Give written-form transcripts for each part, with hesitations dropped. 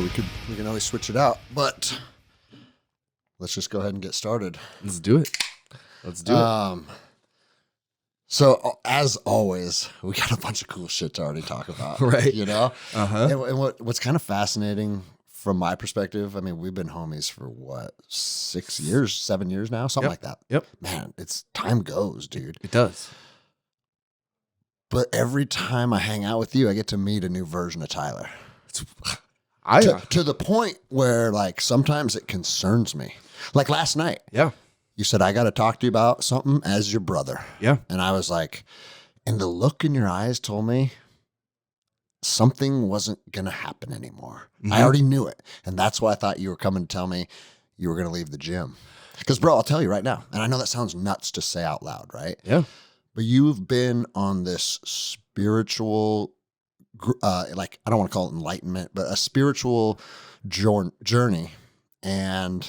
today. We can always switch it out, but let's just go ahead and get started. Let's do it. So as always, we got a bunch of cool shit to already talk about, Right. You know? Uh-huh. And what's kind of fascinating from my perspective, I mean, we've been homies for what, 7 years now? Something like that. Yep. Man, time goes, dude. It does. But every time I hang out with you, I get to meet a new version of Tyler. To the point where, like, sometimes it concerns me. Like last night. Yeah. You said, I got to talk to you about something as your brother. Yeah. And I was like, and the look in your eyes told me something wasn't going to happen anymore. Mm-hmm. I already knew it. And that's why I thought you were coming to tell me you were going to leave the gym. Because, bro, I'll tell you right now, and I know that sounds nuts to say out loud, right? Yeah. But you've been on this spiritual, like, I don't want to call it enlightenment, but a spiritual journey. And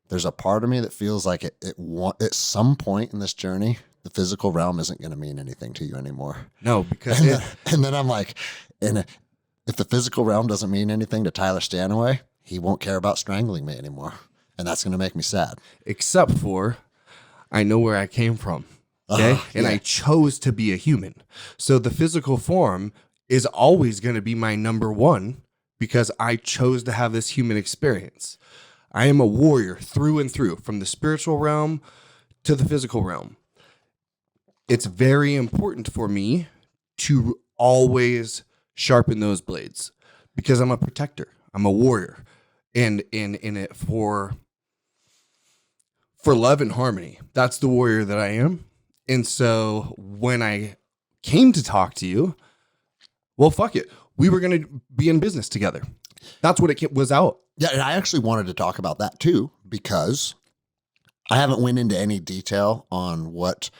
there's a part of me that feels like at some point in this journey, the physical realm isn't going to mean anything to you anymore. No, because... And then I'm like, if the physical realm doesn't mean anything to Tyler Stanaway, he won't care about strangling me anymore. And that's going to make me sad. Except for, I know where I came from. Okay. And I chose to be a human. So the physical form is always going to be my number one because I chose to have this human experience. I am a warrior through and through, from the spiritual realm to the physical realm. It's very important for me to always sharpen those blades because I'm a protector. I'm a warrior. And in it for love and harmony. That's the warrior that I am. And so when I came to talk to you, well, fuck it. We were going to be in business together. That's what it was out. Yeah, and I actually wanted to talk about that too, because I haven't went into any detail on what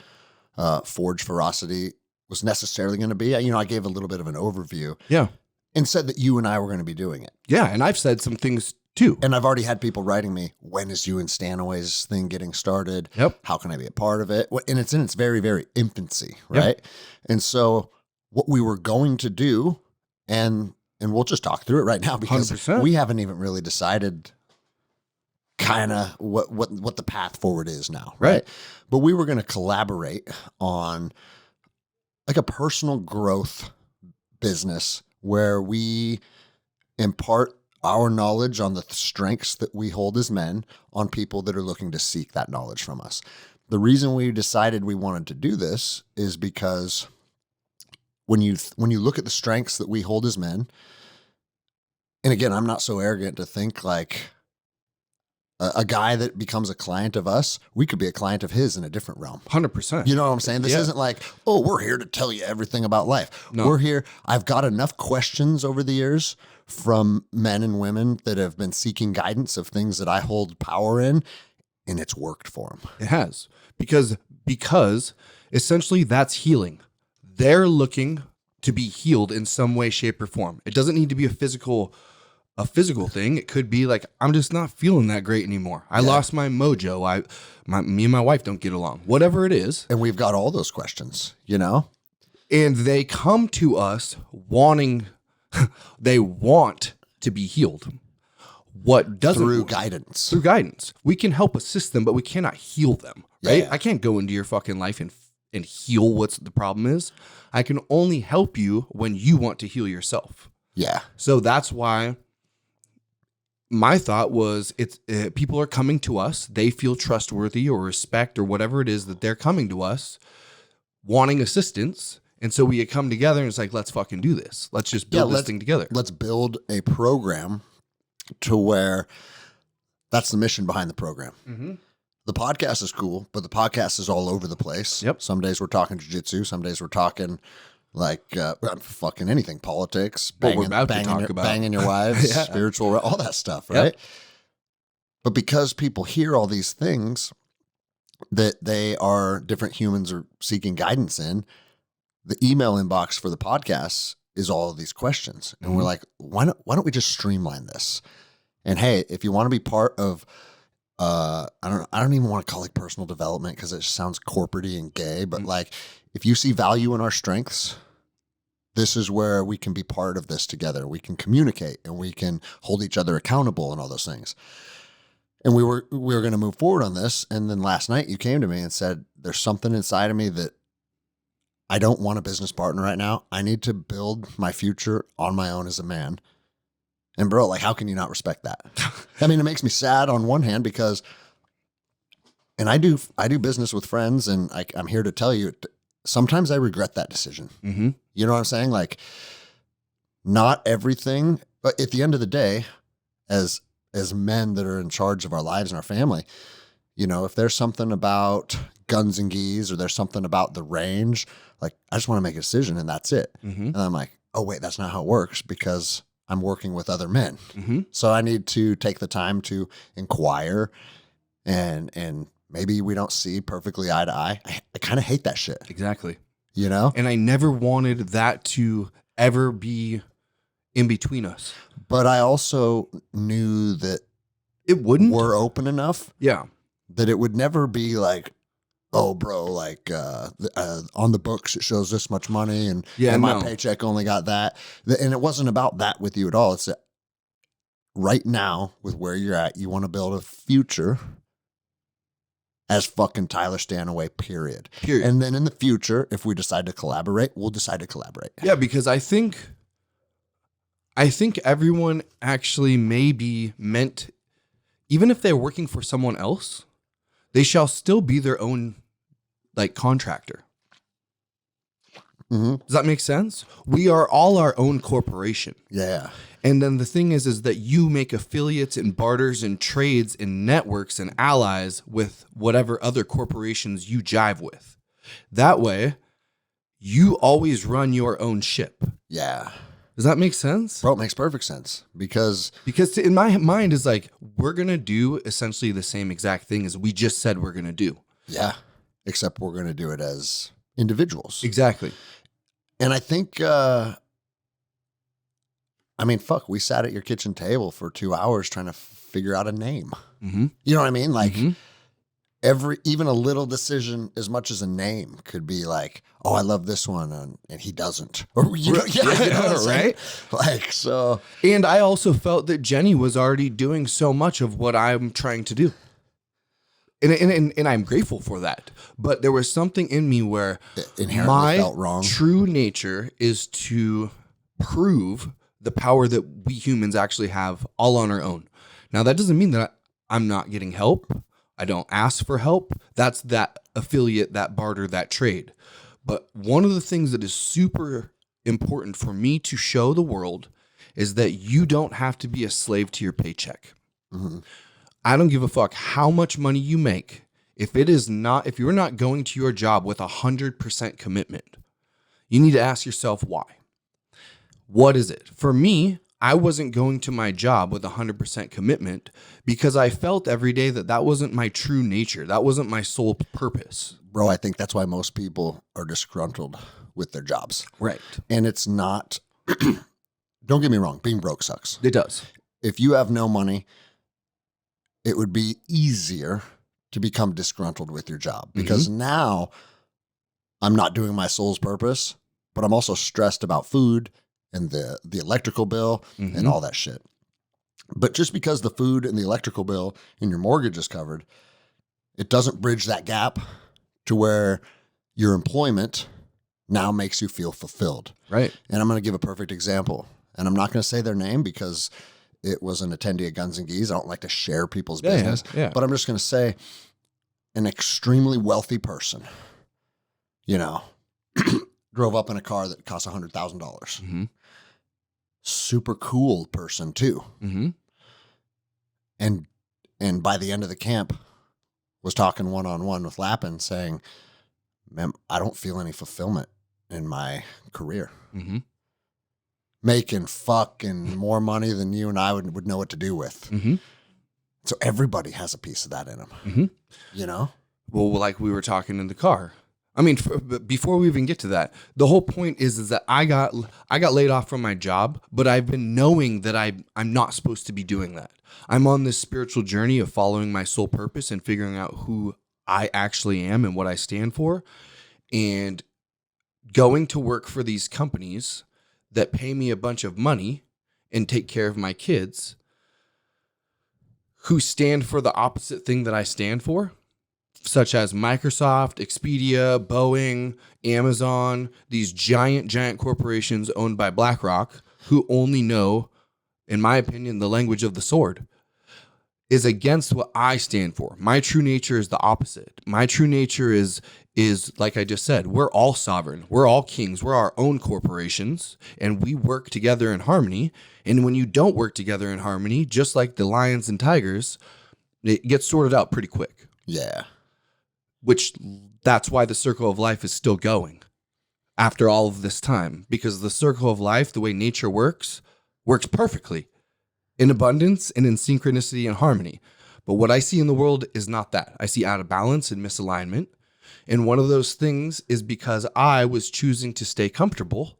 Forge Ferocity was necessarily going to be. I gave a little bit of an overview. Yeah. And said that you and I were going to be doing it. Yeah, and I've said some things too. And I've already had people writing me, when is you and Stanaway's thing getting started? Yep. How can I be a part of it? And it's in its very, very infancy, right? Yep. And so what we were going to do, and we'll just talk through it right now because 100%. We haven't even really decided kind of what the path forward is now, right? But we were going to collaborate on like a personal growth business where we impart our knowledge on the strengths that we hold as men on people that are looking to seek that knowledge from us. The reason we decided we wanted to do this is because when you look at the strengths that we hold as men, and again, I'm not so arrogant to think like a guy that becomes a client of us, we could be a client of his in a different realm. 100%. You know what I'm saying? This isn't like, oh, we're here to tell you everything about life. No. We're here. I've got enough questions over the years from men and women that have been seeking guidance of things that I hold power in, and it's worked for them. It has. Because essentially that's healing. They're looking to be healed in some way, shape, or form. It doesn't need to be a physical thing. It could be like, I'm just not feeling that great anymore. I lost my mojo. Me and my wife don't get along. Whatever it is. And we've got all those questions, you know? And they come to us they want to be healed. What doesn't Through guidance. Through guidance. We can help assist them, but we cannot heal them, right? Yeah. I can't go into your fucking life and heal what the problem is. I can only help you when you want to heal yourself. Yeah. So that's why my thought was people are coming to us. They feel trustworthy or respect or whatever it is that they're coming to us wanting assistance. And so we come together and it's like, let's fucking do this. Let's just build this thing together. Let's build a program to where that's the mission behind the program. Mm-hmm. The podcast is cool, but the podcast is all over the place. Yep. Some days we're talking jiu-jitsu. Some days we're talking like fucking anything, politics, what we're about to talk about. Banging your wives, Yeah. spiritual, all that stuff, right? Yep. But because people hear all these things that they are different humans are seeking guidance in, the email inbox for the podcast is all of these questions. And we're like, why don't we just streamline this? And hey, if you want to be part of, I don't even want to call it personal development because it sounds corporate-y and gay, but like if you see value in our strengths, this is where we can be part of this together. We can communicate and we can hold each other accountable and all those things. And we were going to move forward on this. And then last night you came to me and said, there's something inside of me that I don't want a business partner right now. I need to build my future on my own as a man. And bro, like, how can you not respect that? I mean, it makes me sad on one hand because, and I do business with friends, and I'm here to tell you, sometimes I regret that decision. Mm-hmm. You know what I'm saying? Like, not everything, but at the end of the day, as men that are in charge of our lives and our family, you know, if there's something about guns and geese or there's something about the range, like, I just want to make a decision and that's it. Mm-hmm. And I'm like, oh wait, that's not how it works because I'm working with other men. Mm-hmm. So I need to take the time to inquire and maybe we don't see perfectly eye to eye. I kind of hate that shit. Exactly. You know? And I never wanted that to ever be in between us. But I also knew that it wouldn't. We're open enough. Yeah. That it would never be like, oh, bro, like on the books, it shows this much money and my paycheck only got that. And it wasn't about that with you at all. It's that right now with where you're at, you want to build a future as fucking Tyler Stanaway, period. And then in the future, if we decide to collaborate, we'll decide to collaborate. Yeah, because I think everyone actually may be meant, even if they're working for someone else, they shall still be their own, like, contractor. Mm-hmm. Does that make sense? We are all our own corporation. Yeah. And then the thing is that you make affiliates and barters and trades and networks and allies with whatever other corporations you jive with. That way, you always run your own ship. Yeah. Does that make sense? Bro, it makes perfect sense because in my mind is like, we're going to do essentially the same exact thing as we just said we're going to do. Yeah. Except we're going to do it as individuals. Exactly. And I think, fuck, we sat at your kitchen table for 2 hours trying to figure out a name. Mm-hmm. You know what I mean? Like even a little decision as much as a name could be like, oh, I love this one. And he doesn't. Or, you know right? Like, so. And I also felt that Jenny was already doing so much of what I'm trying to do. And I'm grateful for that. But there was something in me where inherently felt wrong. True nature is to prove the power that we humans actually have all on our own. Now, that doesn't mean that I'm not getting help. I don't ask for help. That's that affiliate, that barter, that trade. But one of the things that is super important for me to show the world is that you don't have to be a slave to your paycheck. Mm-hmm. I don't give a fuck how much money you make. If you're not going to your job with 100% commitment, you need to ask yourself why. What is it? For me, I wasn't going to my job with 100% commitment because I felt every day that wasn't my true nature. That wasn't my sole purpose. Bro, I think that's why most people are disgruntled with their jobs. Right. And it's not, don't get me wrong, being broke sucks. It does. If you have no money, it would be easier to become disgruntled with your job because now I'm not doing my soul's purpose, but I'm also stressed about food and the electrical bill and all that shit. But just because the food and the electrical bill and your mortgage is covered, it doesn't bridge that gap to where your employment now makes you feel fulfilled. Right. And I'm going to give a perfect example. And I'm not going to say their name because it was an attendee at Guns and Geese. I don't like to share people's business. Yeah. But I'm just going to say an extremely wealthy person, drove up in a car that cost $100,000. Mm-hmm. Super cool person too. Mm-hmm. And by the end of the camp was talking one-on-one with Lappin saying, man, I don't feel any fulfillment in my career. Mm-hmm. Making fucking more money than you and I would know what to do with. Mm-hmm. So everybody has a piece of that in them, Mm-hmm. Well, like we were talking in the car. I mean, before we even get to that, the whole point is that I got laid off from my job, but I've been knowing that I'm not supposed to be doing that. I'm on this spiritual journey of following my soul purpose and figuring out who I actually am and what I stand for. And going to work for these companies that pay me a bunch of money and take care of my kids who stand for the opposite thing that I stand for, such as Microsoft, Expedia, Boeing, Amazon, these giant corporations owned by BlackRock who only know, in my opinion, the language of the sword, is against what I stand for. My true nature is the opposite. My true nature is like I just said, we're all sovereign. We're all kings. We're our own corporations, and we work together in harmony. And when you don't work together in harmony, just like the lions and tigers, it gets sorted out pretty quick. Yeah. Which that's why the circle of life is still going after all of this time, because the circle of life, the way nature works perfectly in abundance and in synchronicity and harmony. But what I see in the world is not that. I see out of balance and misalignment. And one of those things is because I was choosing to stay comfortable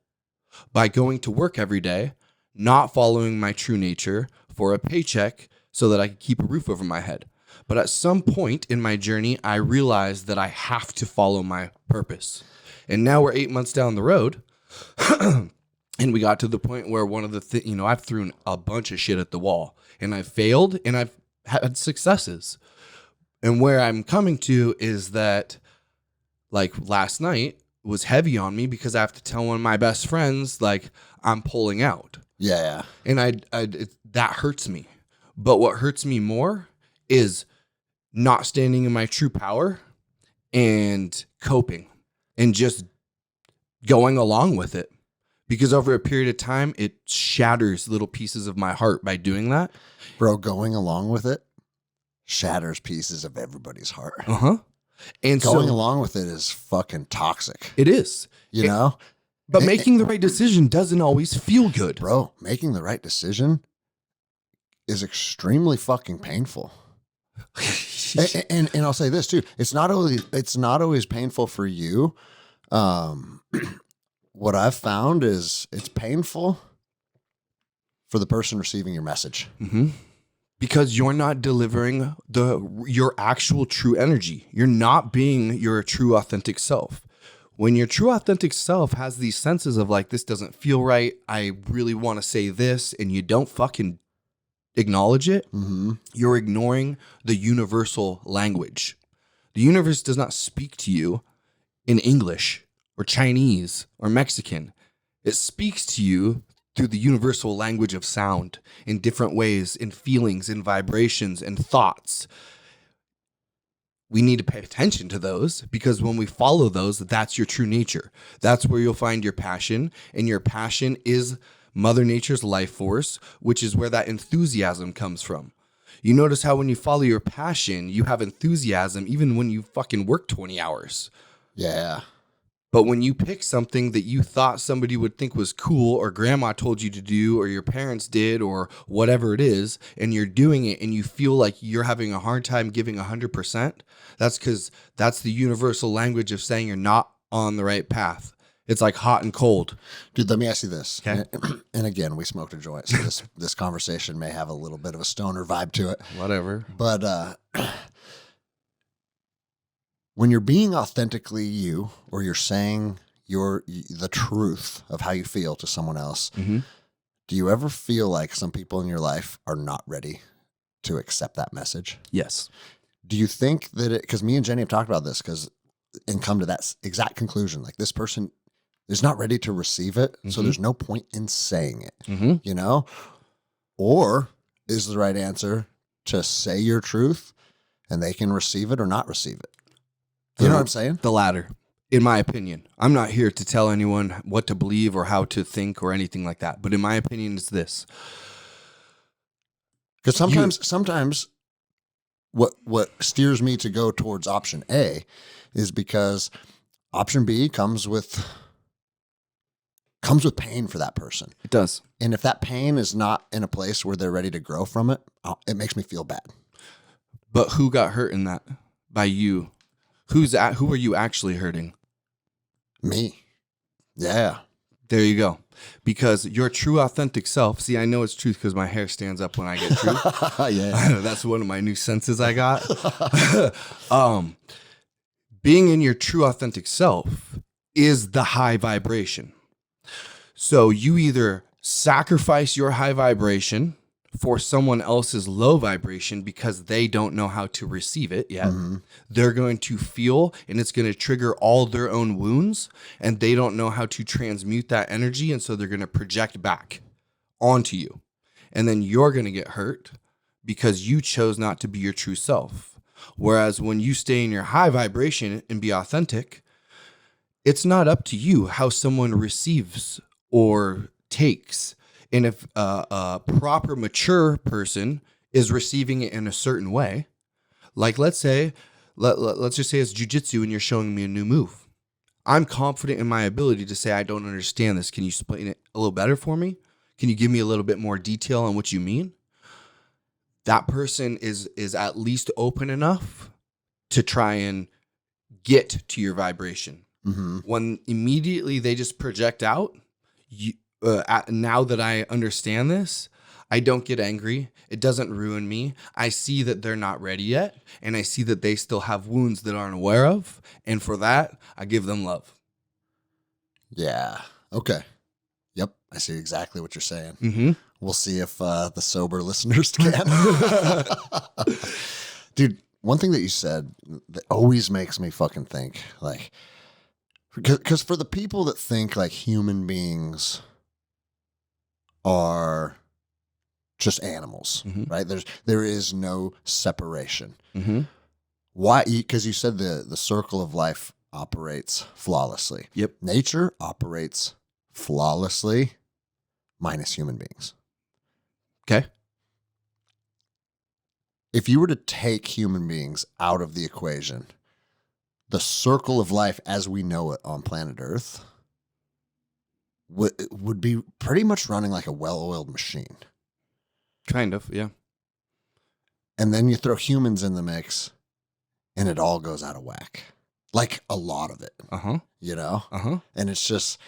by going to work every day, not following my true nature for a paycheck so that I could keep a roof over my head. But at some point in my journey, I realized that I have to follow my purpose. And now we're 8 months down the road. And we got to the point where one of the I've thrown a bunch of shit at the wall, and I've failed and I've had successes. And where I'm coming to is that, like, last night was heavy on me because I have to tell one of my best friends, like, I'm pulling out. Yeah. And that hurts me. But what hurts me more is not standing in my true power and coping and just going along with it. Because over a period of time, it shatters little pieces of my heart by doing that. Bro, going along with it shatters pieces of everybody's heart. Uh-huh. And going along with it is fucking toxic. It is. You know? But making the right decision doesn't always feel good. Bro, making the right decision is extremely fucking painful. and I'll say this too. It's not always painful for you. What I've found is it's painful for the person receiving your message. Mm-hmm. Because you're not delivering your actual true energy. You're not being your true authentic self. When your true authentic self has these senses of, like, this doesn't feel right, I really want to say this, and you don't fucking acknowledge it, you're ignoring the universal language. The universe does not speak to you in English or Chinese or Mexican. It speaks to you through the universal language of sound in different ways, in feelings, in vibrations, and thoughts. We need to pay attention to those, because when we follow those, that's your true nature. That's where you'll find your passion, and your passion is Mother Nature's life force, which is where that enthusiasm comes from. You notice how when you follow your passion, you have enthusiasm even when you fucking work 20 hours. Yeah. But when you pick something that you thought somebody would think was cool, or grandma told you to do, or your parents did, or whatever it is, and you're doing it and you feel like you're having a hard time giving 100%, that's because that's the universal language of saying you're not on the right path. It's like hot and cold. Dude, let me ask you this. Okay. And again, we smoked a joint, so this conversation may have a little bit of a stoner vibe to it. Whatever. But when you're being authentically you, or you're saying the truth of how you feel to someone else, do you ever feel like some people in your life are not ready to accept that message? Yes. Do you think that because me and Jenny have talked about this and come to that exact conclusion, like this person is not ready to receive it, so there's no point in saying it, you know? Or is the right answer to say your truth and they can receive it or not receive it? You know what I'm saying? The latter, in my opinion. I'm not here to tell anyone what to believe or how to think or anything like that. But in my opinion, it's this. Because sometimes what steers me to go towards option A is because option B comes with pain for that person. It does. And if that pain is not in a place where they're ready to grow from it, it makes me feel bad. But who got hurt in that? By you? Who are you actually hurting? Me. Yeah. There you go. Because your true authentic self, see, I know it's truth because my hair stands up when I get truth. Yeah. That's one of my new senses I got. Being in your true authentic self is the high vibration. So you either sacrifice your high vibration for someone else's low vibration because they don't know how to receive it yet. Mm-hmm. They're going to feel, and it's going to trigger all their own wounds, and they don't know how to transmute that energy, and so they're going to project back onto you. And then you're going to get hurt because you chose not to be your true self. Whereas when you stay in your high vibration and be authentic, it's not up to you how someone receives or takes. And if a proper mature person is receiving it in a certain way, like let's just say it's jujitsu and you're showing me a new move. I'm confident in my ability to say, I don't understand this. Can you explain it a little better for me? Can you give me a little bit more detail on what you mean? That person is at least open enough to try and get to your vibration. Mm-hmm. When immediately they just project out, now that I understand this, I don't get angry. It doesn't ruin me. I see that they're not ready yet, and I see that they still have wounds that aren't aware of, and for that, I give them love. Yeah. Okay. Yep. I see exactly what you're saying. Mm-hmm. We'll see if the sober listeners can. Dude, one thing that you said that always makes me fucking think, like, because for the people that think like human beings are just animals, mm-hmm. right? There is no separation. Mm-hmm. Why? Because you said the circle of life operates flawlessly. Yep. Nature operates flawlessly, minus human beings. Okay. If you were to take human beings out of the equation, the circle of life as we know it on planet Earth would be pretty much running like a well-oiled machine. Kind of, yeah. And then you throw humans in the mix, and it all goes out of whack. Like a lot of it. Uh-huh. You know? Uh-huh. And it's just,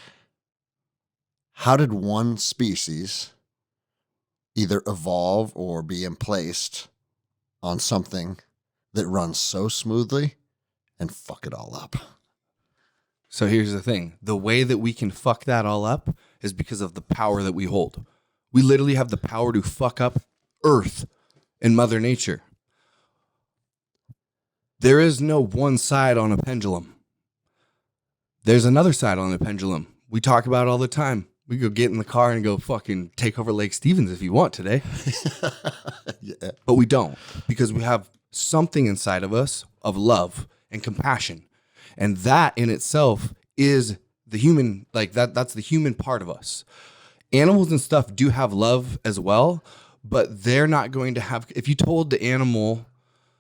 how did one species either evolve or be emplaced on something that runs so smoothly and fuck it all up? So here's the thing. The way that we can fuck that all up is because of the power that we hold. We literally have the power to fuck up Earth and Mother Nature. There is no one side on a pendulum. There's another side on the pendulum. We talk about it all the time. We go get in the car and go fucking take over Lake Stevens if you want today. Yeah. But we don't, because we have something inside of us of love and compassion. And that in itself is the human, like that's the human part of us. Animals and stuff do have love as well, but they're not going to have, if you told the animal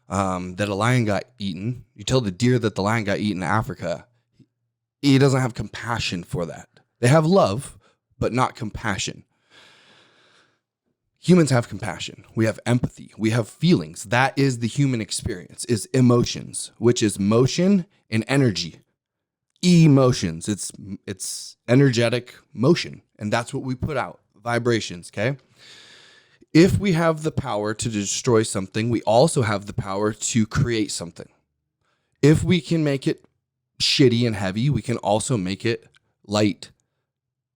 that a lion got eaten, you told the deer that the lion got eaten in Africa, he doesn't have compassion for that. They have love, but not compassion. Humans have compassion. We have empathy. We have feelings. That is the human experience, is emotions, which is motion and energy. Emotions. It's energetic motion. And that's what we put out. Vibrations, okay? If we have the power to destroy something, we also have the power to create something. If we can make it shitty and heavy, we can also make it light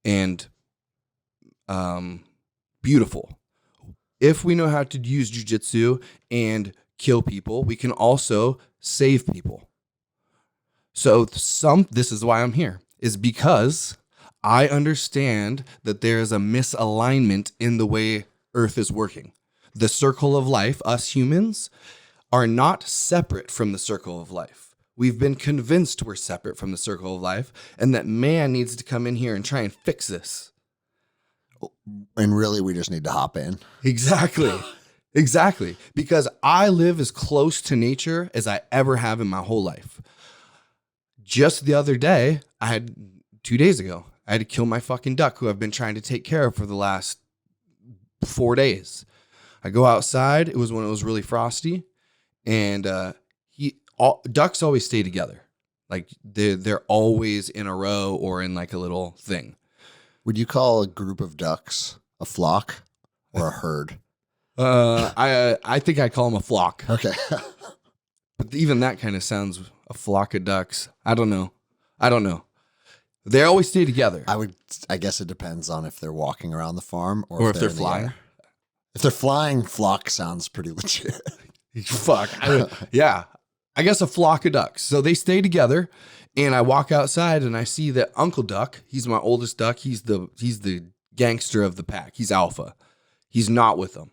and beautiful. If we know how to use jujitsu and kill people, we can also save people. So this is why I'm here, is because I understand that there is a misalignment in the way Earth is working. The circle of life, us humans, are not separate from the circle of life. We've been convinced we're separate from the circle of life and that man needs to come in here and try and fix this. And really, we just need to hop in. Exactly. Exactly. Because I live as close to nature as I ever have in my whole life. Just the other day, 2 days ago, I had to kill my fucking duck who I've been trying to take care of for the last 4 days. I go outside. It was when it was really frosty. And ducks always stay together. Like they're always in a row or in like a little thing. Would you call a group of ducks a flock or a herd? I think I call them a flock. Okay. But even that kind of sounds a flock of ducks. I don't know. They always stay together. I guess it depends on if they're walking around the farm or if they're in the flying. air. If they're flying, flock sounds pretty legit. Fuck. Yeah. I guess a flock of ducks. So they stay together, and I walk outside and I see that Uncle Duck, he's my oldest duck. He's the gangster of the pack. He's alpha. He's not with them.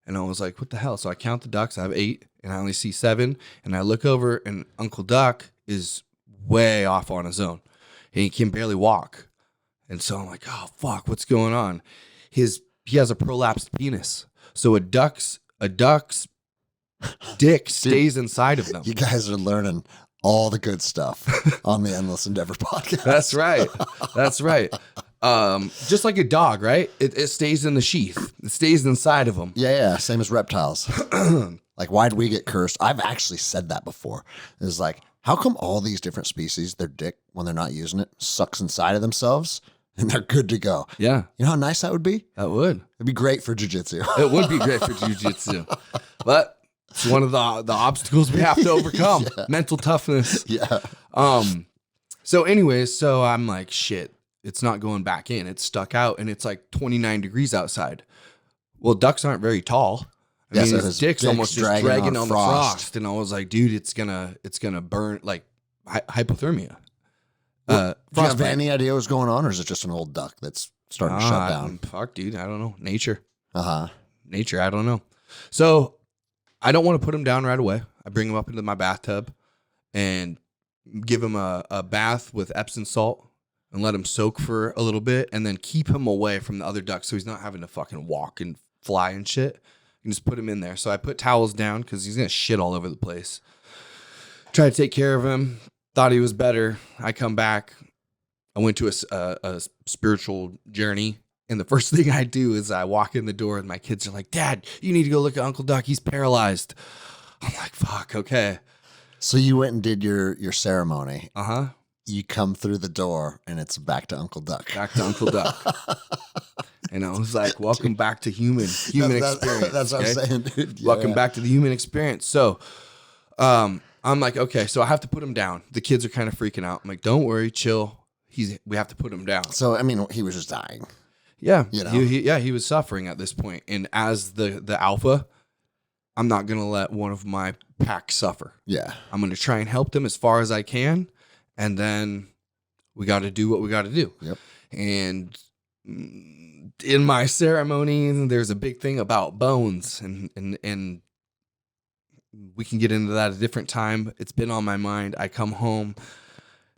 And I was like, what the hell? So I count the ducks. I have 8 and I only see 7. And I look over and Uncle Duck is way off on his own. And he can barely walk. And so I'm like, oh, fuck, what's going on? He has a prolapsed penis. So a duck's dick stays inside of them. You guys are learning all the good stuff on the Endless Endeavor podcast. That's right. That's right. Just like a dog, right? It stays in the sheath. It stays inside of them. Yeah. Same as reptiles. Like, why'd we get cursed? I've actually said that before. It's like, how come all these different species, their dick, when they're not using it, sucks inside of themselves and they're good to go? Yeah. You know how nice that would be? That would. It'd be great for jiu-jitsu. It would be great for jiu-jitsu. But it's one of the obstacles we have to overcome. Yeah. Mental toughness. Yeah. So anyways, so I'm like, shit, it's not going back in. It's stuck out and it's like 29 degrees outside. Well, ducks aren't very tall. I mean, so his dick's almost just dragging on the frost. And I was like, dude, it's gonna burn, like hypothermia. Do you have any idea what's going on, or is it just an old duck that's starting to shut down? Fuck, dude, I don't know. Nature. Nature, I don't know. So I don't want to put him down right away. I bring him up into my bathtub and give him a bath with Epsom salt and let him soak for a little bit and then keep him away from the other ducks so he's not having to fucking walk and fly and shit. You can just put him in there. So I put towels down because he's going to shit all over the place. Tried to take care of him. Thought he was better. I come back. I went to a spiritual journey. And the first thing I do is I walk in the door and my kids are like, Dad, you need to go look at Uncle Duck. He's paralyzed. I'm like, fuck, okay. So you went and did your ceremony. Uh-huh. You come through the door and it's back to Uncle Duck. Back to Uncle Duck. And I was like, welcome back to human experience. That's what I'm saying, dude. Yeah. Welcome back to the human experience. So I'm like, okay, so I have to put him down. The kids are kind of freaking out. I'm like, don't worry, chill. We have to put him down. So, I mean, he was just dying. Yeah. You know? He was suffering at this point. And as the alpha, I'm not going to let one of my pack suffer. Yeah. I'm going to try and help them as far as I can. And then we got to do what we got to do. Yep. And in my ceremony, there's a big thing about bones, and we can get into that at a different time. It's been on my mind. I come home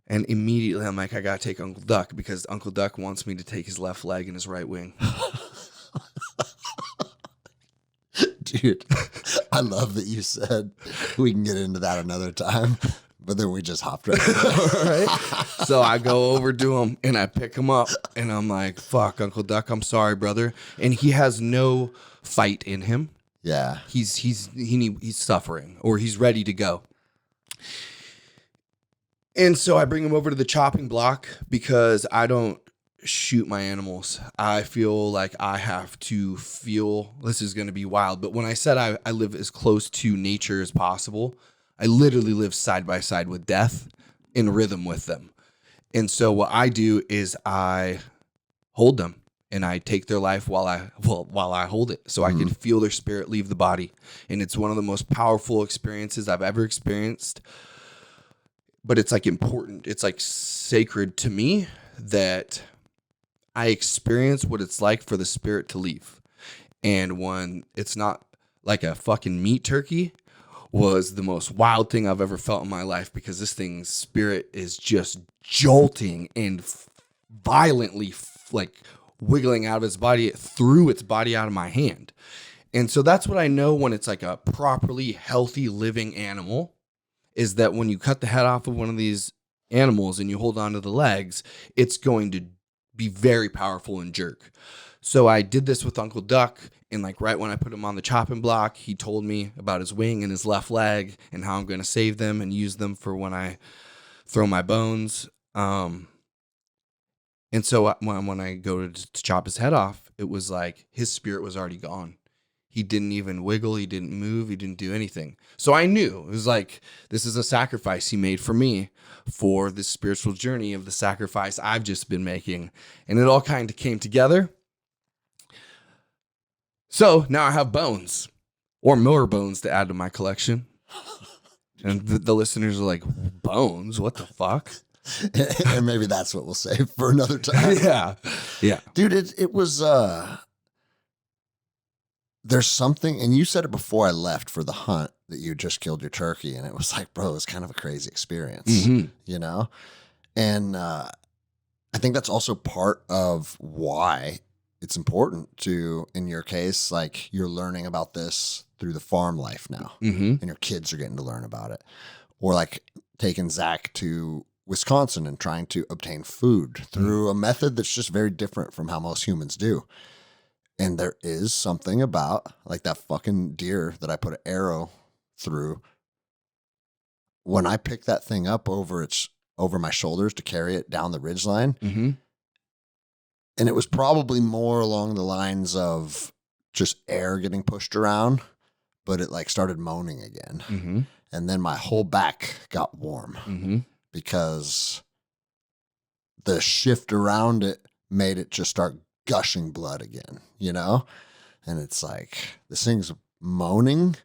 and immediately I'm like, I got to take Uncle Duck because Uncle Duck wants me to take his left leg and his right wing. Dude, I love that you said we can get into that another time, but then we just hopped right into it. Right? So I go over to him and I pick him up and I'm like, fuck, Uncle Duck, I'm sorry, brother. And he has no fight in him. Yeah. He's suffering or he's ready to go. And so I bring him over to the chopping block because I don't shoot my animals. I feel like I have to feel, this is going to be wild, but when I said I live as close to nature as possible, I literally live side by side with death in rhythm with them. And so what I do is I hold them and I take their life while I hold it so I can feel their spirit leave the body. And it's one of the most powerful experiences I've ever experienced. But it's like important. It's like sacred to me that I experience what it's like for the spirit to leave. And when it's not like a fucking meat turkey was the most wild thing I've ever felt in my life because this thing's spirit is just jolting and violently like wiggling out of its body, threw its body out of my hand. And so that's what I know when it's like a properly healthy living animal is that when you cut the head off of one of these animals and you hold on to the legs, it's going to be very powerful and jerk. So I did this with Uncle Duck, and like right when I put him on the chopping block, he told me about his wing and his left leg and how I'm going to save them and use them for when I throw my bones. And so when I go to chop his head off, it was like his spirit was already gone. He didn't even wiggle. He didn't move. He didn't do anything. So I knew it was like, this is a sacrifice he made for me for this spiritual journey of the sacrifice I've just been making. And it all kind of came together. So now I have bones, or more bones to add to my collection. And the listeners are like, bones? What the fuck? And maybe that's what we'll save for another time. Yeah. Dude, it was, there's something, and you said it before I left for the hunt, that you just killed your turkey. And it was like, bro, it was kind of a crazy experience, you know? And I think that's also part of why it's important to, in your case, like you're learning about this through the farm life now, and your kids are getting to learn about it. Or like taking Zach to Wisconsin and trying to obtain food through a method that's just very different from how most humans do. And there is something about like that fucking deer that I put an arrow through. When I pick that thing up over my shoulders to carry it down the ridgeline, and it was probably more along the lines of just air getting pushed around, but it like started moaning again. And then my whole back got warm because the shift around it made it just start gushing blood again, you know? And it's like, this thing's moaning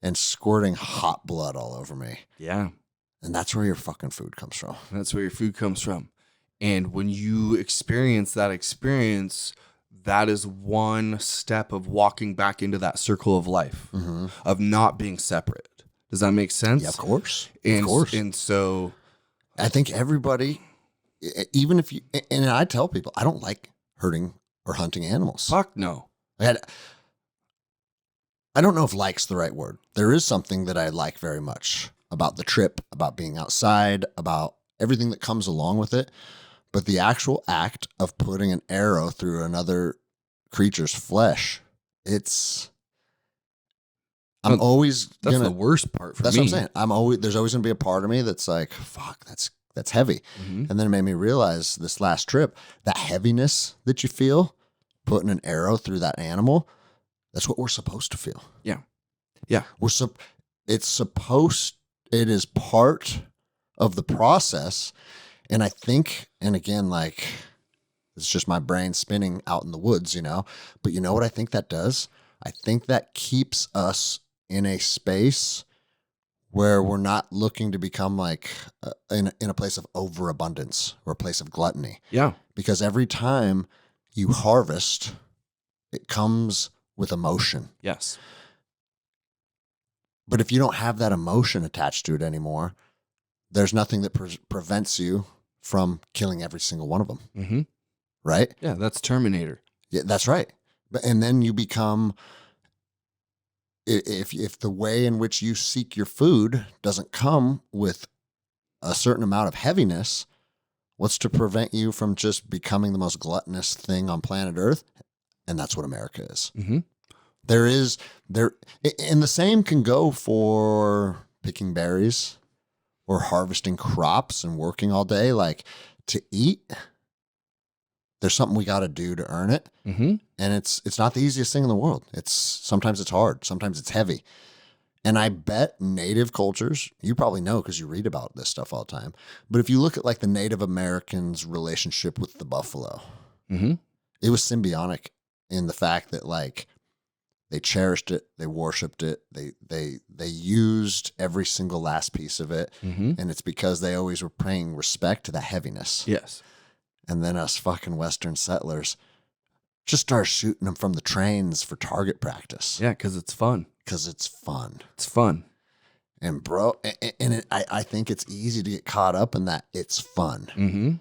and squirting hot blood all over me. Yeah. And that's where your fucking food comes from. That's where your food comes from. And when you experience, that is one step of walking back into that circle of life, of not being separate. Does that make sense? Yeah, of course. And, of course. And so I think everybody, even if you, and I tell people, I don't like hurting or hunting animals. Fuck no. I don't know if like's the right word. There is something that I like very much about the trip, about being outside, about everything that comes along with it. But the actual act of putting an arrow through another creature's flesh, I'm always that's gonna, the worst part for me. That's what I'm saying. There's always gonna be a part of me that's like, fuck, that's heavy. And then it made me realize this last trip, that heaviness that you feel putting an arrow through that animal, that's what we're supposed to feel. Yeah. Yeah. It is part of the process. And I think, and again, like, it's just my brain spinning out in the woods, you know? But you know what I think that does? I think that keeps us in a space where we're not looking to become like in a place of overabundance or a place of gluttony. Yeah. Because every time you harvest, it comes with emotion. Yes. But if you don't have that emotion attached to it anymore, there's nothing that prevents you from killing every single one of them. Right? Yeah, that's Terminator. Yeah, that's right. And then you become, if the way in which you seek your food doesn't come with a certain amount of heaviness, what's to prevent you from just becoming the most gluttonous thing on planet Earth? And that's what America is. And the same can go for picking berries or harvesting crops and working all day. Like, to eat, there's something we got to do to earn it. And it's not the easiest thing in the world. Sometimes it's hard. Sometimes it's heavy. And I bet native cultures, you probably know because you read about this stuff all the time. But if you look at like the Native Americans' relationship with the buffalo, it was symbiotic in the fact that like they cherished it, they worshipped it, they used every single last piece of it. And it's because they always were paying respect to the heaviness. Yes. And then us fucking Western settlers just start shooting them from the trains for target practice. Yeah, because it's fun. Because it's fun. It's fun. And bro, I think it's easy to get caught up in that it's fun.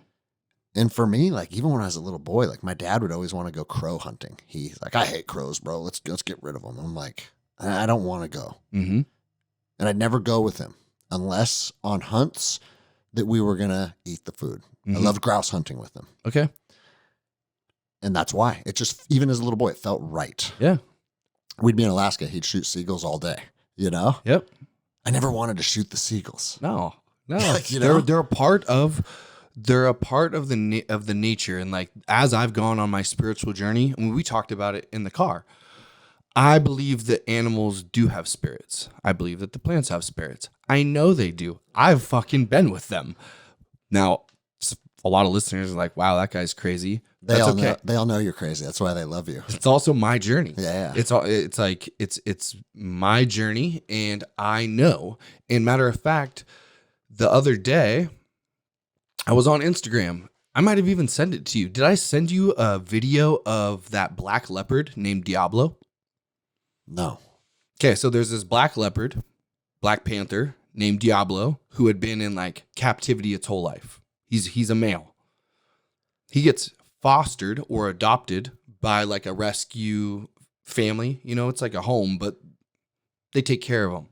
And for me, like even when I was a little boy, like my dad would always want to go crow hunting. He's like, I hate crows, bro. Let's get rid of them. I'm like, I don't want to go. And I'd never go with him unless on hunts that we were going to eat the food. I loved grouse hunting with him. Okay. And that's why. It just, even as a little boy, it felt right. Yeah. We'd be in Alaska. He'd shoot seagulls all day, you know? Yep. I never wanted to shoot the seagulls. No. You know? They're a part of the nature. And like, as I've gone on my spiritual journey, and we talked about it in the car, I believe that animals do have spirits. I believe that the plants have spirits. I know they do. I've fucking been with them. Now, a lot of listeners are like, wow, that guy's crazy. That's okay. They all know you're crazy. That's why they love you. It's also my journey. Yeah. It's my journey, and I know. And matter of fact, the other day I was on Instagram. I might have even sent it to you. Did I send you a video of that black leopard named Diablo? No. Okay, so there's this black leopard, black panther named Diablo, who had been in like captivity its whole life. He's a male. He gets fostered or adopted by like a rescue family. You know, it's like a home, but they take care of him.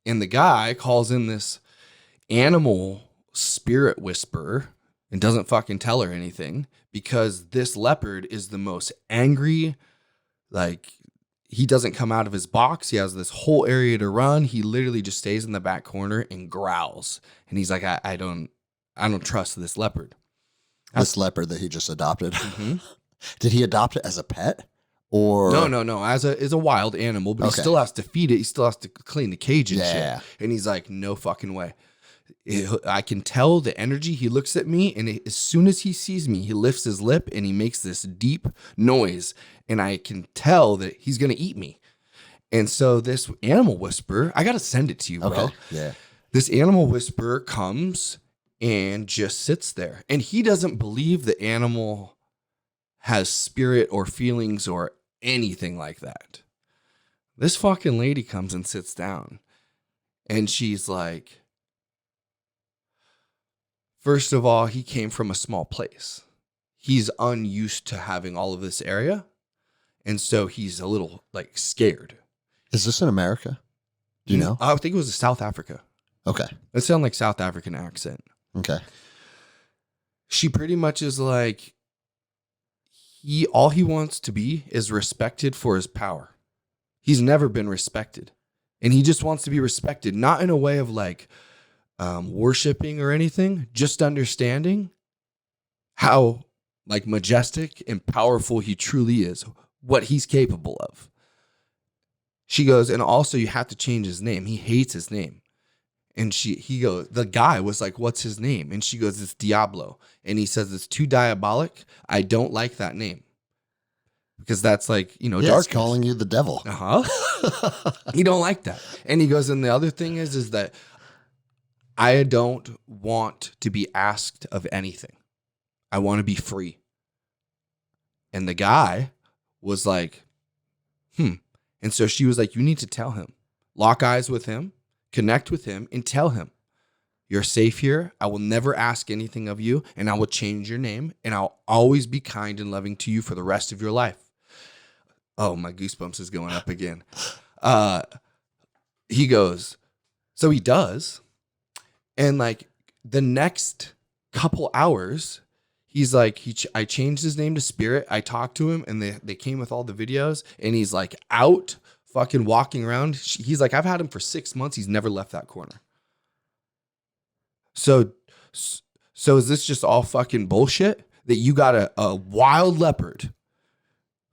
And the guy calls in this animal spirit whisperer and doesn't fucking tell her anything, because this leopard is the most angry. Like, he doesn't come out of his box. He has this whole area to run. He literally just stays in the back corner and growls. And he's like, I don't trust this leopard. This leopard that he just adopted. Mm-hmm. Did he adopt it as a pet? Or No. As a wild animal, but he still has to feed it. He still has to clean the cage and shit. And he's like, no fucking way. I can tell the energy. He looks at me, and as soon as he sees me, he lifts his lip and he makes this deep noise, and I can tell that he's gonna eat me. And so this animal whisperer, I gotta send it to you, bro. Okay. Yeah. This animal whisperer comes and just sits there, and he doesn't believe the animal has spirit or feelings or anything like that. This fucking lady comes and sits down, and she's like, first of all, he came from a small place. He's unused to having all of this area. And so he's a little like scared. Is this in America? Do you know? I think it was South Africa. Okay. It sounded like South African accent. Okay. She pretty much is like, all he wants to be is respected for his power. He's never been respected. And he just wants to be respected, not in a way of like, worshiping or anything, just understanding how like majestic and powerful he truly is, what he's capable of. She goes, and also you have to change his name. He hates his name. And he goes, the guy was like, what's his name? And she goes, it's Diablo. And he says, it's too diabolic. I don't like that name. Because that's like, you know, yeah, dark. It's calling you the devil. He don't like that. And he goes, and the other thing is that I don't want to be asked of anything. I want to be free. And the guy was like, And so she was like, you need to tell him. Lock eyes with him, connect with him, and tell him, you're safe here. I will never ask anything of you, and I will change your name, and I'll always be kind and loving to you for the rest of your life. Oh, my goosebumps is going up again. He goes, so he does. And like the next couple hours, he's like, I changed his name to Spirit. I talked to him, and they came with all the videos, and he's like out fucking walking around. He's like, I've had him for 6 months. He's never left that corner. So is this just all fucking bullshit that you got a wild leopard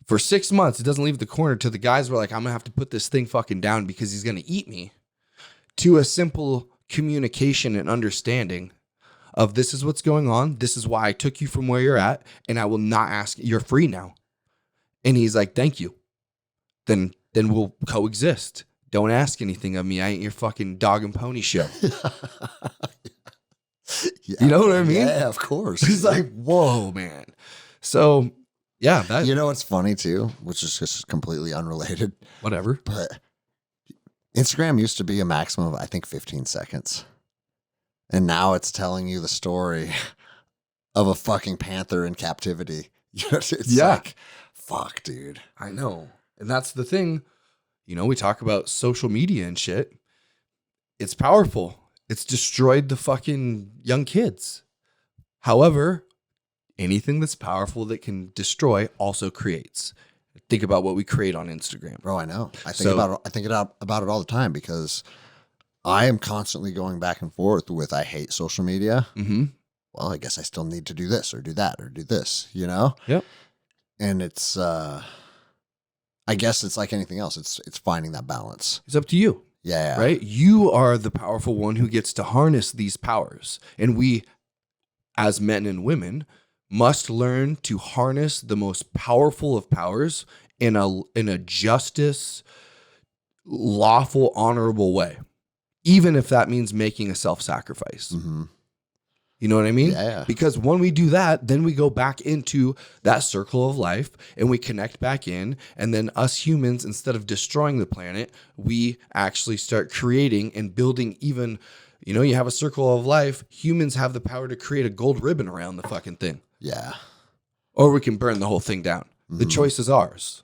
for 6 months? It doesn't leave the corner till the guys were like, I'm gonna have to put this thing fucking down because he's gonna eat me, to a simple communication and understanding of this is what's going on. This is why I took you from where you're at, and I will not ask. You're free now. And he's like, thank you. Then we'll coexist. Don't ask anything of me. I ain't your fucking dog and pony show. Yeah, you know what I mean? Yeah, of course. He's like, whoa, man. So yeah, you know what's funny too, which is just completely unrelated. Whatever. But Instagram used to be a maximum of, I think, 15 seconds. And now it's telling you the story of a fucking panther in captivity. It's like, fuck, dude. I know. And that's the thing. You know, we talk about social media and shit. It's powerful. It's destroyed the fucking young kids. However, anything that's powerful that can destroy also creates. Think about what we create on Instagram. Bro, I know. I think about it all the time, because I am constantly going back and forth with, I hate social media. Mm-hmm. Well, I guess I still need to do this or do that or do this, you know? Yep. And it's, I guess it's like anything else. It's finding that balance. It's up to you. Yeah. Right? You are the powerful one who gets to harness these powers. And we, as men and women, must learn to harness the most powerful of powers in a justice, lawful, honorable way. Even if that means making a self-sacrifice. Mm-hmm. You know what I mean? Yeah. Because when we do that, then we go back into that circle of life and we connect back in. And then us humans, instead of destroying the planet, we actually start creating and building even, you have a circle of life. Humans have the power to create a gold ribbon around the fucking thing. Yeah. Or we can burn the whole thing down. Mm-hmm. The choice is ours.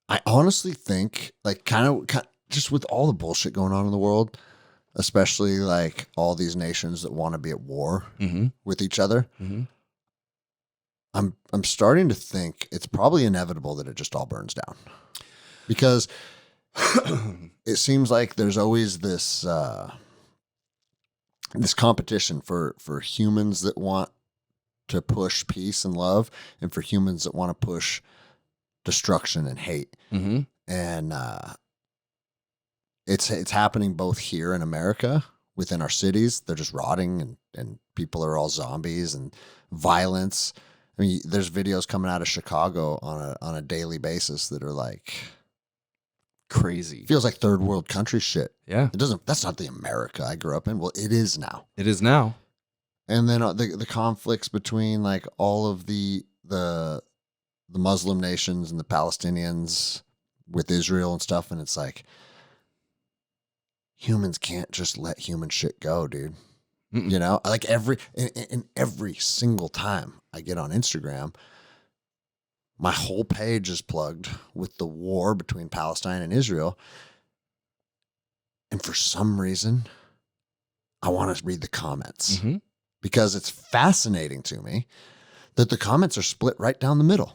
I honestly think, like, kind of just with all the bullshit going on in the world, especially like all these nations that want to be at war with each other. Mm-hmm. I'm starting to think it's probably inevitable that it just all burns down, because it seems like there's always this this competition for humans that want to push peace and love, and for humans that want to push destruction and hate. Mm-hmm. And it's happening both here in America, within our cities. They're just rotting, and people are all zombies and violence. I mean, there's videos coming out of Chicago on a daily basis that are like crazy. Feels like third world country shit. Yeah. That's not the America I grew up in. Well, it is now. It is now. And then the conflicts between like all of the Muslim nations and the Palestinians with Israel and stuff. And it's like, humans can't just let human shit go, dude. Mm-mm. Like every single time I get on Instagram, my whole page is plugged with the war between Palestine and Israel. And for some reason, I want to read the comments because it's fascinating to me that the comments are split right down the middle.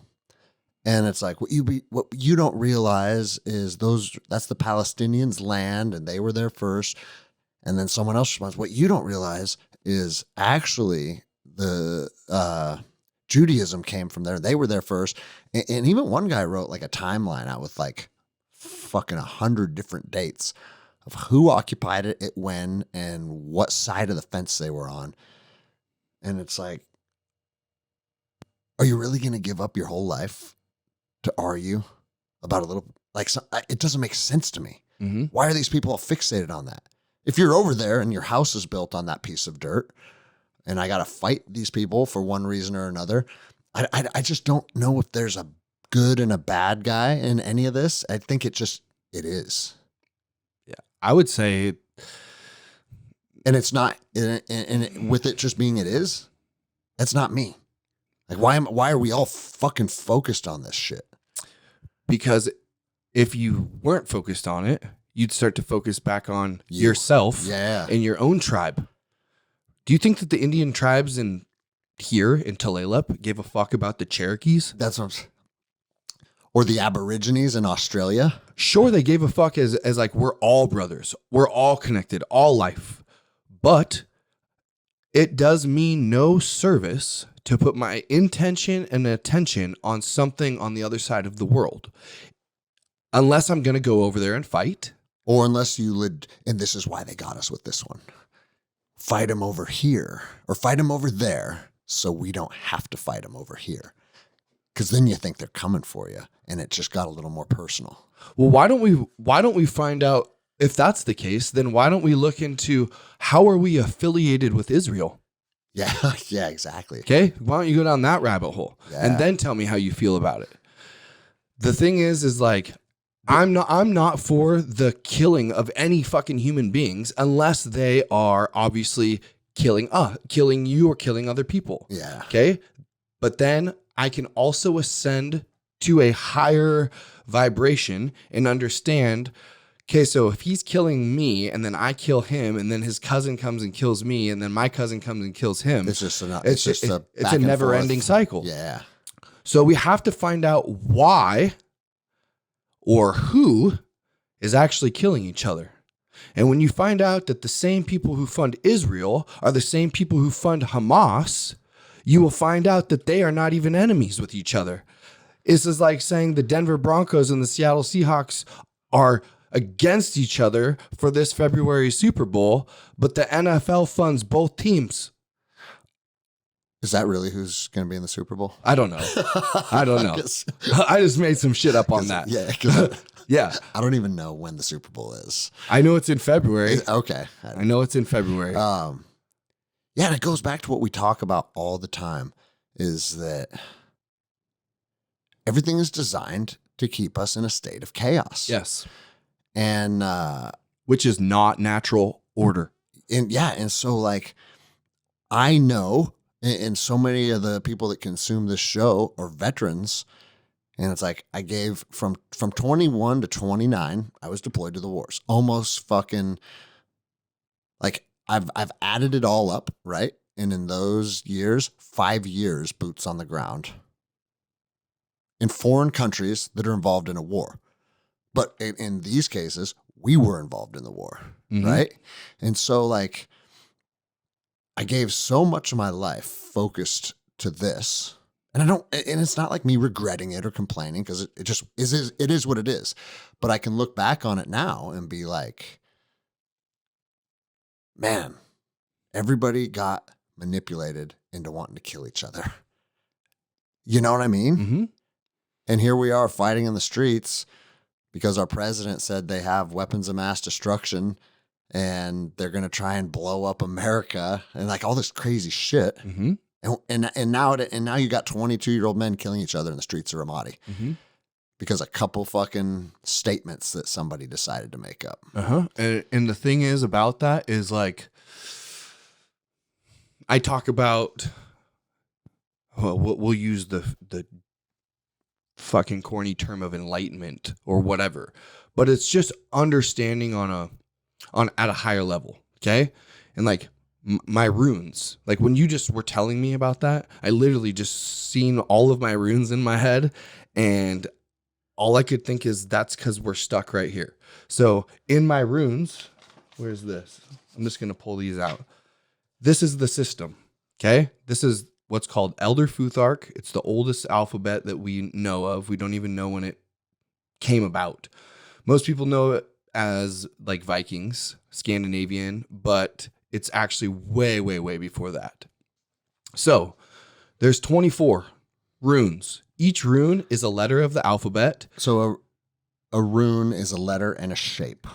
And it's like, what you don't realize is that's the Palestinians' land, and they were there first. And then someone else responds, what you don't realize is actually the Judaism came from there. They were there first. And even one guy wrote like a timeline out with like fucking 100 different dates of who occupied it when, and what side of the fence they were on. And it's like, are you really going to give up your whole life to argue about a little, like, it doesn't make sense to me. Mm-hmm. Why are these people all fixated on that? If you're over there and your house is built on that piece of dirt, and I got to fight these people for one reason or another, I just don't know if there's a good and a bad guy in any of this. I think it is. Yeah, I would say. And it's not, and with it just being it is, that's not me. Like, why are we all fucking focused on this shit? Because if you weren't focused on it, you'd start to focus back on yourself and your own tribe. Do you think that the Indian tribes here in Tulalip gave a fuck about the Cherokees? Or the Aborigines in Australia? Sure, they gave a fuck as like, we're all brothers. We're all connected, all life. But it does me no service to put my intention and attention on something on the other side of the world. Unless I'm going to go over there and fight. Or unless and this is why they got us with this one. Fight them over here or fight them over there so we don't have to fight them over here. Because then you think they're coming for you, and it just got a little more personal. Well, why don't we find out if that's the case? Then why don't we look into how are we affiliated with Israel? Yeah, yeah, exactly. Okay, why don't you go down that rabbit hole and then tell me how you feel about it? The thing is like, I'm not for the killing of any fucking human beings unless they are obviously killing you or killing other people. Yeah. Okay, but then I can also ascend to a higher vibration and understand. Okay, so if he's killing me and then I kill him and then his cousin comes and kills me and then my cousin comes and kills him. It's just a never-ending cycle. Yeah. So we have to find out why or who is actually killing each other. And when you find out that the same people who fund Israel are the same people who fund Hamas, you will find out that they are not even enemies with each other. This is like saying the Denver Broncos and the Seattle Seahawks are against each other for this February Super Bowl, but the NFL funds both teams. Is that really who's going to be in the Super Bowl? I don't know. I don't know. I just made some shit up on that. Yeah. Yeah. I don't even know when the Super Bowl is. I know it's in February. Okay. I know it's in February. Yeah, and it goes back to what we talk about all the time, is that everything is designed to keep us in a state of chaos. Yes. And which is not natural order. And so like I know, and so many of the people that consume this show are veterans, and it's like I gave from 21 to 29, I was deployed to the wars. Almost fucking like I've added it all up, right? And in those years, 5 years boots on the ground in foreign countries that are involved in a war. But in these cases, we were involved in the war, right? And so like I gave so much of my life focused to this, and it's not like me regretting it or complaining, because it just it is what it is. But I can look back on it now and be like, man, everybody got manipulated into wanting to kill each other. You know what I mean? Mm-hmm. And here we are fighting in the streets because our president said they have weapons of mass destruction and they're going to try and blow up America and like all this crazy shit. Mm-hmm. And now you got 22-year-old men killing each other in the streets of Ramadi because a couple fucking statements that somebody decided to make up. And the thing is about that is like, I talk about, well, we'll use the fucking corny term of enlightenment or whatever, but it's just understanding at a higher level. Okay. And like my runes, like when you just were telling me about that, I literally just seen all of my runes in my head, and all I could think is that's because we're stuck right here. So in my runes, where's this? I'm just going to pull these out. This is the system. Okay. This is what's called Elder Futhark. It's the oldest alphabet that we know of. We don't even know when it came about. Most people know it as like Vikings, Scandinavian, but it's actually way, way, way before that. So there's 24 runes. Each rune is a letter of the alphabet. So a rune is a letter and a shape.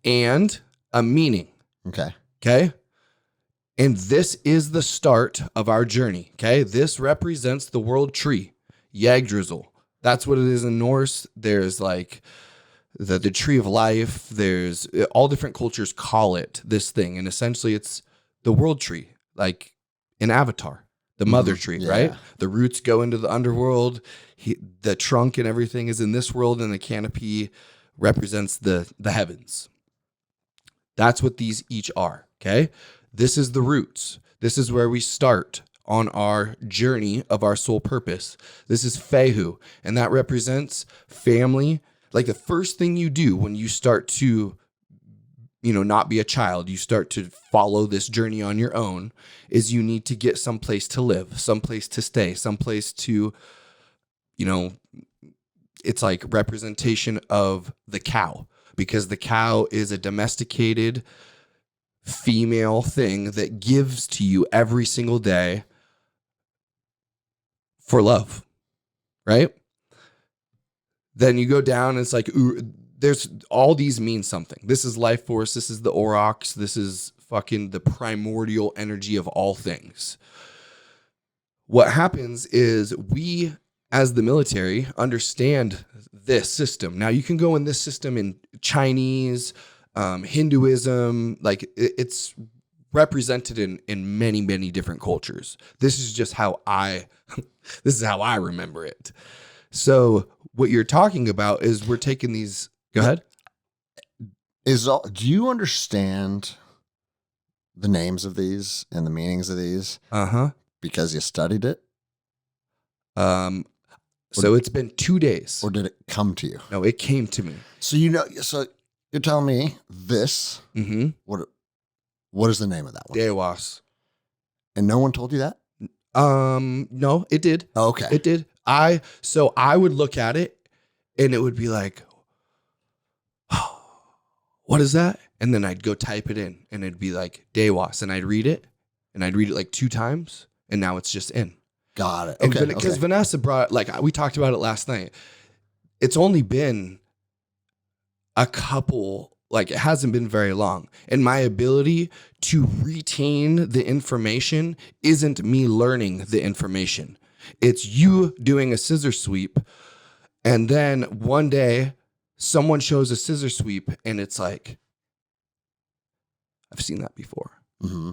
And a meaning. Okay. Okay. And this is the start of our journey. Okay. This represents the world tree, Yggdrasil. That's what it is in Norse. There's like the tree of life. There's all different cultures call it this thing. And essentially it's the world tree, like in Avatar, the mother tree, right? The roots go into the underworld. The trunk and everything is in this world, and the canopy represents the heavens. That's what these each are. Okay. This is the roots. This is where we start on our journey of our soul purpose. This is Fehu, and that represents family. Like the first thing you do when you start to, not be a child, you start to follow this journey on your own, is you need to get someplace to live, someplace to stay, someplace to, it's like representation of the cow, because the cow is a domesticated female thing that gives to you every single day for love, right? Then you go down and it's like, there's all these mean something. This is life force. This is the aurochs. This is fucking the primordial energy of all things. What happens is we, as the military, understand this system. Now you can go in this system in Chinese, Hinduism, like it's represented in many, many different cultures. This is just how I remember it. So what you're talking about is we're taking these. Go ahead. Do you understand the names of these and the meanings of these? Because you studied it? So it's been 2 days. Or did it come to you? No, it came to me. So you're telling me this. What is the name of that one? Dewas. And no one told you that? No, it did. Oh, okay. It did. I would look at it and it would be like, oh, what is that? And then I'd go type it in and it'd be like Dewas, and I'd read it like 2 times, and now it's just in. Got it. Okay. Okay. Because Vanessa brought, like, we talked about it last night. It's only been a couple, like, it hasn't been very long. And my ability to retain the information isn't me learning the information. It's you doing a scissor sweep. And then one day someone shows a scissor sweep and it's like, I've seen that before. Mm-hmm.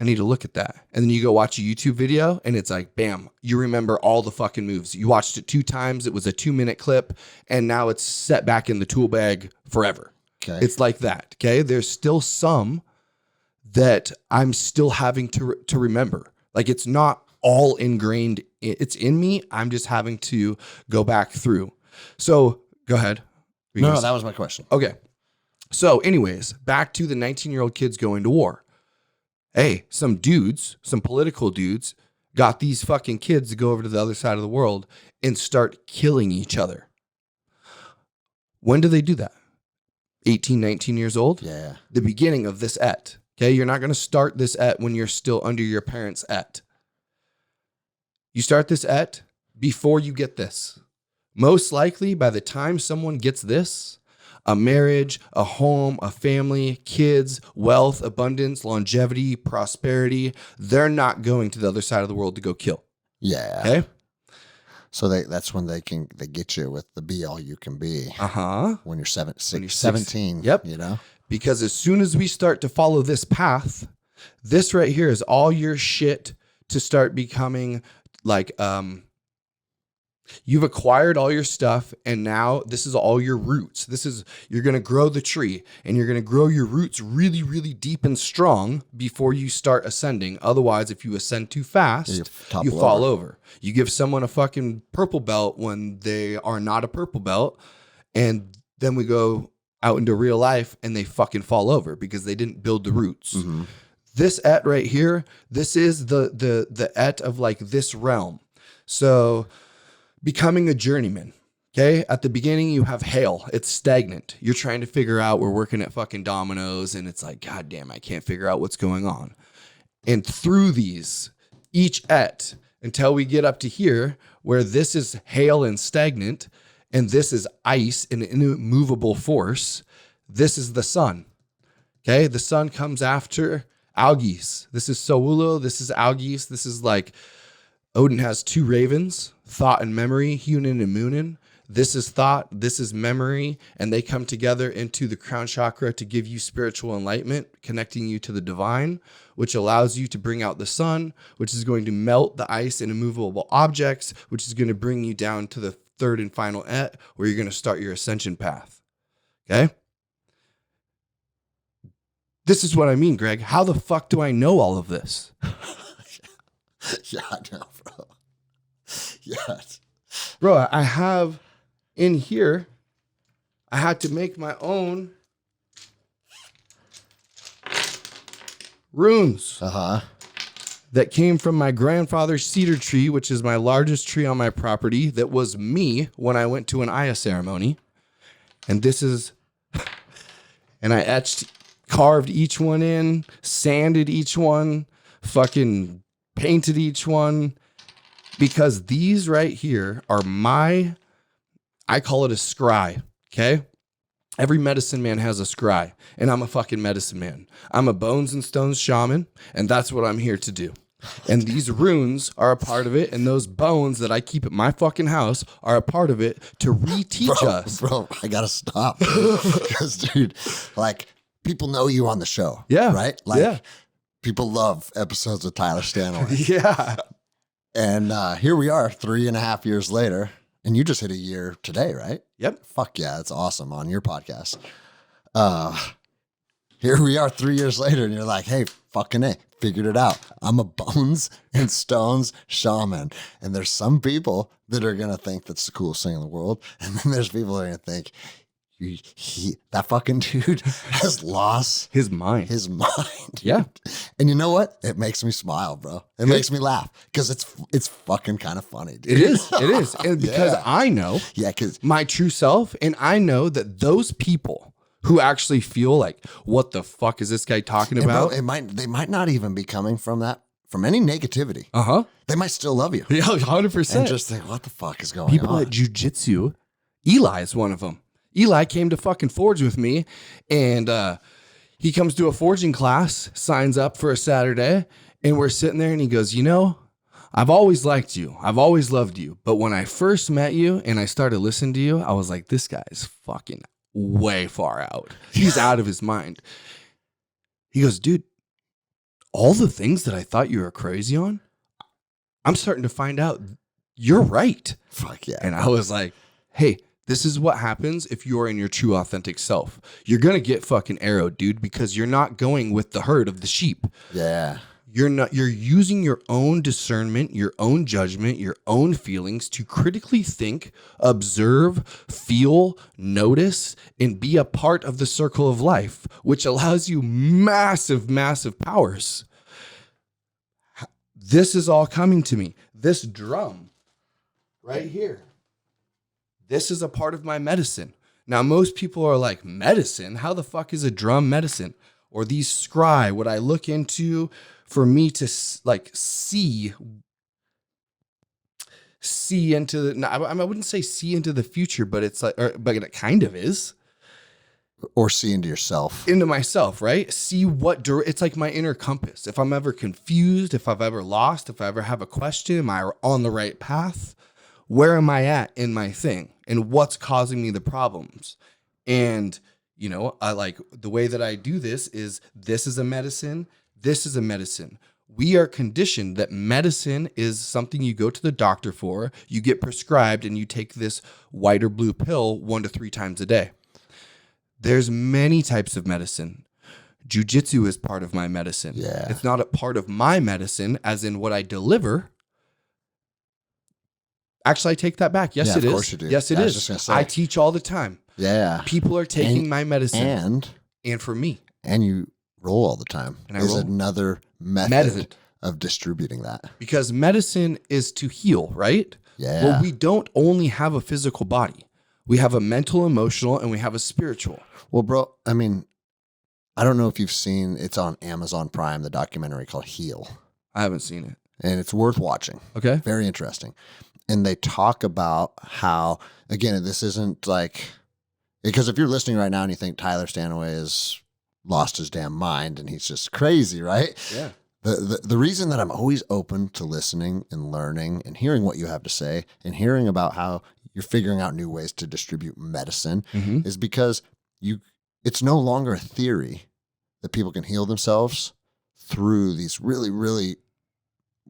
I need to look at that. And then you go watch a YouTube video and it's like, bam, you remember all the fucking moves. You watched it 2 times. It was a 2-minute clip. And now it's set back in the tool bag forever. Okay. It's like that. Okay. There's still some that I'm still having to remember. Like, it's not all ingrained. It's in me. I'm just having to go back through. So go ahead. No, that was my question. Okay. So anyways, back to the 19-year-old kids going to war. Hey, some dudes, some political dudes got these fucking kids to go over to the other side of the world and start killing each other. When do they do that? 18, 19 years old? Yeah. The beginning of this et. Okay, you're not going to start this et when you're still under your parents' et. You start this et before you get this. Most likely, by the time someone gets this, a marriage, a home, a family, kids, wealth, abundance, longevity, prosperity, they're not going to the other side of the world to go kill. Yeah. Okay? So that's when they get you with the be all you can be. Uh-huh. When you're 17. 17. Yep. You know? Because as soon as we start to follow this path, this right here is all your shit to start becoming like, you've acquired all your stuff, and now this is all your roots. You're going to grow the tree, and you're going to grow your roots really, really deep and strong before you start ascending. Otherwise, if you ascend too fast, you fall over. You give someone a fucking purple belt when they are not a purple belt, and then we go out into real life and they fucking fall over because they didn't build the roots. Mm-hmm. This et right here, this is the et of like this realm. So becoming a journeyman. Okay. At the beginning, you have hail. It's stagnant. You're trying to figure out, we're working at fucking dominoes and it's like, God damn, I can't figure out what's going on. And through these, each et, until we get up to here, where this is hail and stagnant, and this is ice and an immovable force, this is the sun. Okay. The sun comes after Algis. This is Sowulo. This is Algis. This is like Odin has 2 ravens, thought and memory, Hunin and Munin. This is thought, this is memory, and they come together into the crown chakra to give you spiritual enlightenment, connecting you to the divine, which allows you to bring out the sun, which is going to melt the ice and immovable objects, which is going to bring you down to the 3rd and final et, where you're going to start your ascension path. Okay? This is what I mean, Greg. How the fuck do I know all of this? Yeah, I know, bro. Yes. Bro, I have in here, I had to make my own runes. Uh-huh. That came from my grandfather's cedar tree, which is my largest tree on my property. That was me when I went to an Aya ceremony. And this is, and I carved each one in, sanded each one, fucking painted each one, because these right here are I call it a scry, okay? Every medicine man has a scry, and I'm a fucking medicine man. I'm a Bones and Stones Shaman, and that's what I'm here to do. And these runes are a part of it, and those bones that I keep at my fucking house are a part of it to reteach us. Bro, I gotta stop. Because, dude, like, people know you on the show. Yeah. Right? Like, yeah. People love episodes of Tyler Stanaway. Yeah. And here we are 3.5 years later, and you just hit a year today, right? Yep. Fuck yeah, that's awesome on your podcast. Here we are 3 years later, and you're like, hey, fucking A, figured it out. I'm a Bones and Stones Shaman. And there's some people that are going to think that's the coolest thing in the world. And then there's people that are going to think, that fucking dude has lost his mind. his mind. Yeah. And you know what? It makes me smile, bro. It makes me laugh because it's fucking kind of funny, dude. It is. And because I know because my true self, and I know that those people who actually feel like, what the fuck is this guy talking about? Bro, they might not even be coming from any negativity. They might still love you. Yeah, 100%. And just think, what the fuck is going People on? at jujitsu, Eli is one of them. Eli came to fucking forge with me, and he comes to a forging class, signs up for a Saturday, and we're sitting there, and he goes, I've always liked you. I've always loved you. But when I first met you and I started listening to you, I was like, this guy's fucking way far out. He's out of his mind. He goes, dude, all the things that I thought you were crazy on, I'm starting to find out you're right. Fuck yeah. And I was like, hey, this is what happens if you're in your true authentic self. You're going to get fucking arrowed, dude, because you're not going with the herd of the sheep. Yeah. You're using your own discernment, your own judgment, your own feelings to critically think, observe, feel, notice, and be a part of the circle of life, which allows you massive, massive powers. This is all coming to me. This drum right here. This is a part of my medicine. Now, most people are like, medicine? How the fuck is a drum medicine? Or these scry, what I look into for me to like see into the, I wouldn't say see into the future, but it's like, but it kind of is. Or see into yourself. Into myself, right? See what, it's like my inner compass. If I'm ever confused, if I've ever lost, if I ever have a question, am I on the right path? Where am I at in my thing? And what's causing me the problems? And, I like the way that I do this is a medicine. This is a medicine. We are conditioned that medicine is something you go to the doctor for, you get prescribed, and you take this white or blue pill 1 to 3 times a day. There's many types of medicine. Jiu-jitsu is part of my medicine. Yeah. It's not a part of my medicine as in what I deliver. Actually, I take that back. Yes, it is. Of course you do. Yes, it is. I teach all the time. Yeah. People are taking my medicine. And for me. And you roll all the time. And is another method of distributing that. Because medicine is to heal, right? Yeah. Well, we don't only have a physical body. We have a mental, emotional, and we have a spiritual. Well, bro, I mean, I don't know if you've seen, it's on Amazon Prime, the documentary called Heal. I haven't seen it. And it's worth watching. Okay. Very interesting. And they talk about how, again, this isn't like, because if you're listening right now and you think Tyler Stanaway has lost his damn mind and he's just crazy, right? Yeah. The reason that I'm always open to listening and learning and hearing what you have to say and hearing about how you're figuring out new ways to distribute medicine is because it's no longer a theory that people can heal themselves through these really, really,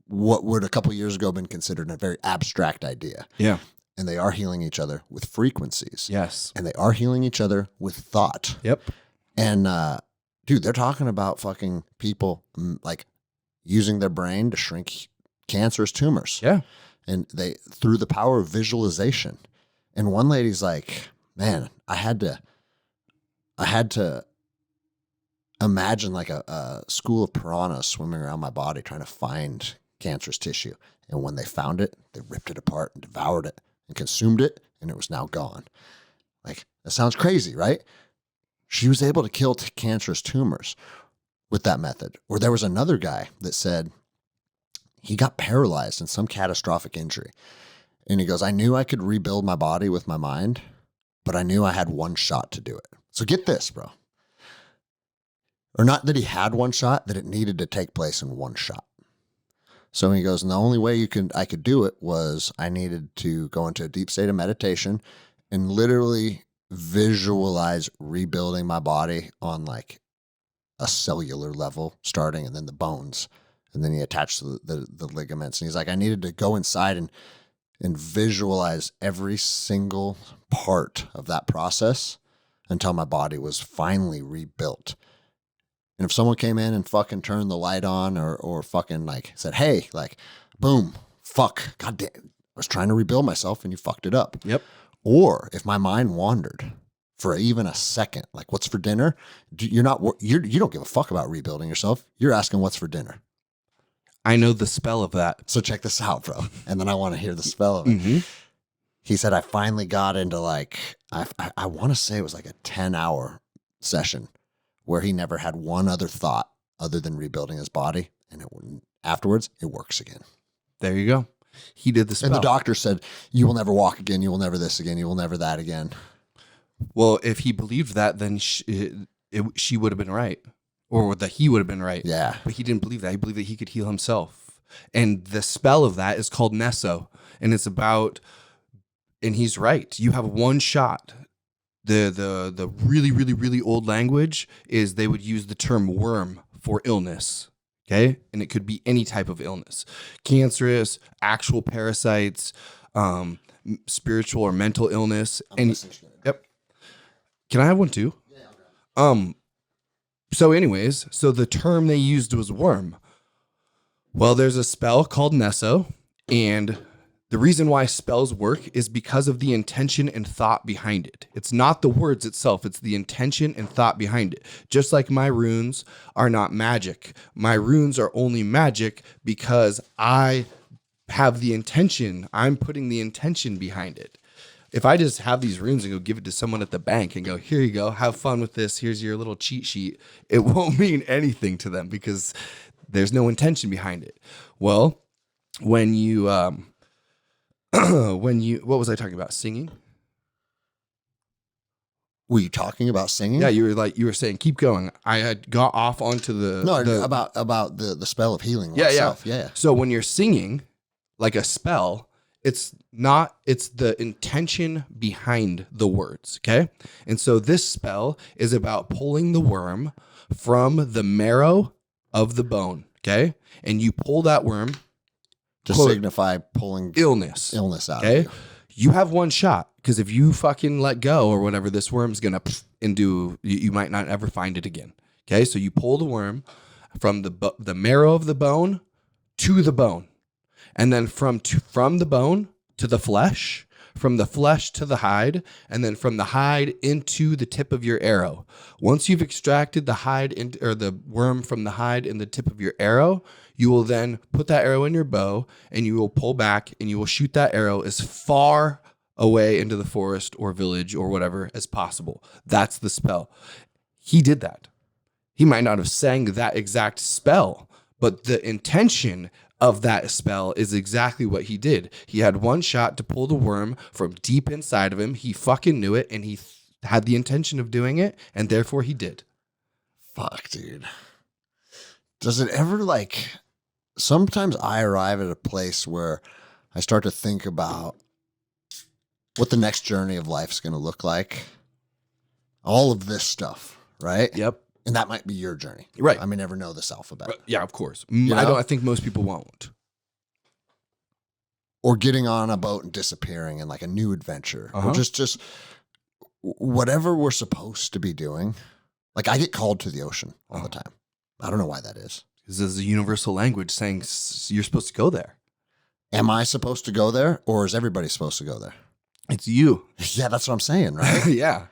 what would a couple of years ago been considered a very abstract idea. Yeah. And they are healing each other with frequencies. Yes. And they are healing each other with thought. Yep. And dude, they're talking about fucking people like using their brain to shrink cancerous tumors. Yeah. And they, through the power of visualization. And one lady's like, man, I had to imagine like a school of piranhas swimming around my body trying to find cancerous tissue. And when they found it, they ripped it apart and devoured it and consumed it, and it was now gone. Like, that sounds crazy, right? She was able to kill cancerous tumors with that method. Or there was another guy that said he got paralyzed in some catastrophic injury. And he goes, I knew I could rebuild my body with my mind, but I knew I had one shot to do it. So get this, bro. Or not that he had one shot, that it needed to take place in one shot. So he goes, and the only way I could do it was I needed to go into a deep state of meditation and literally visualize rebuilding my body on like a cellular level starting, and then the bones. And then he attached the ligaments. And he's like, I needed to go inside and visualize every single part of that process until my body was finally rebuilt. And if someone came in and fucking turned the light on or fucking like said, hey, like, boom, fuck, goddamn, I was trying to rebuild myself and you fucked it up. Yep. Or if my mind wandered for even a second. Like, what's for dinner? You don't give a fuck about rebuilding yourself. You're asking what's for dinner. I know the spell of that. So check this out, bro. And then I want to hear the spell of it. Mm-hmm. He said, I finally got into like, I want to say it was like a 10-hour session where he never had one other thought other than rebuilding his body. And afterwards, it works again. There you go. He did the spell. And the doctor said, you will never walk again. You will never this again. You will never that again. Well, if he believed that, then she would have been right. Or that he would have been right. Yeah. But he didn't believe that. He believed that he could heal himself. And the spell of that is called Nesso. And it's about, and he's right. You have one shot. The really, really, really old language is they would use the term worm for illness. Okay? And it could be any type of illness. Cancerous, actual parasites, spiritual or mental illness. Yep. Can I have one too? Yeah. So anyways, so the term they used was worm. Well, there's a spell called Nesso, and the reason why spells work is because of the intention and thought behind it. It's not the words itself, it's the intention and thought behind it. Just like my runes are not magic. My runes are only magic because I have the intention. I'm putting the intention behind it. If I just have these runes and go give it to someone at the bank and go, here you go, have fun with this, here's your little cheat sheet, it won't mean anything to them because there's no intention behind it. Well, when you, what was I talking about? Singing? Were you talking about singing? Yeah, you were saying, keep going. I had got off onto about the spell of healing. Yeah. So when you're singing like a spell, it's the intention behind the words, okay? And so this spell is about pulling the worm from the marrow of the bone, okay? And you pull that worm to signify pulling illness out. Okay? You have one shot because if you fucking let go or whatever, this worm's gonna you might not ever find it again. Okay? So you pull the worm from the marrow of the bone to the bone. And then from the bone to the flesh, from the flesh to the hide, and then from the hide into the tip of your arrow. Once you've extracted the hide or the worm from the hide and the tip of your arrow, you will then put that arrow in your bow and you will pull back and you will shoot that arrow as far away into the forest or village or whatever as possible. That's the spell. He did that. He might not have sang that exact spell, but the intention of that spell is exactly what he did. He had one shot to pull the worm from deep inside of him. He fucking knew it, and he had the intention of doing it, and therefore he did. Fuck, dude. Does it ever, sometimes I arrive at a place where I start to think about what the next journey of life is going to look like. All of this stuff, right? Yep. And that might be your journey. Right. I may never know this alphabet. Yeah, of course. know? I think most people won't. Or getting on a boat and disappearing in a new adventure. Or just whatever we're supposed to be doing. I get called to the ocean all the time. I don't know why that is. This is a universal language saying you're supposed to go there. Am I supposed to go there? Or is everybody supposed to go there? It's you. Yeah, that's what I'm saying, right? Yeah.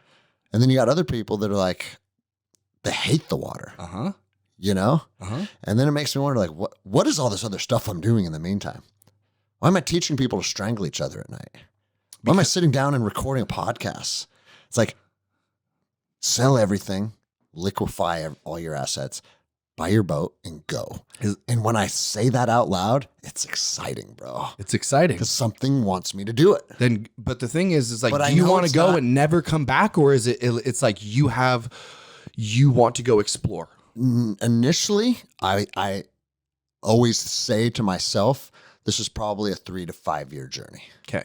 And then you got other people that are they hate the water. You know? And then it makes me wonder, what is all this other stuff I'm doing in the meantime? Why am I teaching people to strangle each other at night? Why am I sitting down and recording a podcast? It's sell everything, liquefy all your assets, buy your boat, and go. And when I say that out loud, it's exciting, bro. It's exciting. Because something wants me to do it. But the thing is do But you want to go and never come back? Or is it's you want to go explore? Initially, I always say to myself, this is probably a 3 to 5 year journey. Okay.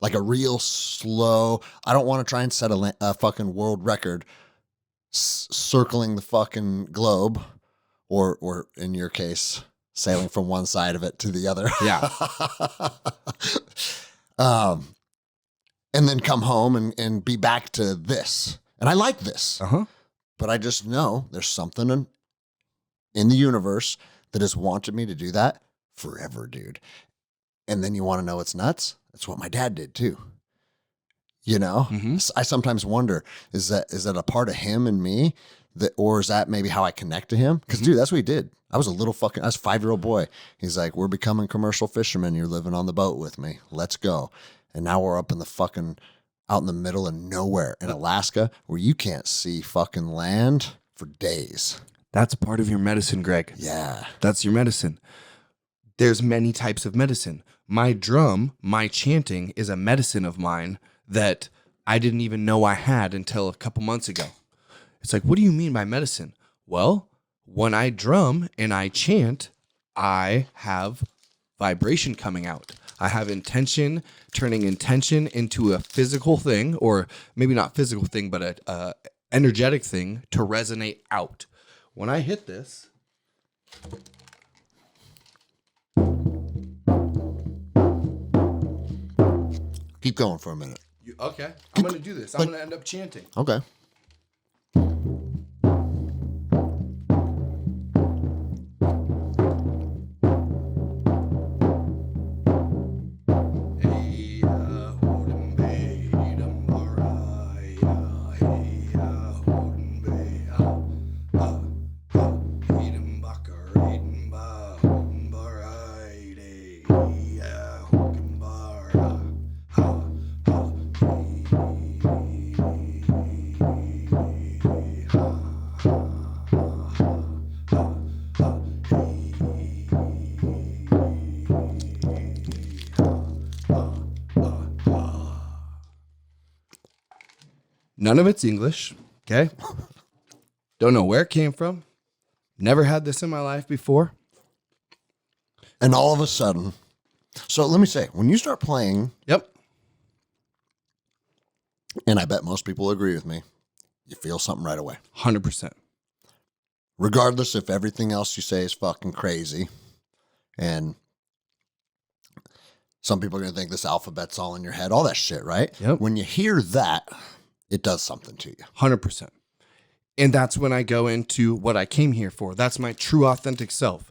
A real slow, I don't want to try and set a fucking world record circling the fucking globe or in your case, sailing from one side of it to the other. Yeah. And then come home and be back to this. And I like this. But I just know there's something in the universe that has wanted me to do that forever, dude. And then you want to know what's nuts? That's what my dad did too. You know, I sometimes wonder, is that a part of him and me that, or is that maybe how I connect to him? Because dude, that's what he did. I was a 5-year-old boy. He's like, we're becoming commercial fishermen. You're living on the boat with me. Let's go. And now we're up in the fucking, out in the middle of nowhere in Alaska where you can't see fucking land for days. That's part of your medicine, Greg. Yeah. That's your medicine. There's many types of medicine. My drum, my chanting is a medicine of mine that I didn't even know I had until a couple months ago. It's like, what do you mean by medicine? Well, when I drum and I chant, I have vibration coming out. I have intention, turning intention into a physical thing, or maybe not physical thing, but a energetic thing to resonate out. When I hit this, keep going for a minute. Okay, I'm going to do this. I'm going to end up chanting. Okay. None of it's English, okay? Don't know where it came from. Never had this in my life before. And all of a sudden, so let me say, when you start playing, Yep. and I bet most people agree with me, you feel something right away. 100%. Regardless if everything else you say is fucking crazy. And some people are going to think this alphabet's all in your head, all that shit, right? Yep. When you hear that, it does something to you. 100%. And that's when I go into what I came here for. That's my true authentic self.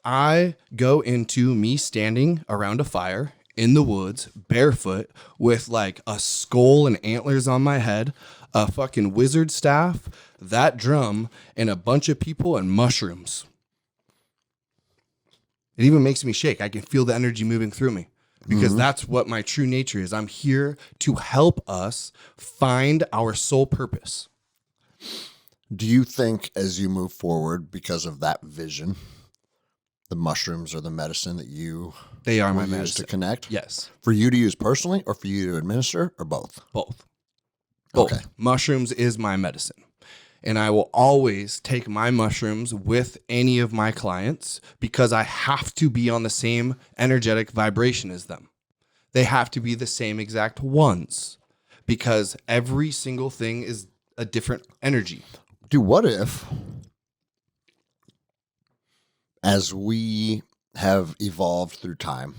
I go into me standing around a fire in the woods, barefoot, with like a skull and antlers on my head, a fucking wizard staff, that drum, and a bunch of people and mushrooms. It even makes me shake. I can feel the energy moving through me. Because that's what my true nature is. I'm here to help us find our soul purpose. Do you think as you move forward, because of that vision, the mushrooms are the medicine that you They are my use medicine. to connect? Yes. For you to use personally or for you to administer or both? Both. Okay. Mushrooms is my medicine. And I will always take my mushrooms with any of my clients because I have to be on the same energetic vibration as them. They have to be the same exact ones because every single thing is a different energy. Dude, what if, as we have evolved through time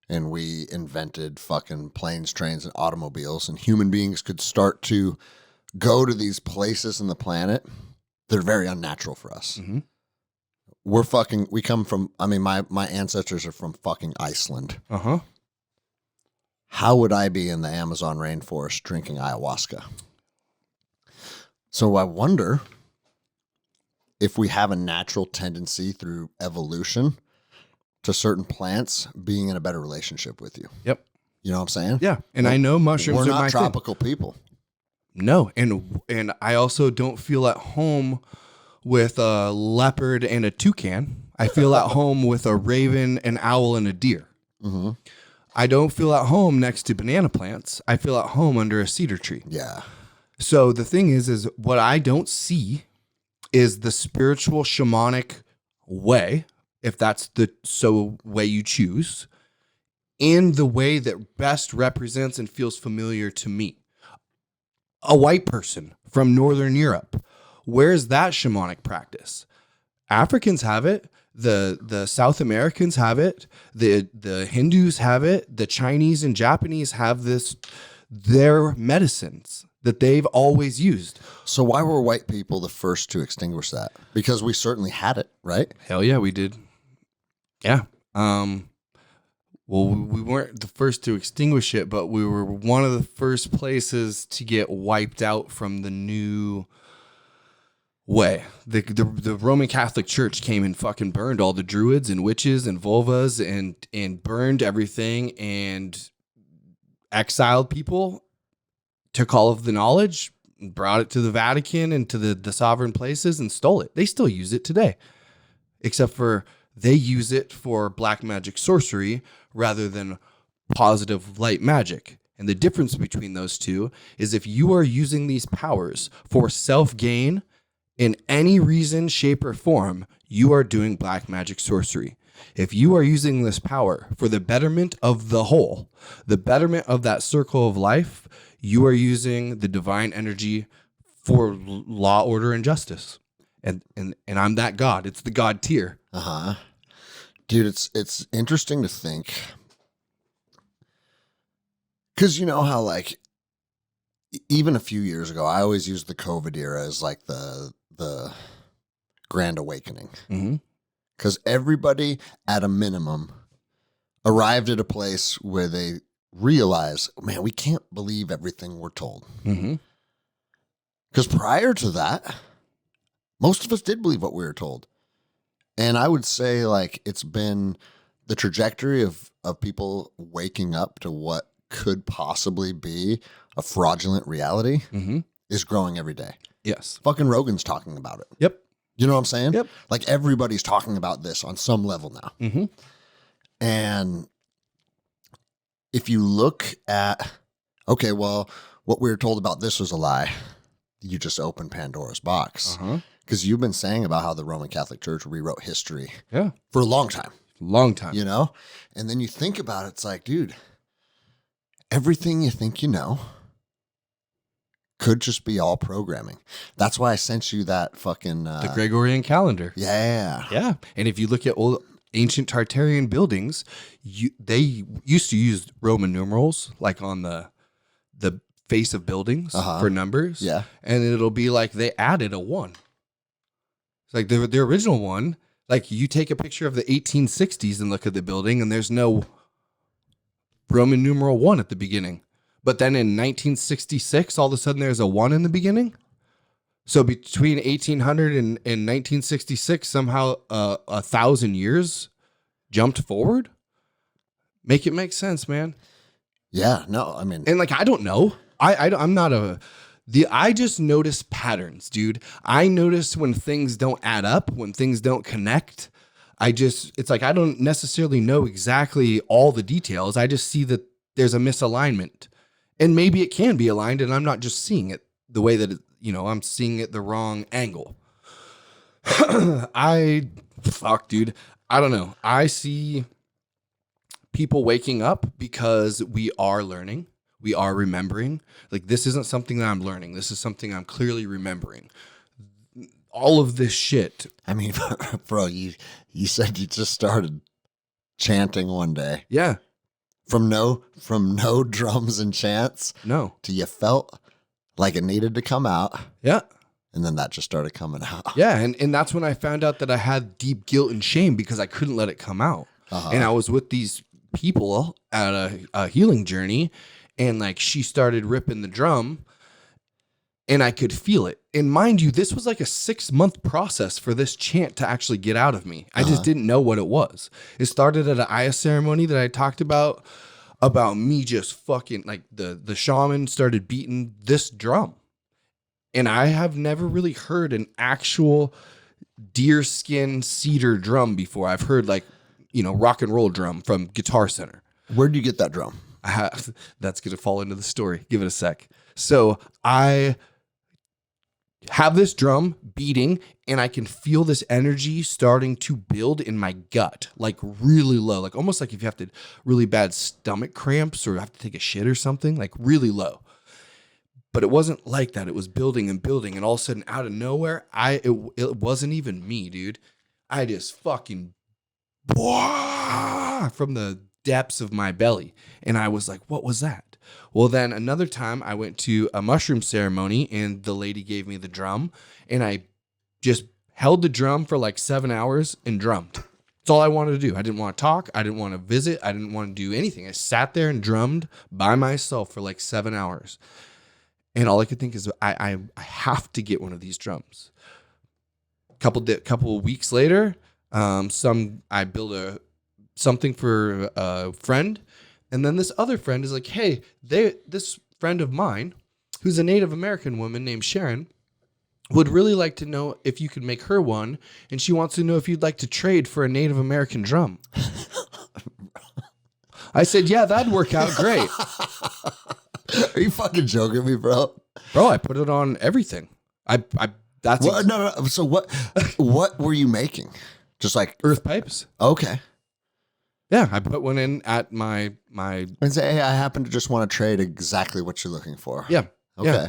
and we invented fucking planes, trains, and automobiles, and human beings could start to go to these places in the planet that are very unnatural for us. Mm-hmm. We come from, I mean, my ancestors are from fucking Iceland. Uh-huh. How would I be in the Amazon rainforest drinking ayahuasca? So I wonder if we have a natural tendency through evolution to certain plants being in a better relationship with you. Yep. You know what I'm saying? Yeah. And I know mushrooms We're are not my tropical people. No, and I also don't feel at home with a leopard and a toucan. I feel at home with a raven, an owl, and a deer. Mm-hmm. I don't feel at home next to banana plants. I feel at home under a cedar tree. Yeah. So the thing is what I don't see is the spiritual shamanic way, if that's the way you choose, in the way that best represents and feels familiar to me. A white person from Northern Europe. Where's that shamanic practice? Africans have it. The South Americans have it. The Hindus have it. The Chinese and Japanese have their medicines that they've always used. So why were white people the first to extinguish that? Because we certainly had it, right? Hell yeah, we did. Yeah. Well, we weren't the first to extinguish it, but we were one of the first places to get wiped out from the new way. The Roman Catholic Church came and fucking burned all the druids and witches and vulvas and burned everything and exiled people, took all of the knowledge, brought it to the Vatican and to the sovereign places and stole it. They still use it today, except for they use it for black magic sorcery rather than positive light magic. And the difference between those two is if you are using these powers for self-gain in any reason, shape, or form, you are doing black magic sorcery. If you are using this power for the betterment of the whole, the betterment of that circle of life, you are using the divine energy for law, order, and justice. And I'm that God. It's the God tier. Uh-huh. Dude, it's interesting to think. Because you know how, like, even a few years ago, I always used the COVID era as like the grand awakening. Because everybody, at a minimum, arrived at a place where they realize, man, we can't believe everything we're told. Because prior to that, most of us did believe what we were told. And I would say, like, it's been the trajectory of people waking up to what could possibly be a fraudulent reality is growing every day. Yes. Fucking Rogan's talking about it. Yep. You know what I'm saying? Yep. Like, everybody's talking about this on some level now. And if you look at, okay, well, what we were told about this was a lie. You just opened Pandora's box. Because you've been saying about how the Roman Catholic Church rewrote history for a long time. Long time. You know? And then you think about it, it's like, dude, everything you think you know could just be all programming. That's why I sent you that fucking... the Gregorian calendar. Yeah. Yeah. And if you look at old ancient Tartarian buildings, they used to use Roman numerals, like on the face of buildings for numbers. Yeah. And it'll be like they added a 1. It's like the original one, like you take a picture of the 1860s and look at the building and there's no Roman numeral 1 at the beginning. But then in 1966, all of a sudden there's a 1 in the beginning. So between 1800 and 1966, somehow 1,000 years jumped forward. Make it make sense, man. Yeah, no, I mean... And like, I don't know. I'm not I just notice patterns, dude. I notice when things don't add up, when things don't connect. It's like, I don't necessarily know exactly all the details. I just see that there's a misalignment. And maybe it can be aligned and I'm not just seeing it the way that, I'm seeing it the wrong angle. Dude. I don't know. I see people waking up because we are learning. We are remembering. Like, this isn't something that I'm learning. This is something I'm clearly remembering. All of this shit. I mean, bro, you said you just started chanting one day. Yeah. From no drums and chants. No. To you felt like it needed to come out. Yeah. And then that just started coming out. Yeah. And that's when I found out that I had deep guilt and shame because I couldn't let it come out. And I was with these people at a healing journey. And like, she started ripping the drum and I could feel it. And mind you, this was like a 6-month process for this chant to actually get out of me. I just didn't know what it was. It started at an Aya ceremony that I talked about me just fucking like the shaman started beating this drum. And I have never really heard an actual deerskin cedar drum before. I've heard like, rock and roll drum from Guitar Center. Where'd you get that drum? That's going to fall into the story. Give it a sec. So I have this drum beating and I can feel this energy starting to build in my gut, like really low, like almost like if you have to really bad stomach cramps or have to take a shit or something, like really low. But it wasn't like that. It was building and building. And all of a sudden out of nowhere, it wasn't even me, dude. I just fucking from the depths of my belly. And I was like, what was that? Well, then another time I went to a mushroom ceremony and the lady gave me the drum and I just held the drum for like 7 hours and drummed. That's all I wanted to do. I didn't want to talk. I didn't want to visit. I didn't want to do anything. I sat there and drummed by myself for like 7 hours. And all I could think is, I have to get one of these drums. Couple weeks later, I built something for a friend. And then this other friend is like, hey, this friend of mine, who's a Native American woman named Sharon, would really like to know if you could make her one. And she wants to know if you'd like to trade for a Native American drum. I said, yeah, that'd work out great. Are you fucking joking me, bro? Bro, I put it on everything. That's no. So what were you making? Just like earth pipes. Okay. Yeah, I put one in at my. And say, hey, I happen to just want to trade exactly what you're looking for. Yeah. Okay. Yeah.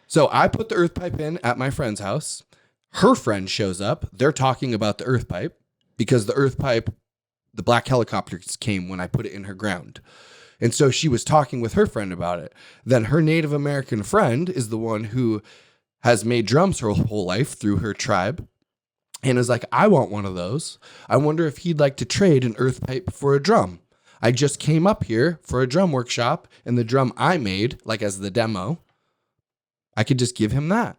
So I put the earth pipe in at my friend's house. Her friend shows up. They're talking about the earth pipe because the earth pipe, the black helicopters came when I put it in her ground. And so she was talking with her friend about it. Then her Native American friend is the one who has made drums her whole life through her tribe and is like, I want one of those. I wonder if he'd like to trade an earth pipe for a drum. I just came up here for a drum workshop, and the drum I made, like as the demo, I could just give him that.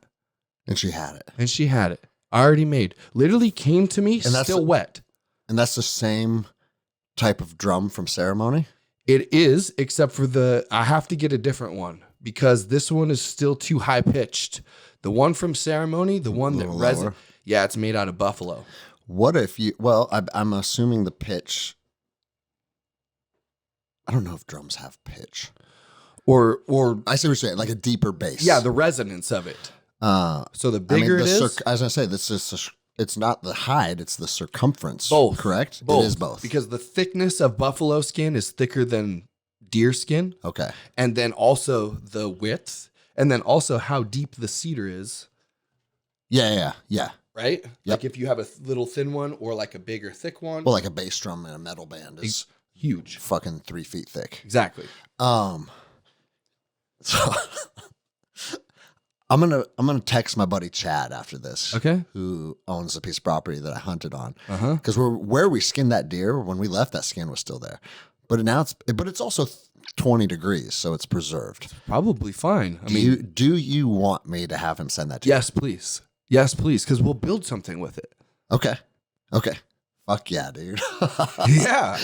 And she had it. And she had it. Already made. Literally came to me, and still wet. And that's the same type of drum from Ceremony? It is, except for I have to get a different one because this one is still too high pitched. The one from Ceremony, the one that resonates. Yeah, it's made out of buffalo. What if I'm assuming the pitch. I don't know if drums have pitch. Or I see what you're saying, like a deeper bass. Yeah, the resonance of it. So the bigger it is. As I say, it's not the height, it's the circumference. Both. Correct? Both. It is both. Because the thickness of buffalo skin is thicker than deer skin. Okay. And then also the width. And then also how deep the cedar is. Yeah. Right? Yep. Like if you have a little thin one or like a bigger thick one. Well, like a bass drum in a metal band is huge. Fucking 3 feet thick. Exactly. So I'm gonna text my buddy Chad after this. Okay. Who owns a piece of property that I hunted on. Uh-huh. Because where we skinned that deer, when we left, that skin was still there. But now it's also 20 degrees, so it's preserved. Probably fine. Do you want me to have him send that to you? Yes, please. Yes, please. Because we'll build something with it. Okay. Fuck yeah, dude. Yeah.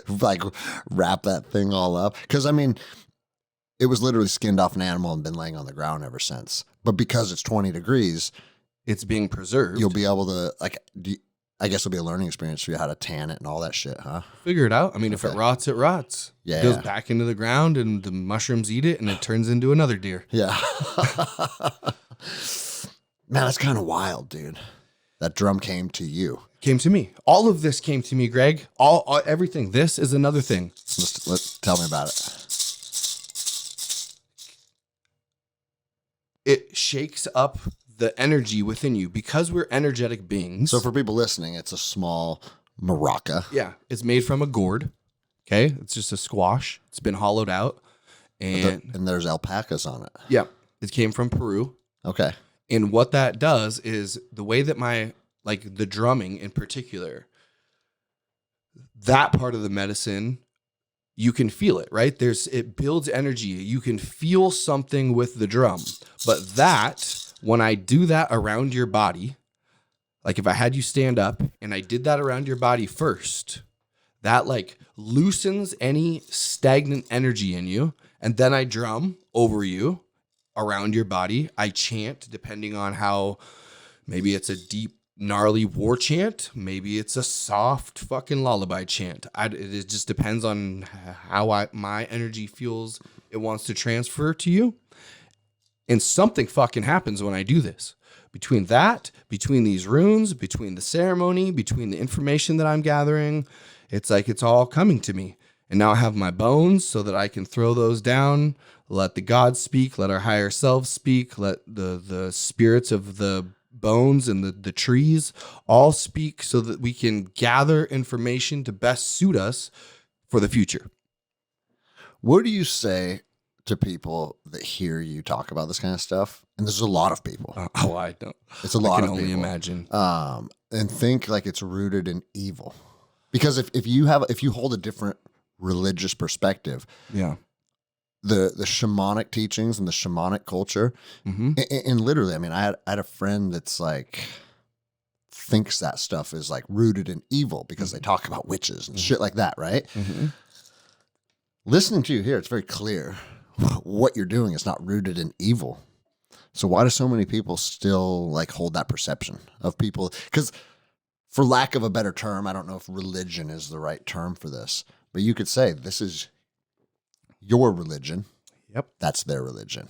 Like wrap that thing all up. Because it was literally skinned off an animal and been laying on the ground ever since. But because it's 20 degrees, it's being preserved. You'll be able to I guess it'll be a learning experience for you how to tan it and all that shit, huh? Figure it out. If it rots, it rots. Yeah. It goes back into the ground and the mushrooms eat it and it turns into another deer. Yeah. Man, that's kind of wild, dude. That drum came to you. Came to me. All of this came to me, Greg. All everything. This is another thing. Let's tell me about it. It shakes up the energy within you because we're energetic beings. So for people listening, it's a small maraca. Yeah. It's made from a gourd. Okay. It's just a squash. It's been hollowed out. And there's alpacas on it. Yeah. It came from Peru. Okay. And what that does is the way that the drumming in particular, that part of the medicine, you can feel it, right? It builds energy. You can feel something with the drum. But when I do that around your body, like if I had you stand up and I did that around your body first, that loosens any stagnant energy in you. And then I drum over you around your body. I chant depending on how, maybe it's a deep, gnarly war chant. Maybe it's a soft fucking lullaby chant. It just depends on how my energy feels it wants to transfer to you. And something fucking happens when I do this. Between these runes, between the ceremony, between the information that I'm gathering, it's like it's all coming to me. And now I have my bones so that I can throw those down, let the gods speak, let our higher selves speak, let the spirits of the bones and the trees all speak so that we can gather information to best suit us for the future. What do you say to people that hear you talk about this kind of stuff? And there's a lot of people. I don't. It's a lot of people. I can only imagine. And think like it's rooted in evil. Because if you hold a different religious perspective, Yeah. the shamanic teachings and the shamanic culture, and literally, I mean, I had a friend that's like thinks that stuff is like rooted in evil because they talk about witches and shit like that, right? Listening to you here, it's very clear what you're doing is not rooted in evil. So why do so many people still like hold that perception of people? Because for lack of a better term, I don't know if religion is the right term for this, but you could say this is your religion. Yep. That's their religion.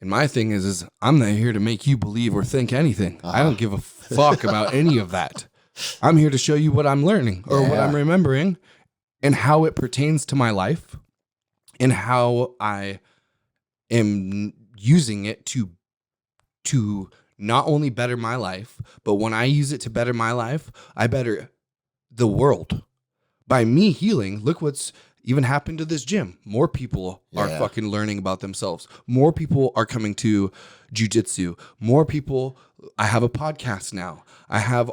And my thing is I'm not here to make you believe or think anything. I don't give a fuck about any of that. I'm here to show you what I'm learning or what I'm remembering and how it pertains to my life and how I am using it to not only better my life, but when I use it to better my life, I better the world. By me healing, look what's even happened to this gym. More people are fucking learning about themselves. More people are coming to jujitsu. More people, I have a podcast now. I have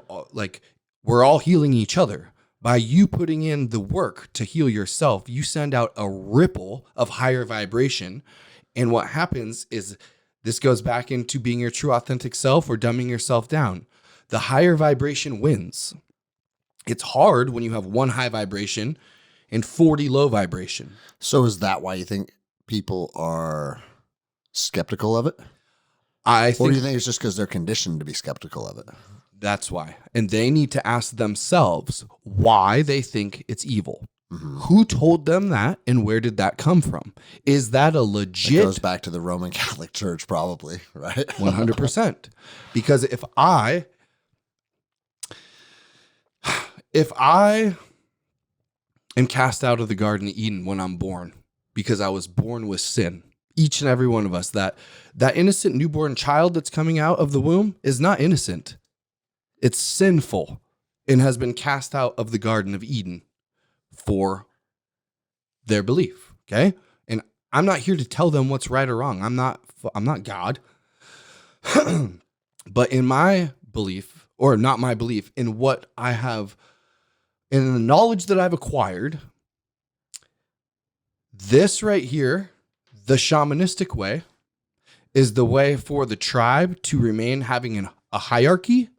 we're all healing each other. By you putting in the work to heal yourself, you send out a ripple of higher vibration. And what happens is this goes back into being your true authentic self or dumbing yourself down. The higher vibration wins. It's hard when you have one high vibration and 40 low vibration. So is that why you think people are skeptical of it? Or do you think it's just because they're conditioned to be skeptical of it? That's why. And they need to ask themselves why they think it's evil. Who told them that and where did that come from? Is that a legit... It goes back to the Roman Catholic Church probably, right? 100%. Because if I am cast out of the Garden of Eden when I'm born because I was born with sin, each and every one of us, that innocent newborn child that's coming out of the womb is not innocent. It's sinful and has been cast out of the Garden of Eden for their belief. Okay. And I'm not here to tell them what's right or wrong. I'm not God. But in my belief, or not my belief, in what I have, in the knowledge that I've acquired, this right here, the shamanistic way, is the way for the tribe to remain having a hierarchy.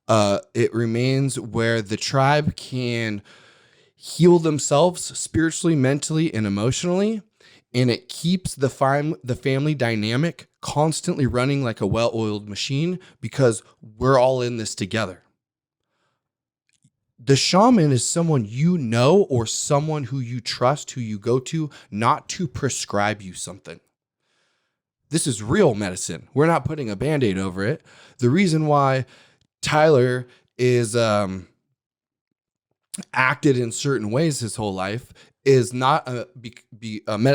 It remains where the tribe can heal themselves spiritually, mentally, and emotionally. And it keeps the family dynamic constantly running like a well-oiled machine because we're all in this together. The shaman is someone you know or someone who you trust, who you go to, not to prescribe you something. This is real medicine. We're not putting a Band-Aid over it. The reason why Tyler is acted in certain ways his whole life is not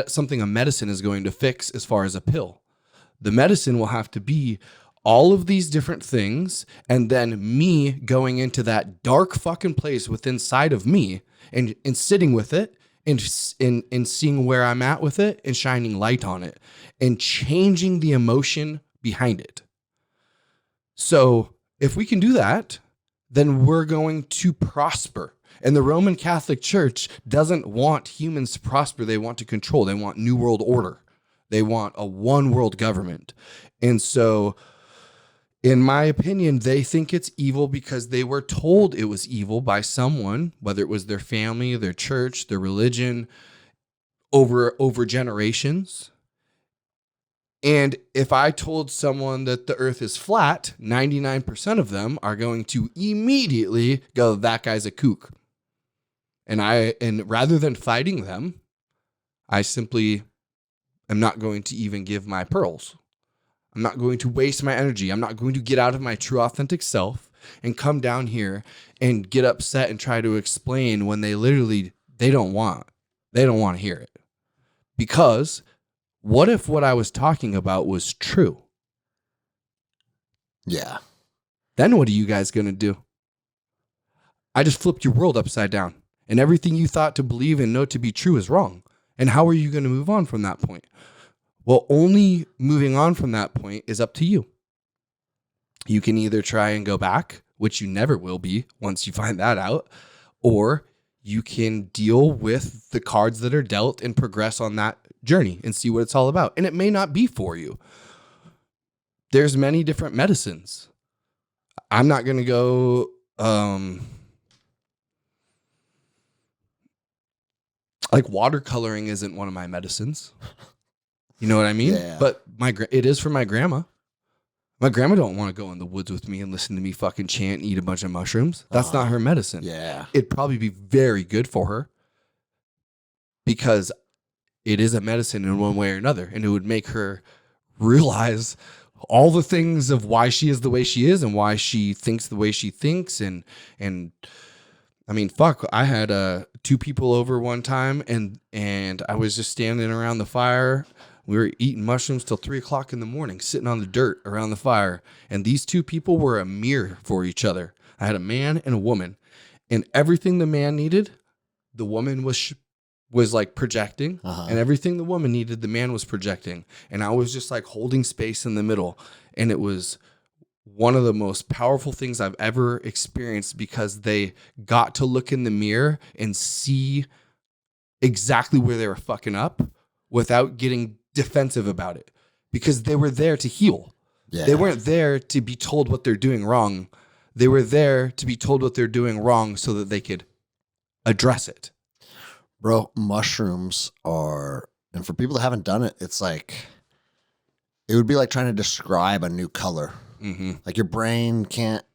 something a medicine is going to fix as far as a pill. The medicine will have to be all of these different things, and then me going into that dark fucking place within inside of me and sitting with it and seeing where I'm at with it and shining light on it and changing the emotion behind it. So if we can do that, then we're going to prosper. And the Roman Catholic Church doesn't want humans to prosper. They want to control. They want New World Order. They want a one world government. And so, in my opinion, they think it's evil because they were told it was evil by someone, whether it was their family, their church, their religion, over generations. And if I told someone that the earth is flat, 99% of them are going to immediately go, that guy's a kook. And rather than fighting them, I simply am not going to even give my pearls. I'm not going to waste my energy. I'm not going to get out of my true authentic self and come down here and get upset and try to explain when they don't want to hear it. Because what if what I was talking about was true? Yeah. Then what are you guys going to do? I just flipped your world upside down. And everything you thought to believe and know to be true is wrong. And how are you going to move on from that point? Well, only moving on from that point is up to you. You can either try and go back which you never will be once you find that out, or you can deal with the cards that are dealt and progress on that journey and see what it's all about. And it may not be for you. There's many different medicines. I'm not going to go like watercoloring isn't one of my medicines. You know what I mean? Yeah. But it is for my grandma. My grandma don't want to go in the woods with me and listen to me fucking chant and eat a bunch of mushrooms. That's not her medicine. Yeah. It'd probably be very good for her because it is a medicine in one way or another. And it would make her realize all the things of why she is the way she is and why she thinks the way she thinks. And I mean, fuck, I had 2 people over one time and I was just standing around the fire. We were eating mushrooms till 3:00 in the morning, sitting on the dirt around the fire. And these 2 people were a mirror for each other. I had a man and a woman, and everything the man needed, the woman was like projecting, and everything the woman needed, the man was projecting. And I was just like holding space in the middle. And it was one of the most powerful things I've ever experienced because they got to look in the mirror and see exactly where they were fucking up without getting defensive about it, because they were there to heal. Yeah. They weren't there to be told what they're doing wrong. They were there to be told what they're doing wrong so that they could address it. Bro, mushrooms are, and for people that haven't done it, it's like, it would be like trying to describe a new color. Mm-hmm. Like your brain can't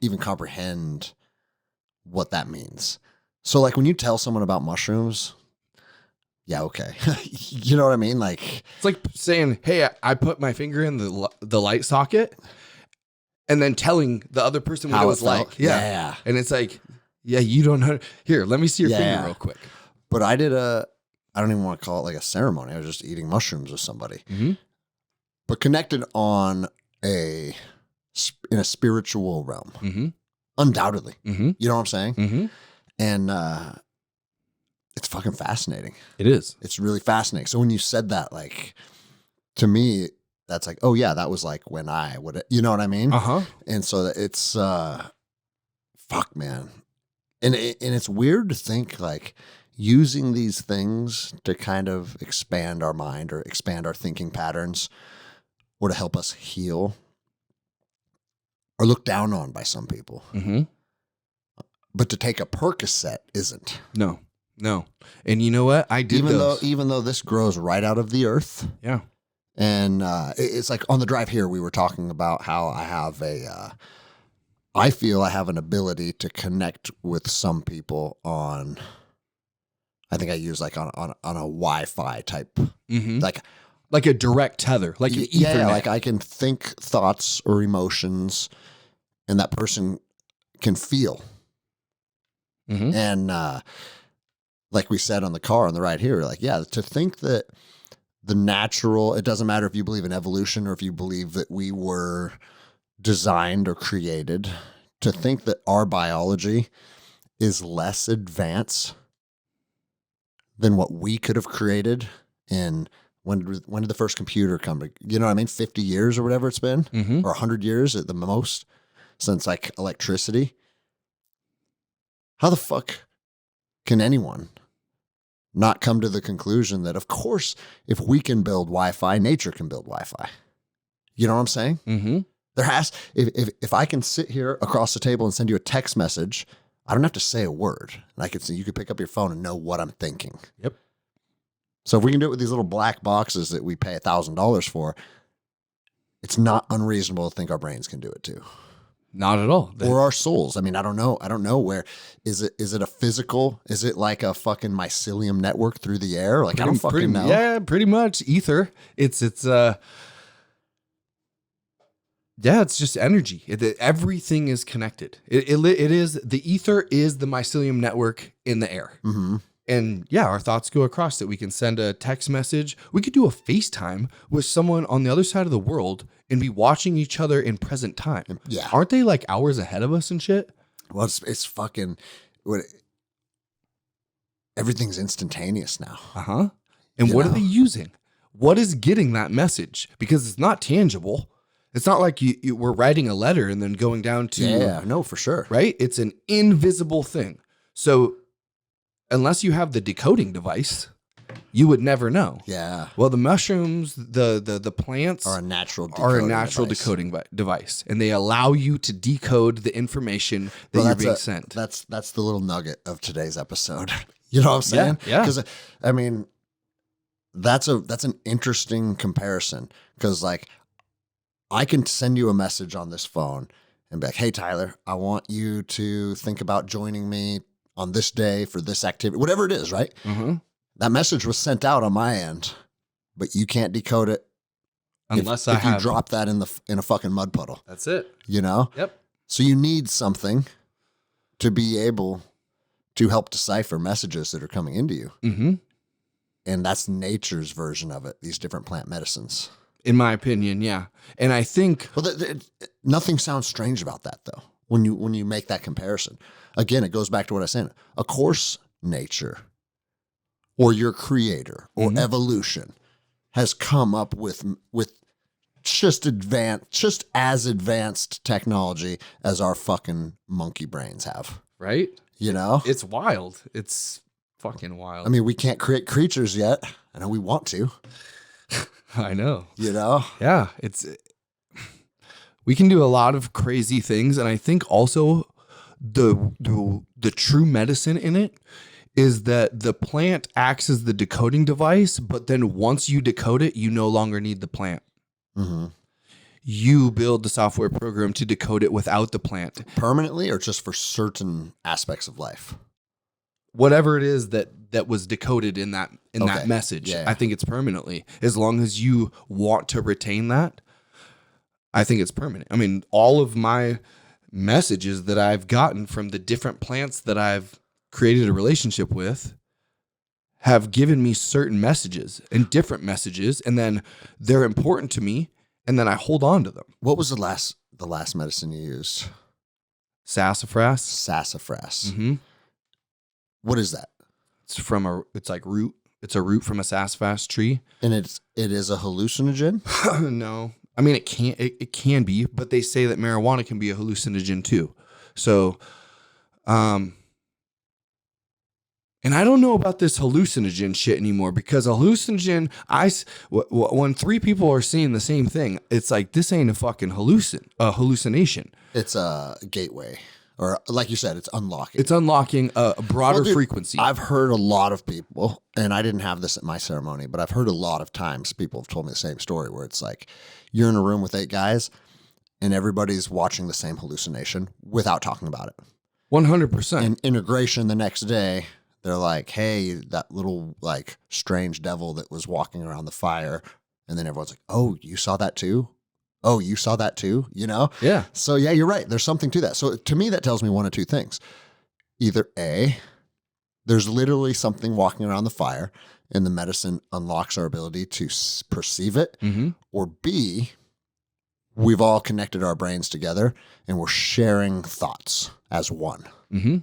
even comprehend what that means. So like when you tell someone about mushrooms, yeah, okay. You know what I mean? Like, it's like saying, hey, I put my finger in the light socket and then telling the other person what it was like. Yeah. And it's like, yeah, you don't know. Here, let me see your finger real quick. But I did I don't even want to call it like a ceremony. I was just eating mushrooms with somebody. Mm-hmm. But connected in a spiritual realm. Mm-hmm. Undoubtedly. Mm-hmm. You know what I'm saying? Mm-hmm. And it's fucking fascinating. It is. It's really fascinating. So when you said that, like, to me, that's like, oh yeah, that was like when I would, you know what I mean? Uh-huh. And so it's, fuck, man. And it's weird to think like using these things to kind of expand our mind or expand our thinking patterns or to help us heal or look down on by some people. Mm-hmm. But to take a Percocet isn't. No. And you know what? I did even though this grows right out of the earth. Yeah. And it's like on the drive here, we were talking about how I have I feel I have an ability to connect with some people on, I think I use like on a Wi-Fi type, mm-hmm. like a direct tether, like an Ethernet. Yeah, like I can think thoughts or emotions and that person can feel. Mm-hmm. And like we said on the car on the ride here, like, yeah, to think that the natural, it doesn't matter if you believe in evolution or if you believe that we were designed or created, to think that our biology is less advanced than what we could have created. And when did the first computer come? You know what I mean? 50 years or whatever it's been, mm-hmm. or 100 years at the most since like electricity. How the fuck can anyone not come to the conclusion that, of course, if we can build Wi-Fi, nature can build Wi-Fi? You know what I'm saying? Mm-hmm. If I can sit here across the table and send you a text message, I don't have to say a word. And you could pick up your phone and know what I'm thinking. Yep. So if we can do it with these little black boxes that we pay $1,000 for, it's not unreasonable to think our brains can do it too. Not at all. Or our souls. I mean, I don't know where is it a physical? Is it like a fucking mycelium network through the air? Like, I don't fucking know. Yeah, pretty much ether. It's just energy. Everything is connected. It is, the ether is the mycelium network in the air. Mm-hmm. And yeah, our thoughts go across it. We can send a text message. We could do a FaceTime with someone on the other side of the world and be watching each other in present time. Yeah. Aren't they like hours ahead of us and shit? Well, it's fucking, everything's instantaneous now. And what are they using? What is getting that message? Because it's not tangible. It's not like we're writing a letter and then going down to... Yeah, no, for sure. Right? It's an invisible thing. So unless you have the decoding device, you would never know. Yeah. Well, the mushrooms, the plants Are a natural decoding device. And they allow you to decode the information that you're being sent. That's the little nugget of today's episode. You know what I'm saying? Yeah. Because, I mean, that's an interesting comparison. Because, like, I can send you a message on this phone and be like, hey, Tyler, I want you to think about joining me on this day for this activity, whatever it is, right? Mm-hmm. That message was sent out on my end, but you can't decode it unless if you drop that in a fucking mud puddle. That's it. You know? Yep. So you need something to be able to help decipher messages that are coming into you. Mm-hmm. And that's nature's version of it, these different plant medicines. In my opinion, yeah. And I think... Well, nothing sounds strange about that, though, when you make that comparison. Again, it goes back to what I said. Of course, nature or your creator or evolution has come up with just as advanced technology as our fucking monkey brains have. Right? You know? It's wild. It's fucking wild. I mean, we can't create creatures yet. I know we want to. I know. You know? Yeah. We can do a lot of crazy things. And I think also the true medicine in it is that the plant acts as the decoding device, but then once you decode it, you no longer need the plant. Mm-hmm. You build the software program to decode it without the plant. Permanently or just for certain aspects of life? Whatever it is that was decoded in that message, Yeah. I think it's permanently. As long as you want to retain that, I think it's permanent. I mean, all of my messages that I've gotten from the different plants that I've created a relationship with have given me certain messages and different messages, and then they're important to me, and then I hold on to them. What was the last medicine you used? Sassafras. Sassafras. Mm-hmm. What is that? It's like root. It's a root from a sassafras tree. And it is a hallucinogen? No. I mean, it can be, but they say that marijuana can be a hallucinogen too. So, and I don't know about this hallucinogen shit anymore, because a hallucinogen, when three people are seeing the same thing, it's like, this ain't a fucking hallucination. It's a gateway. Or like you said, it's unlocking. It's unlocking a broader frequency. I've heard a lot of people, and I didn't have this at my ceremony, but I've heard a lot of times people have told me the same story where it's like, you're in a room with 8 guys and everybody's watching the same hallucination without talking about it. 100%. And integration the next day, they're like, hey, that little like strange devil that was walking around the fire. And then everyone's like, oh, you saw that too? Oh, you saw that too? You know? Yeah. So yeah, you're right. There's something to that. So to me, that tells me one of two things. Either A, there's literally something walking around the fire and the medicine unlocks our ability to perceive it. Mm-hmm. Or B, we've all connected our brains together and we're sharing thoughts as one. Mm-hmm.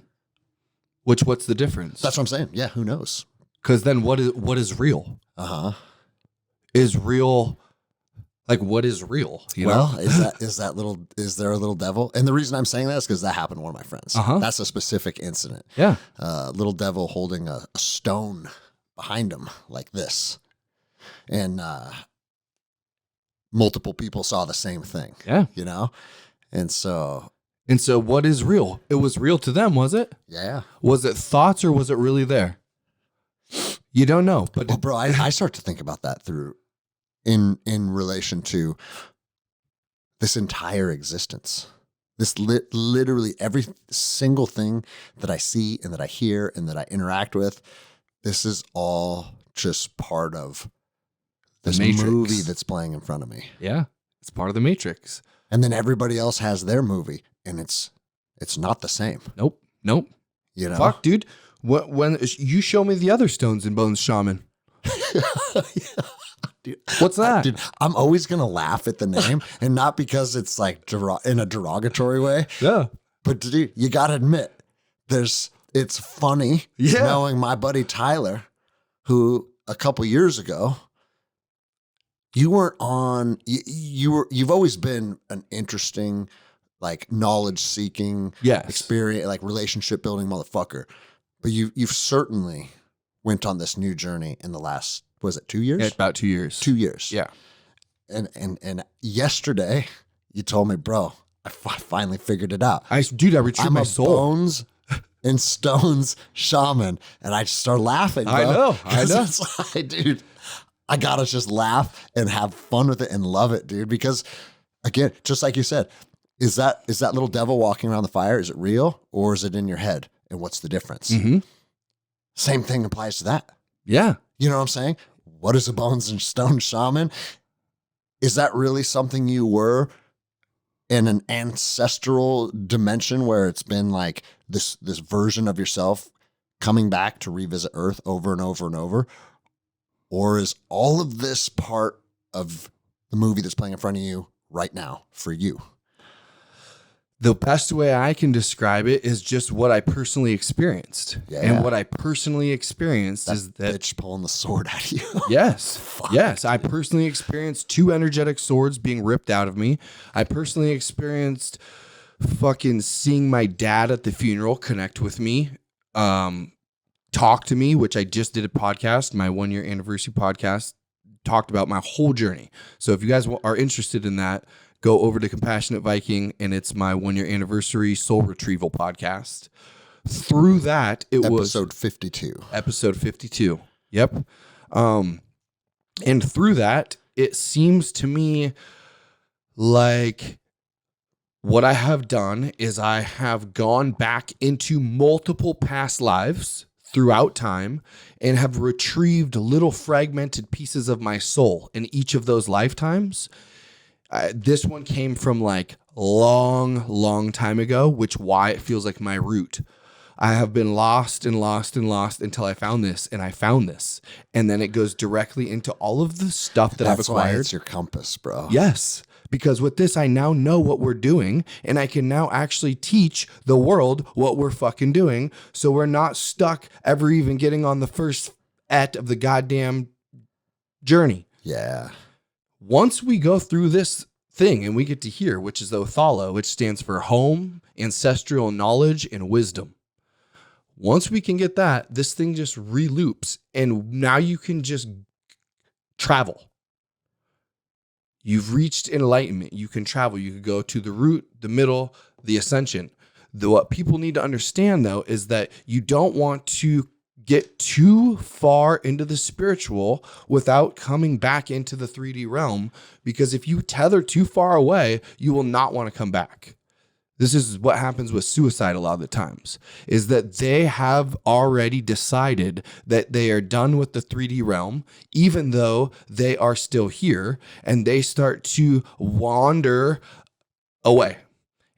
What's the difference? That's what I'm saying. Yeah, who knows? Because then what is real? Uh-huh. Is real... Like, what is real? You know? know? is there a little devil? And the reason I'm saying that is because that happened to one of my friends. Uh-huh. That's a specific incident. Yeah. Little devil holding a stone behind him like this. And multiple people saw the same thing. Yeah. You know? And so what is real? It was real to them, was it? Yeah. Was it thoughts or was it really there? You don't know. But well, bro, I start to think about that through in relation to this entire existence. This literally every single thing that I see and that I hear and that I interact with, this is all just part of this movie that's playing in front of me. Yeah, it's part of the Matrix. And then everybody else has their movie, and it's not the same. Nope. You know? Fuck, dude. When you show me the other Stones and Bones Shaman. Yeah. Dude, what's that? Dude, I'm always going to laugh at the name, and not because it's like in a derogatory way. Yeah. But dude, you got to admit, it's funny knowing my buddy Tyler, who a couple years ago you weren't on, you've always been an interesting, like knowledge seeking, Yes. experience, like relationship building motherfucker. But you've certainly went on this new journey in the last, was it 2 years? Yeah, about 2 years. 2 years. Yeah. And yesterday you told me, bro, I finally figured it out. I retrieved I'm my a soul. Bones and Stones Shaman. And I just started laughing, bro. I know. It's like, dude, I gotta just laugh and have fun with it and love it, dude. Because again, just like you said, is that little devil walking around the fire, is it real or is it in your head? And what's the difference? Mm-hmm. Same thing applies to that. Yeah. You know what I'm saying? What is a Bones and Stones Shaman? Is that really something you were in an ancestral dimension where it's been like this version of yourself coming back to revisit Earth over and over and over? Or is all of this part of the movie that's playing in front of you right now for you? The best way I can describe it is just what I personally experienced. Yeah. And what I personally experienced is that bitch pulling the sword out of you. Yes. Fuck, yes. I personally experienced 2 energetic swords being ripped out of me. I personally experienced fucking seeing my dad at the funeral connect with me, talk to me, which I just did a podcast, my 1-year anniversary podcast, talked about my whole journey. So if you guys are interested in that, go over to Compassionate Viking, and it's my 1-year anniversary soul retrieval podcast. Through that, it was episode 52. Episode 52. Yep. And through that, it seems to me like what I have done is I have gone back into multiple past lives throughout time and have retrieved little fragmented pieces of my soul in each of those lifetimes. This one came from like long time ago, which why it feels like my root. I have been lost until I found this, and I found this. And then it goes directly into all of the stuff that I've acquired. That's why it's your compass, bro. Yes. Because with this, I now know what we're doing, and I can now actually teach the world what we're fucking doing. So we're not stuck ever even getting on the first of the goddamn journey. Yeah. Once we go through this thing and we get to hear, which is the Othala, which stands for home, ancestral knowledge, and wisdom. Once we can get that, this thing just reloops, and now you can just travel. You've reached enlightenment. You can travel. You could go to the root, the middle, the ascension. What people need to understand, though, is that you don't want to get too far into the spiritual without coming back into the 3D realm, because if you tether too far away, you will not want to come back. This is what happens with suicide a lot of the times, is that they have already decided that they are done with the 3D realm, even though they are still here, and they start to wander away.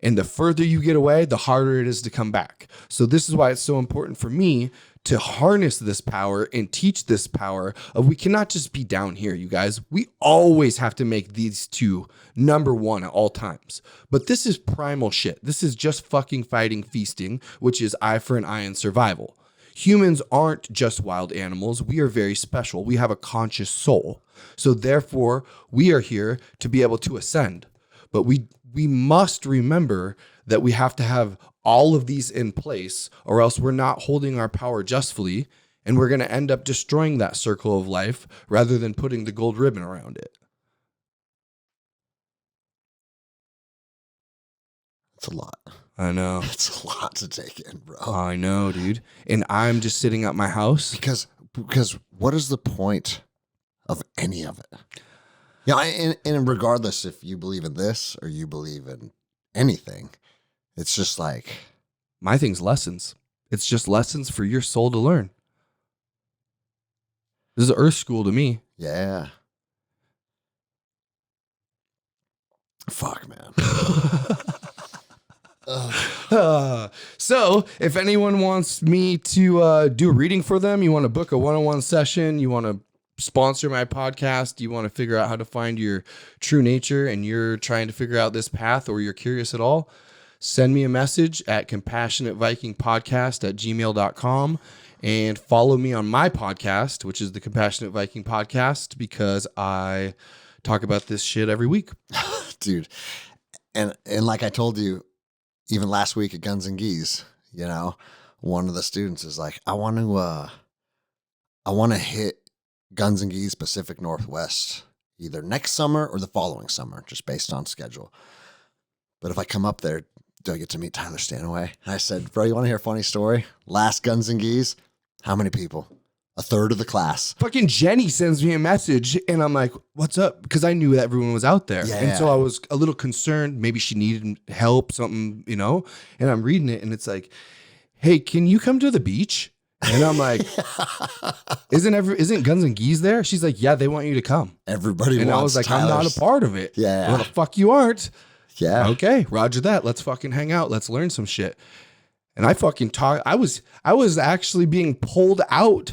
And the further you get away, the harder it is to come back. So this is why it's so important for me to harness this power and teach this power of we cannot just be down here, you guys. We always have to make these two number one at all times. But this is primal shit. This is just fucking fighting, feasting, which is eye for an eye and survival. Humans aren't just wild animals. We are very special. We have a conscious soul. So therefore, we are here to be able to ascend. But we must remember that we have to have all of these in place, or else we're not holding our power justly, and we're going to end up destroying that circle of life rather than putting the gold ribbon around it. It's a lot. I know. It's a lot to take in, bro. I know, dude. And I'm just sitting at my house. Because what is the point of any of it? Yeah, and regardless if you believe in this or you believe in anything, it's just like... My thing's lessons. It's just lessons for your soul to learn. This is earth school to me. Yeah. Fuck, man. So if anyone wants me to do a reading for them, you want to book a one-on-one session, you want to sponsor my podcast, you want to figure out how to find your true nature, and you're trying to figure out this path, or you're curious at all, send me a message at compassionatevikingpodcast@gmail.com and follow me on my podcast, which is the Compassionate Viking Podcast, because I talk about this shit every week. Dude. And like I told you, even last week at Guns and Geese, you know, one of the students is like, I want to hit Guns and Geese Pacific Northwest either next summer or the following summer, just based on schedule. But if I come up there, do I get to meet Tyler Stanaway? And I said, bro, you want to hear a funny story? Last Guns and Geese, how many people? A third of the class. Fucking Jenny sends me a message and I'm like, what's up? Because I knew everyone was out there. Yeah. And so I was a little concerned. Maybe she needed help, something, you know? And I'm reading it and it's like, hey, can you come to the beach? And I'm like, isn't Guns and Geese there? She's like, yeah, they want you to come. Everybody and wants I was like, Tyler's. I'm not a part of it. Yeah. Well, the fuck you aren't. Yeah. Okay, roger that. Let's fucking hang out. Let's learn some shit. And I fucking talk. I was actually being pulled out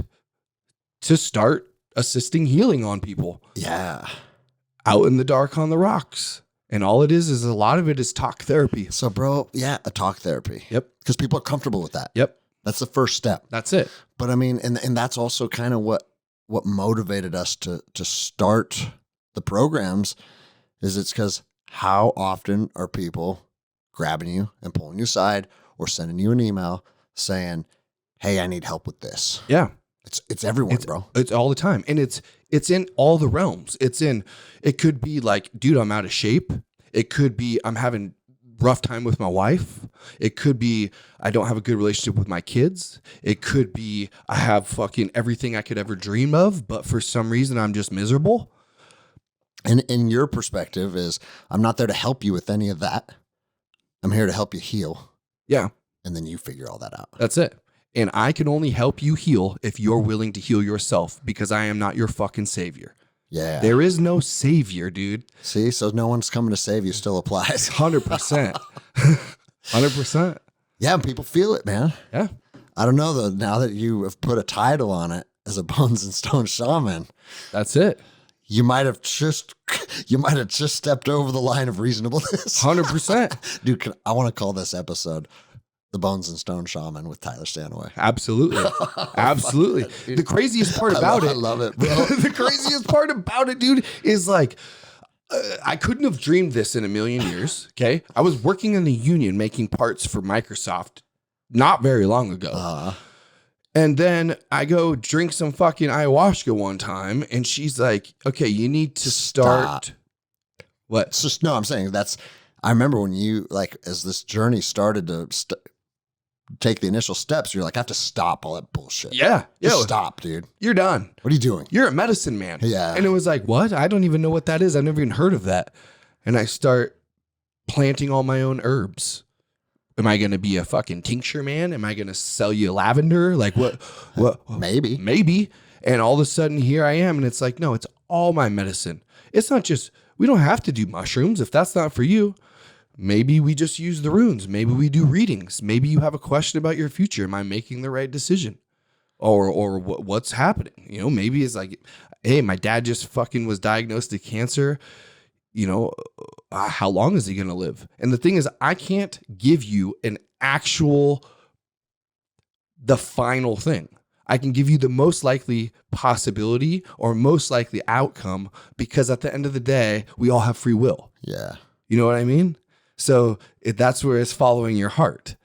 to start assisting healing on people. Yeah. Out in the dark on the rocks. And all it is a lot of it is talk therapy. So, bro, yeah, a talk therapy. Yep. Because people are comfortable with that. Yep. That's the first step. That's it. But I mean, and that's also kind of what motivated us to start the programs is it's because how often are people grabbing you and pulling you aside or sending you an email saying, hey, I need help with this. Yeah. It's everyone, bro. It's all the time. And it's in all the realms. It could be like, dude, I'm out of shape. It could be I'm having rough time with my wife. It could be I don't have a good relationship with my kids. It could be I have fucking everything I could ever dream of, but for some reason I'm just miserable. And in your perspective is I'm not there to help you with any of that. I'm here to help you heal. Yeah. And then you figure all that out. That's it. And I can only help you heal if you're willing to heal yourself because I am not your fucking savior. Yeah. There is no savior, dude. See, so no one's coming to save you still applies. 100%. 100%. Yeah, people feel it, man. Yeah. I don't know though, now that you have put a title on it as a Bones and Stones Shaman, That's it. you might have just stepped over the line of reasonableness. 100%. Dude, I want to call this episode The Bones and Stones Shaman with Tyler Stanaway. Absolutely. Absolutely. The craziest part about I it. love it, bro. The craziest part about it, dude, is like, I couldn't have dreamed this in a million years. Okay. I was working in the union making parts for Microsoft not very long ago. And then I go drink some fucking ayahuasca one time and she's like, okay, you need to start. Stop. What? It's just, no, I'm saying I remember when you, like, as this journey started to take the initial steps, you're like, I have to stop all that bullshit. Yeah. Just Yo, stop, dude. you're done. What are you doing? You're a medicine man. Yeah. And it was like, what? I don't even know what that is. I've never even heard of that. And I start planting all my own herbs. Am I going to be a fucking tincture man? Am I going to sell you lavender? Like what? Maybe. Maybe. And all of a sudden here I am. And it's like, no, it's all my medicine. It's not just, we don't have to do mushrooms if that's not for you. Maybe we just use the runes. Maybe we do readings. Maybe you have a question about your future. Am I making the right decision? Or what's happening? You know, maybe it's like, hey, my dad just fucking was diagnosed with cancer. You know, how long is he going to live? And the thing is, I can't give you the final thing. I can give you the most likely possibility or most likely outcome because at the end of the day, we all have free will. Yeah. You know what I mean? So that's where it's following your heart.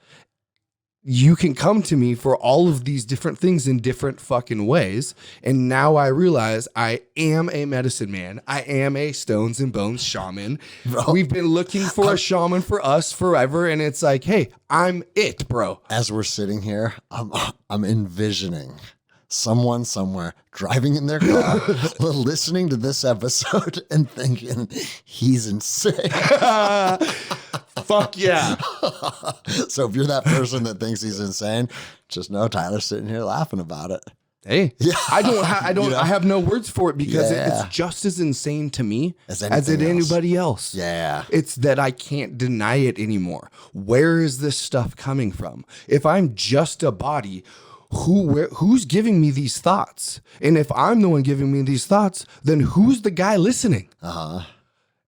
You can come to me for all of these different things in different fucking ways. And now I realize I am a medicine man. I am a Stones and Bones shaman. Bro. We've been looking for a shaman for us forever. And it's like, hey, I'm it, bro. As we're sitting here, I'm envisioning someone somewhere driving in their car, listening to this episode and thinking, he's insane. Fuck yeah. So if you're that person that thinks he's insane, just know Tyler's sitting here laughing about it. Hey, Yeah. I have no words for it because Yeah. it's just as insane to me As as anything else. anybody else. Yeah. It's that I can't deny it anymore. Where is this stuff coming from? If I'm just a body, who's giving me these thoughts? And if I'm the one giving me these thoughts, then who's the guy listening?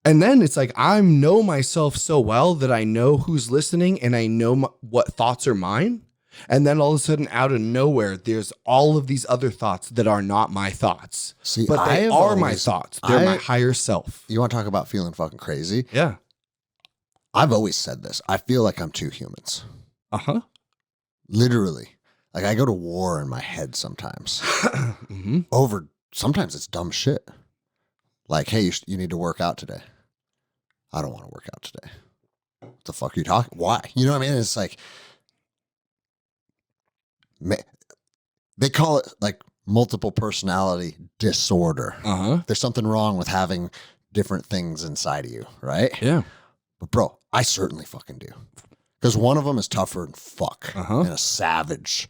And then it's like, I know myself so well that I know who's listening and I know what thoughts are mine. And then all of a sudden, out of nowhere, there's all of these other thoughts that are not my thoughts. See, but they are my thoughts. They're my higher self. You want to talk about feeling fucking crazy? Yeah. I've always said this. I feel like I'm two humans. Uh-huh. Literally. Like I go to war in my head sometimes. Sometimes it's dumb shit. Like, hey, you need to work out today. I don't want to work out today. What the fuck are you talking? Why? You know what I mean? It's like, they call it like multiple personality disorder. There's something wrong with having different things inside of you, right? Yeah. But bro, I certainly fucking do. Because one of them is tougher than fuck and a savage.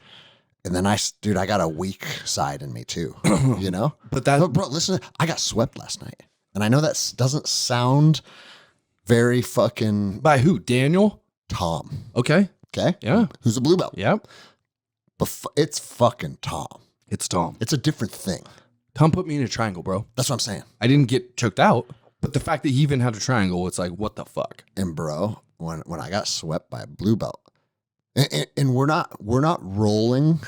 And then I got a weak side in me too, you know? But bro, listen, I got swept last night. And I know that doesn't sound very fucking... By who? Daniel? Tom. Okay. Okay? Yeah. Who's a blue belt. Yep. But it's fucking Tom. It's Tom. It's a different thing. Tom put me in a triangle, bro. That's what I'm saying. I didn't get choked out, but the fact that he even had a triangle, it's like, what the fuck? And bro, when I got swept by a blue belt, and we're not rolling...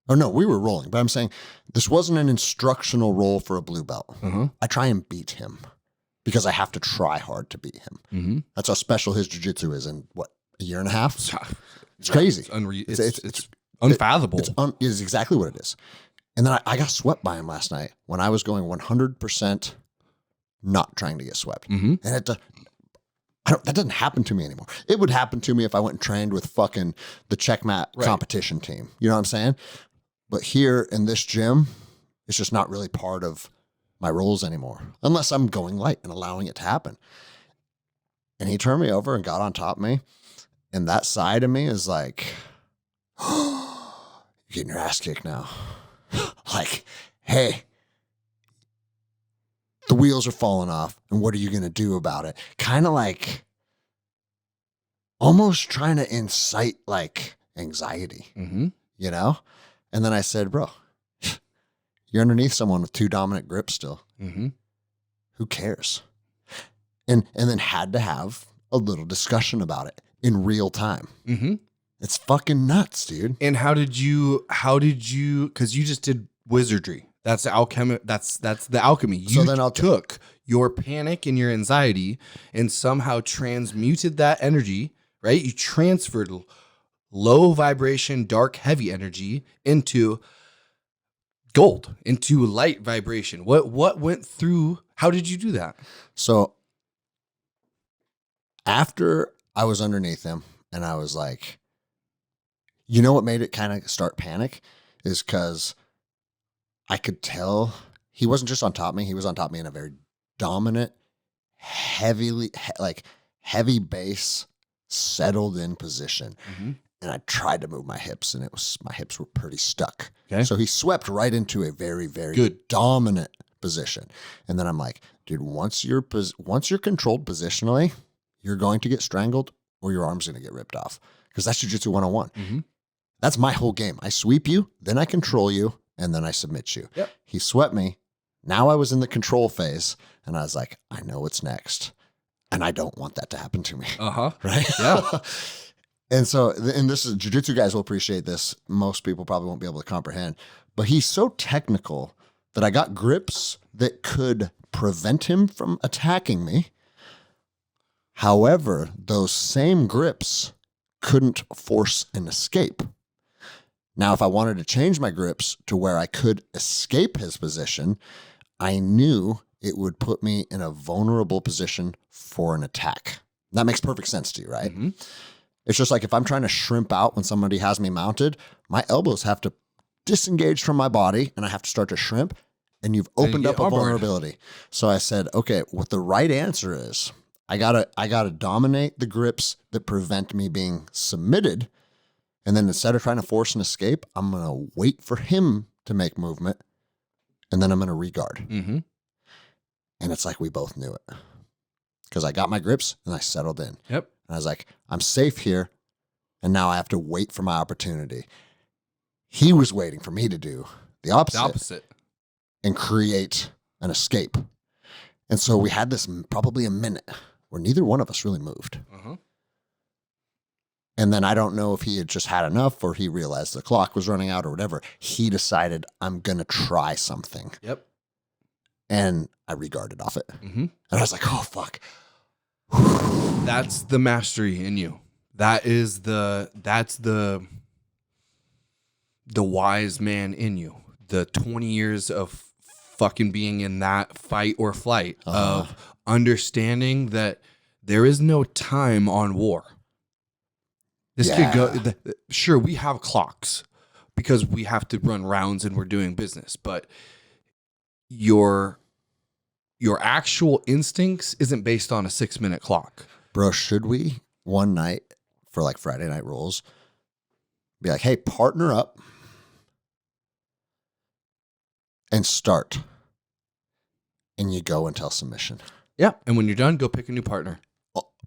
Oh, no, we were rolling. But I'm saying this wasn't an instructional role for a blue belt. I try and beat him because I have to try hard to beat him. That's how special his jiu-jitsu is in, what, a year and a half? It's crazy. It's unfathomable. It's exactly what it is. And then I got swept by him last night when I was going 100% not trying to get swept. And that doesn't happen to me anymore. It would happen to me if I went and trained with fucking the checkmat competition team. You know what I'm saying? But here in this gym, it's just not really part of my rules anymore, unless I'm going light and allowing it to happen. And he turned me over and got on top of me. And that side of me is like, you're getting your ass kicked now. Like, hey, the wheels are falling off. And what are you going to do about it? Kind of like almost trying to incite like anxiety, you know? And then I said, bro, you're underneath someone with two dominant grips still. Who cares? And then had to have a little discussion about it in real time. It's fucking nuts, dude. And how did you, because you just did wizardry. That's the alchemy. That's the alchemy. You took your panic and your anxiety and somehow transmuted that energy, right? You transferred low vibration, dark, heavy energy into gold, into light vibration. What went through? How did you do that? So after I was underneath him and I was like, you know what made it kind of start panic is because I could tell he wasn't just on top of me. He was on top of me in a very dominant, heavy base, settled in position. And I tried to move my hips and my hips were pretty stuck. Okay. So he swept right into a very, very good dominant position. And then I'm like, dude, once you're controlled positionally, you're going to get strangled or your arm's going to get ripped off. Because that's Jiu-Jitsu 101. That's my whole game. I sweep you, then I control you, and then I submit you. Yep. He swept me. Now I was in the control phase, and I was like, I know what's next. And I don't want that to happen to me. Right? Yeah. And so, and this is, Jiu-Jitsu guys will appreciate this. Most people probably won't be able to comprehend. But he's so technical that I got grips that could prevent him from attacking me. However, those same grips couldn't force an escape. Now, if I wanted to change my grips to where I could escape his position, I knew it would put me in a vulnerable position for an attack. That makes perfect sense to you, right? It's just like if I'm trying to shrimp out when somebody has me mounted, my elbows have to disengage from my body and I have to start to shrimp, and you've opened up a vulnerability. So I said, okay, what the right answer is, I gotta dominate the grips that prevent me being submitted. And then instead of trying to force an escape, I'm going to wait for him to make movement. And then I'm going to regard. And it's like we both knew it. Because I got my grips and I settled in. Yep. And I was like, I'm safe here. And now I have to wait for my opportunity. He was waiting for me to do the opposite. And create an escape. And so we had this probably a minute where neither one of us really moved. And then I don't know if he had just had enough or he realized the clock was running out or whatever. He decided, I'm going to try something. Yep. And I regarded off it. Mm-hmm. And I was like, oh, fuck. That's the mastery in you. That's the wise man in you. The 20 years of fucking being in that fight or flight of understanding that there is no time on war. This could go. Sure, we have clocks because we have to run rounds and we're doing business, but your actual instincts isn't based on a 6-minute clock. Bro, should we one night for like Friday night rolls be like, hey, partner up and start. And you go until submission. Yeah. And when you're done, go pick a new partner.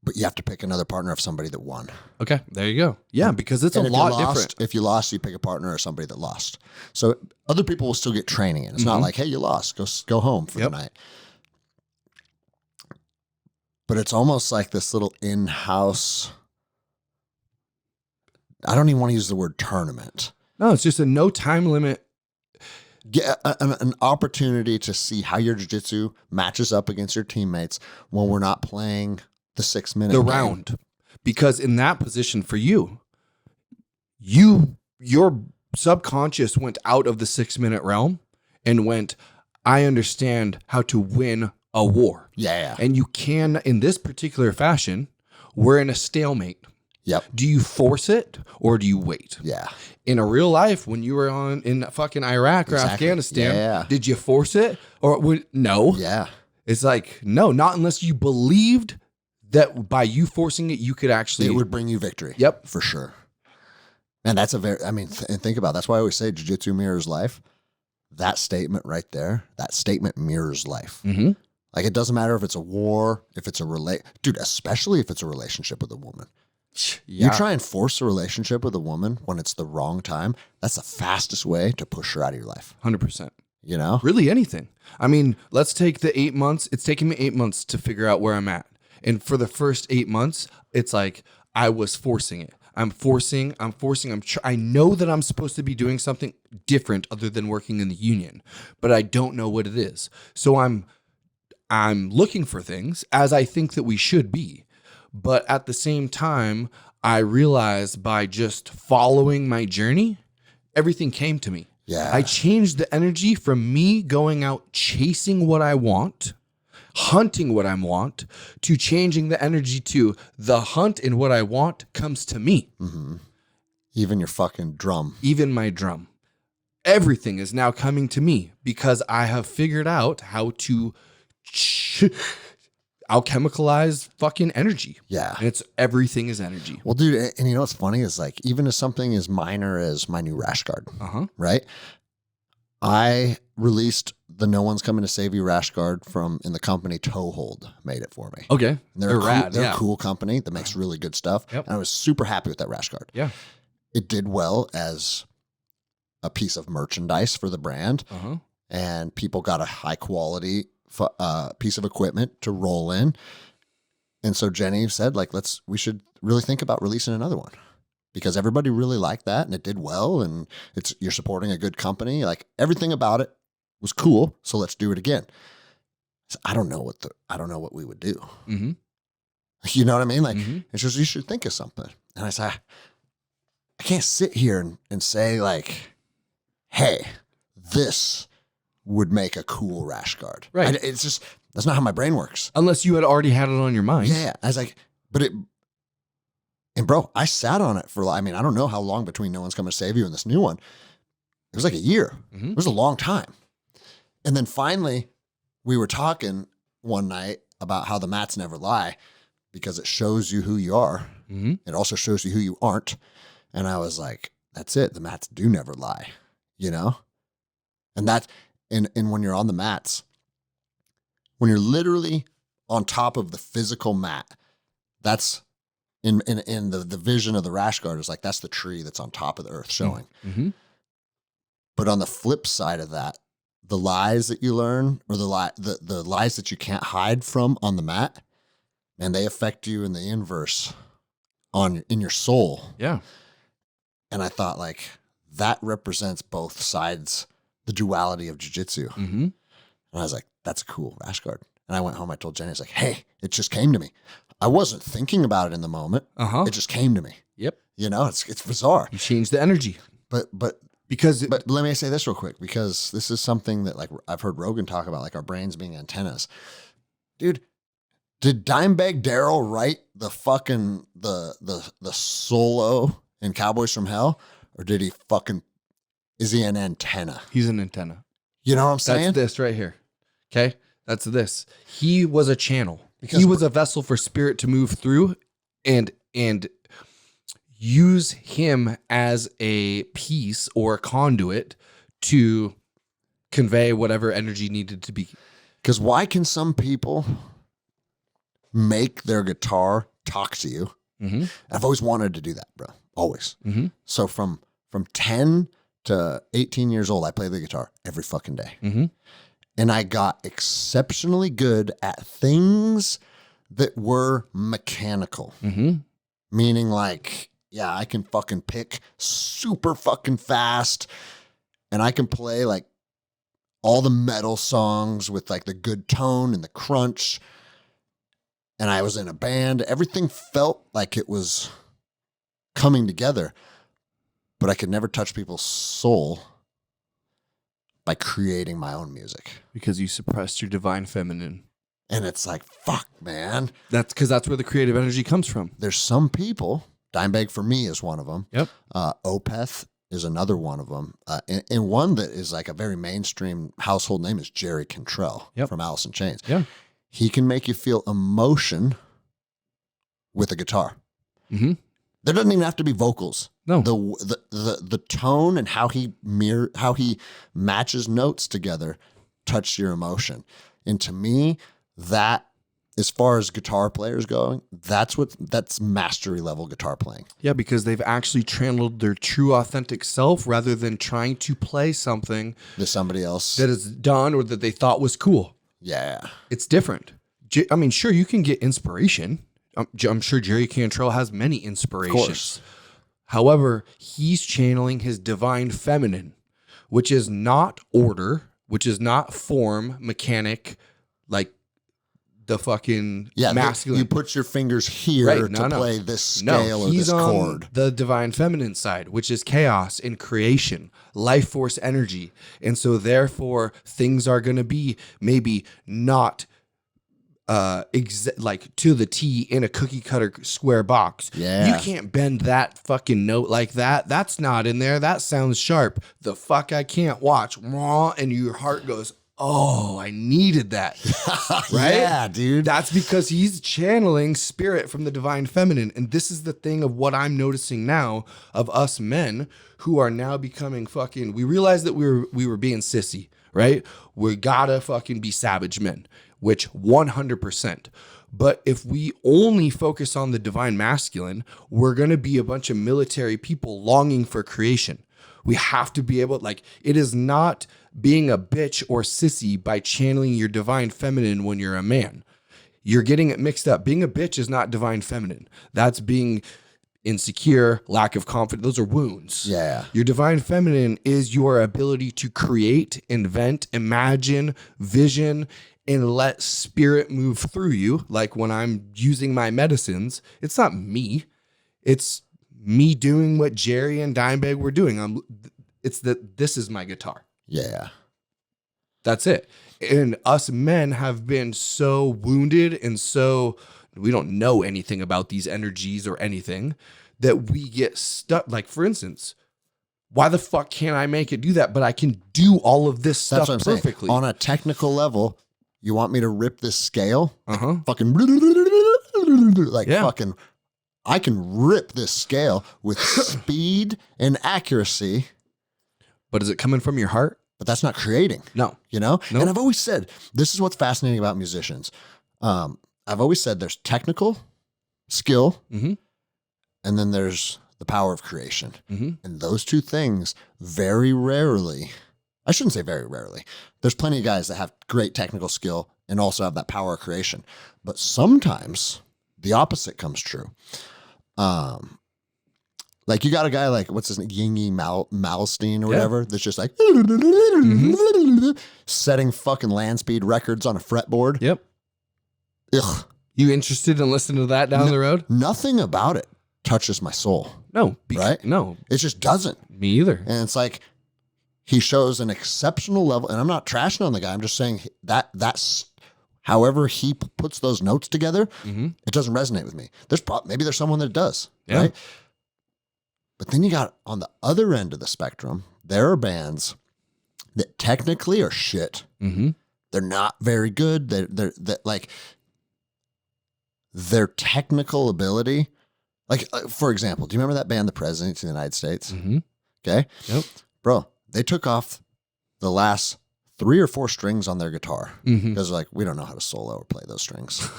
But you have to pick another partner of somebody that won. Okay, there you go. Yeah, because it's a lot different. If you lost, you pick a partner or somebody that lost. So other people will still get training in. It's not like, hey, you lost, go home for the night. But it's almost like this little in-house, I don't even want to use the word tournament. No, it's just a no time limit. Get an opportunity to see how your jiu-jitsu matches up against your teammates when we're not playing the 6-minute game. Round. Because in that position for you, your subconscious went out of the 6-minute realm and went, I understand how to win a war. Yeah. And you can, in this particular fashion, we're in a stalemate. Yep. Do you force it or do you wait? Yeah. In a real life, when you were in fucking Iraq or Afghanistan, did you force it or no? Yeah. It's like, no, not unless you believed that by you forcing it, you could actually... It would bring you victory. Yep. For sure. And that's think about it. That's why I always say jiu-jitsu mirrors life. That statement right there, that statement mirrors life. Mm-hmm. Like, it doesn't matter if it's a war, if it's dude, especially if it's a relationship with a woman. Yeah. You try and force a relationship with a woman when it's the wrong time. That's the fastest way to push her out of your life. 100%. You know? Really anything. I mean, let's take the 8 months. It's taken me 8 months to figure out where I'm at. And for the first 8 months, it's like I was forcing it. I'm forcing. I know that I'm supposed to be doing something different other than working in the union, but I don't know what it is. So I'm looking for things as I think that we should be. But at the same time, I realized by just following my journey, everything came to me. Yeah. I changed the energy from me going out chasing what I want, hunting what I want, to changing the energy to the hunt and what I want comes to me. Mm-hmm. Even your fucking drum. Even my drum. Everything is now coming to me because I have figured out how to alchemicalize fucking energy. Yeah. And everything is energy. Well, dude, and you know what's funny is like, even as something as minor as my new rash guard, right? I released the No One's Coming to Save You rash guard in the company Toehold made it for me. Okay. And they're rad. They're a cool company that makes really good stuff. Yep. And I was super happy with that rash guard. Yeah. It did well as a piece of merchandise for the brand. And people got a high quality piece of equipment to roll in. And so Jenny said, like, we should really think about releasing another one because everybody really liked that and it did well. And you're supporting a good company. Like, everything about it was cool. So let's do it again. So I don't know what we would do. Mm-hmm. You know what I mean? Like, it's just, you should think of something. And I said, I can't sit here and say like, hey, this would make a cool rash guard. Right. It's just, that's not how my brain works. Unless you had already had it on your mind. Yeah. I was like, and bro, I sat on it I don't know how long between No One's Coming to Save You and this new one. It was like a year. It was a long time. And then finally we were talking one night about how the mats never lie because it shows you who you are. It also shows you who you aren't. And I was like, that's it. The mats do never lie, you know? And that's, and when you're on the mats, when you're literally on top of the physical mat, that's in the vision of the rash guard is like, that's the tree that's on top of the earth showing. But on the flip side of that, the lies that you learn or the lies that you can't hide from on the mat, and they affect you in the inverse in your soul. Yeah. And I thought like that represents both sides, the duality of jiu-jitsu. Mm-hmm. And I was like, that's a cool rash guard. And I went home, I told Jenny, I was like, hey, it just came to me. I wasn't thinking about it in the moment. It just came to me. Yep. You know, it's bizarre. You change the energy. But let me say this real quick, because this is something that like I've heard Rogan talk about, like our brains being antennas. Dude, did Dimebag Darrell write the fucking the solo in Cowboys from Hell, or did he is he an antenna? He's an antenna. You know what I'm saying? That's this right here. Okay, that's this. He was a channel. Because he was a vessel for spirit to move through, and use him as a piece or a conduit to convey whatever energy needed to be. Because why can some people make their guitar talk to you? Mm-hmm. I've always wanted to do that, bro. Always. Mm-hmm. So from 10 to 18 years old, I played the guitar every fucking day. Mm-hmm. And I got exceptionally good at things that were mechanical. Mm-hmm. Meaning like, yeah, I can fucking pick super fucking fast, and I can play like all the metal songs with like the good tone and the crunch. And I was in a band. Everything felt like it was coming together, but I could never touch people's soul by creating my own music. Because you suppressed your divine feminine. And it's like, fuck, man. That's because that's where the creative energy comes from. There's some people, Dimebag for me is one of them. Yep. Opeth is another one of them. And one that is like a very mainstream household name is Jerry Cantrell from Alice in Chains. Yeah. He can make you feel emotion with a guitar. Mm-hmm. There doesn't even have to be vocals. No. The tone and how he matches notes together touch your emotion. And to me, that, as far as guitar players going, that's mastery level guitar playing. Yeah, because they've actually channeled their true authentic self rather than trying to play something that somebody else that is done or that they thought was cool. Yeah. It's different. I mean, sure, you can get inspiration. I'm sure Jerry Cantrell has many inspirations. Of course. However, he's channeling his divine feminine, which is not order, which is not form, mechanic, like the fucking masculine. You put your fingers here to play this scale or this chord. On the divine feminine side, which is chaos and creation, life force energy. And so therefore things are going to be maybe not like to the T in a cookie cutter square box. Yeah. You can't bend that fucking note like that. That's not in there. That sounds sharp. The fuck I can't watch. And your heart goes, oh, I needed that. Right? Yeah, dude. That's because he's channeling spirit from the divine feminine. And this is the thing of what I'm noticing now of us men who are now becoming fucking, we realized that we were being sissy, right? We gotta fucking be savage men, which 100%. But if we only focus on the divine masculine, we're going to be a bunch of military people longing for creation. We have to be able, like, it is not being a bitch or sissy by channeling your divine feminine when you're a man. You're getting it mixed up. Being a bitch is not divine feminine. That's being insecure, lack of confidence. Those are wounds. Yeah. Your divine feminine is your ability to create, invent, imagine, vision, and let spirit move through you. Like when I'm using my medicines, it's not me. It's me doing what Jerry and Dimebag were doing. It's that this is my guitar. Yeah. That's it. And us men have been so wounded and so we don't know anything about these energies or anything that we get stuck. Like, for instance, why the fuck can't I make it do that? But I can do all of this stuff perfectly. On a technical level, you want me to rip this scale? Fucking like fucking, I can rip this scale with speed and accuracy. But is it coming from your heart? But that's not creating. No. You know? Nope. And I've always said, this is what's fascinating about musicians. I've always said there's technical skill, and then there's the power of creation. And those two things very rarely, I shouldn't say very rarely, there's plenty of guys that have great technical skill and also have that power of creation. But sometimes the opposite comes true. Like you got a guy like, what's his name? Yingy Malstein or Yeah. whatever. That's just like setting fucking land speed records on a fretboard. Yep. Ugh. You interested in listening to that down the road? Nothing about it touches my soul. No. Right? No. It just doesn't. Me either. And it's like he shows an exceptional level. And I'm not trashing on the guy. I'm just saying that's however he puts those notes together. It doesn't resonate with me. Maybe there's someone that does. Yeah. Right? But then you got on the other end of the spectrum, there are bands that technically are shit. They're not very good. They're like their technical ability. Like, for example, do you remember that band, The Presidents of the United States? Okay. Yep. Bro, they took off the last 3 or 4 strings on their guitar because like, we don't know how to solo or play those strings.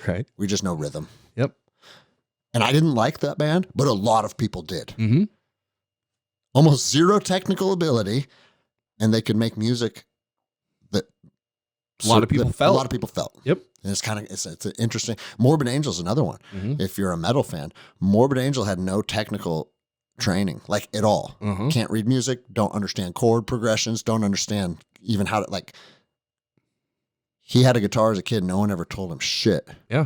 Right. We just know rhythm. Yep. And I didn't like that band, but a lot of people did. Almost zero technical ability, and they could make music that A lot of people felt. Yep. And it's an interesting. Morbid Angel's another one. If you're a metal fan, Morbid Angel had no technical training, like at all. Can't read music, don't understand chord progressions, don't understand even how to like. He had a guitar as a kid. No one ever told him shit. Yeah.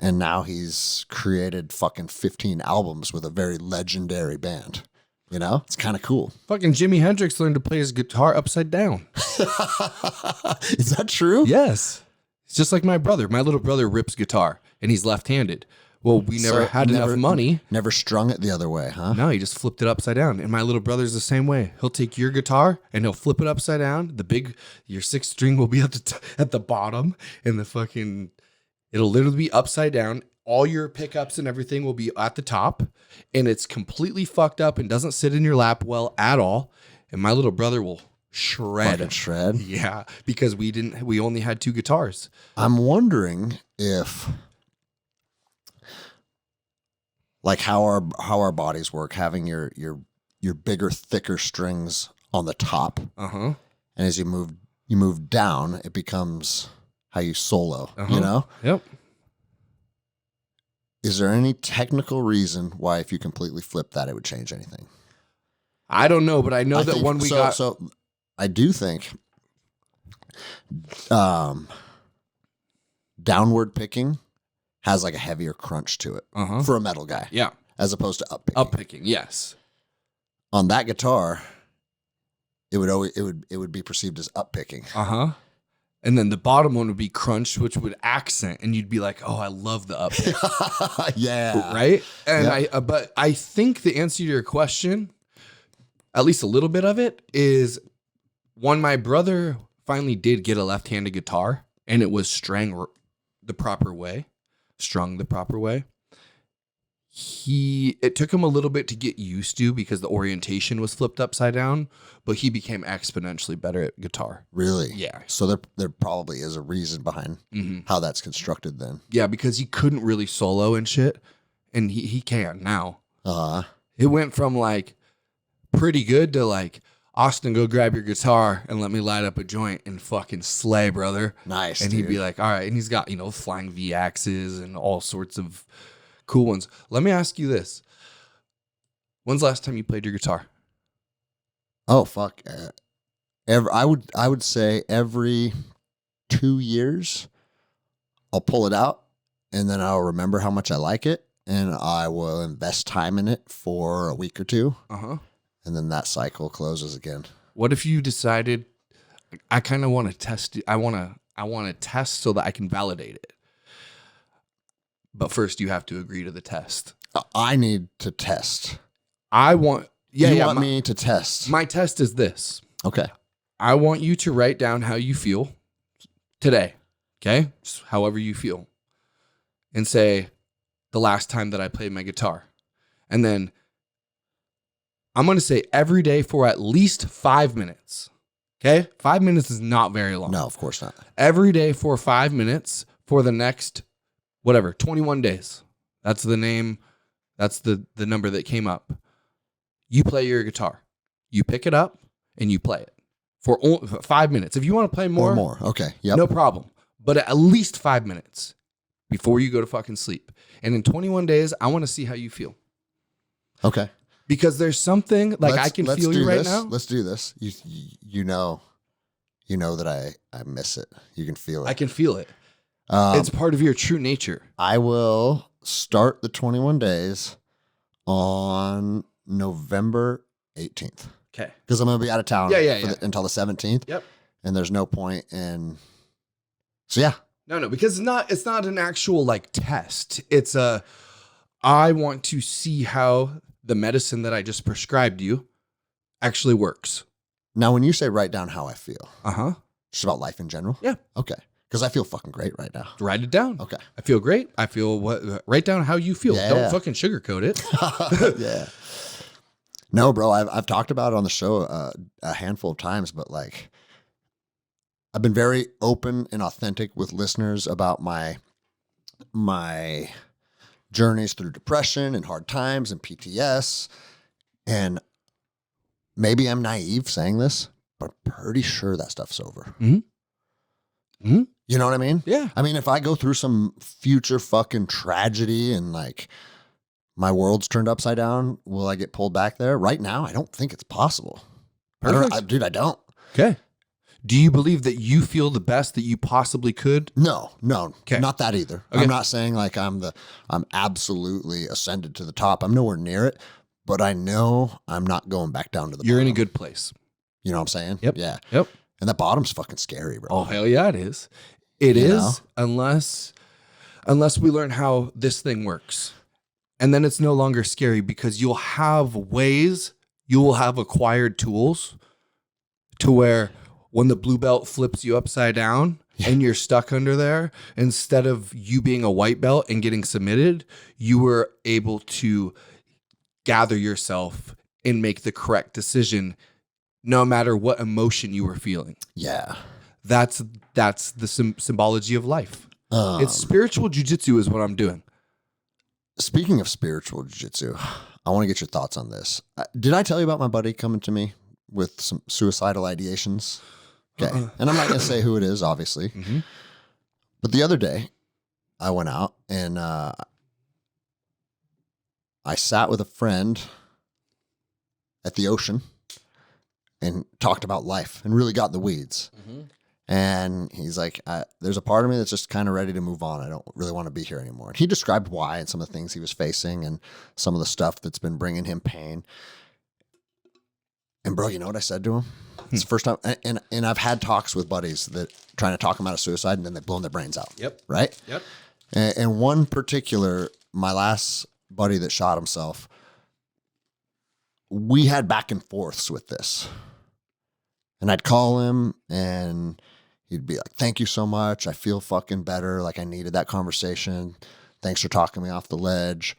And now he's created fucking 15 albums with a very legendary band. You know, it's kind of cool. Fucking Jimi Hendrix learned to play his guitar upside down. Is that true? Yes. It's just like my brother. My little brother rips guitar and he's left-handed. Well, we never had enough money. Never strung it the other way, huh? No, he just flipped it upside down. And my little brother's the same way. He'll take your guitar and he'll flip it upside down. Your 6th string will be at the bottom, and it'll literally be upside down. All your pickups and everything will be at the top, and it's completely fucked up and doesn't sit in your lap well at all. And my little brother will Fucking shred. Yeah, because we only had 2 guitars. I'm wondering if, like, how our bodies work, having your bigger, thicker strings on the top, and as you move down, it becomes how you solo. You know? Yep. Is there any technical reason why, if you completely flip that, it would change anything? I don't know, but I know that when we got. So I do think downward picking has like a heavier crunch to it for a metal guy. Yeah. As opposed to up picking. Up picking, yes. On that guitar, it would be perceived as up picking. And then the bottom one would be crunched, which would accent, and you'd be like, "Oh, I love the up pick." Yeah. Right? And but I think the answer to your question, at least a little bit of it, is when my brother finally did get a left-handed guitar and it was strung the proper way. It took him a little bit to get used to because the orientation was flipped upside down, but he became exponentially better at guitar. Really? Yeah. So there probably is a reason behind how that's constructed then. Yeah, because he couldn't really solo and shit, and he can now. It went from like pretty good to like, Austin, go grab your guitar and let me light up a joint and fucking slay, brother. Nice. And dude. he'd be like, all right. And he's got, flying V axes and all sorts of cool ones. Let me ask you this. When's the last time you played your guitar? Oh, fuck. I would say every 2 years I'll pull it out and then I'll remember how much I like it and I will invest time in it for a week or 2. And then that cycle closes again. What if you decided, I kind of want to test it. I want to test so that I can validate it. But first you have to agree to the test. I need to test. You want me to test. My test is this. Okay. I want you to write down how you feel today. Okay? Just however you feel. And say the last time that I played my guitar. And then I'm going to say every day for at least 5 minutes. Okay? 5 minutes is not very long. No, of course not. Every day for 5 minutes for the next, 21 days. That's the name. That's the number that came up. You play your guitar. You pick it up and you play it for 5 minutes. If you want to play more. Or more. Okay. Yep. No problem. But at least 5 minutes. before you go to fucking sleep. And in 21 days, I want to see how you feel. Okay. Because there's something like I can feel you right now. Let's do this. You know that I miss it. You can feel it. I can feel it. It's part of your true nature. I will start the 21 days on November 18th. Okay. Because I'm going to be out of town until the 17th. Yep. And there's no point in. So yeah. No, because it's not an actual like test. It's I want to see how the medicine that I just prescribed you actually works. Now, when you say write down how I feel, just about life in general. Yeah. Okay. Because I feel fucking great right now. Write it down. Okay. I feel great. I feel write down how you feel. Yeah. Don't fucking sugarcoat it. Yeah. No, bro. I've talked about it on the show a handful of times, but like, I've been very open and authentic with listeners about my journeys through depression and hard times and PTS. And maybe I'm naive saying this, but I'm pretty sure that stuff's over. Mm-hmm. Mm-hmm. You know what I mean? Yeah. I mean, if I go through some future fucking tragedy and like my world's turned upside down, will I get pulled back there? Right now, I don't think it's possible. Dude, I don't. Okay. Do you believe that you feel the best that you possibly could? No, Okay. Not that either. Okay. I'm not saying like I'm absolutely ascended to the top. I'm nowhere near it, but I know I'm not going back down to the You're bottom. in a good place. You know what I'm saying? Yep. Yeah. Yep. And that bottom's fucking scary, bro. Oh, hell yeah, it is. It You is, unless we learn how this thing works. And then it's no longer scary because you will have acquired tools to where when the blue belt flips you upside down and you're stuck under there, instead of you being a white belt and getting submitted, you were able to gather yourself and make the correct decision no matter what emotion you were feeling. Yeah. That's the symbology of life. It's spiritual jujitsu is what I'm doing. Speaking of spiritual jiu-jitsu, I want to get your thoughts on this. Did I tell you about my buddy coming to me with some suicidal ideations? Okay. And I'm not going to say who it is, obviously. Mm-hmm. But the other day, I went out and I sat with a friend at the ocean and talked about life and really got in the weeds. Mm-hmm. And he's like, there's a part of me that's just kind of ready to move on. I don't really want to be here anymore. And he described why and some of the things he was facing and some of the stuff that's been bringing him pain. And bro, you know what I said to him? It's the first time. And I've had talks with buddies that trying to talk him out of suicide and then they've blown their brains out. Yep. Right? Yep. And one particular, my last buddy that shot himself, we had back and forths with this. And I'd call him and he'd be like, thank you so much. I feel fucking better. Like I needed that conversation. Thanks for talking me off the ledge.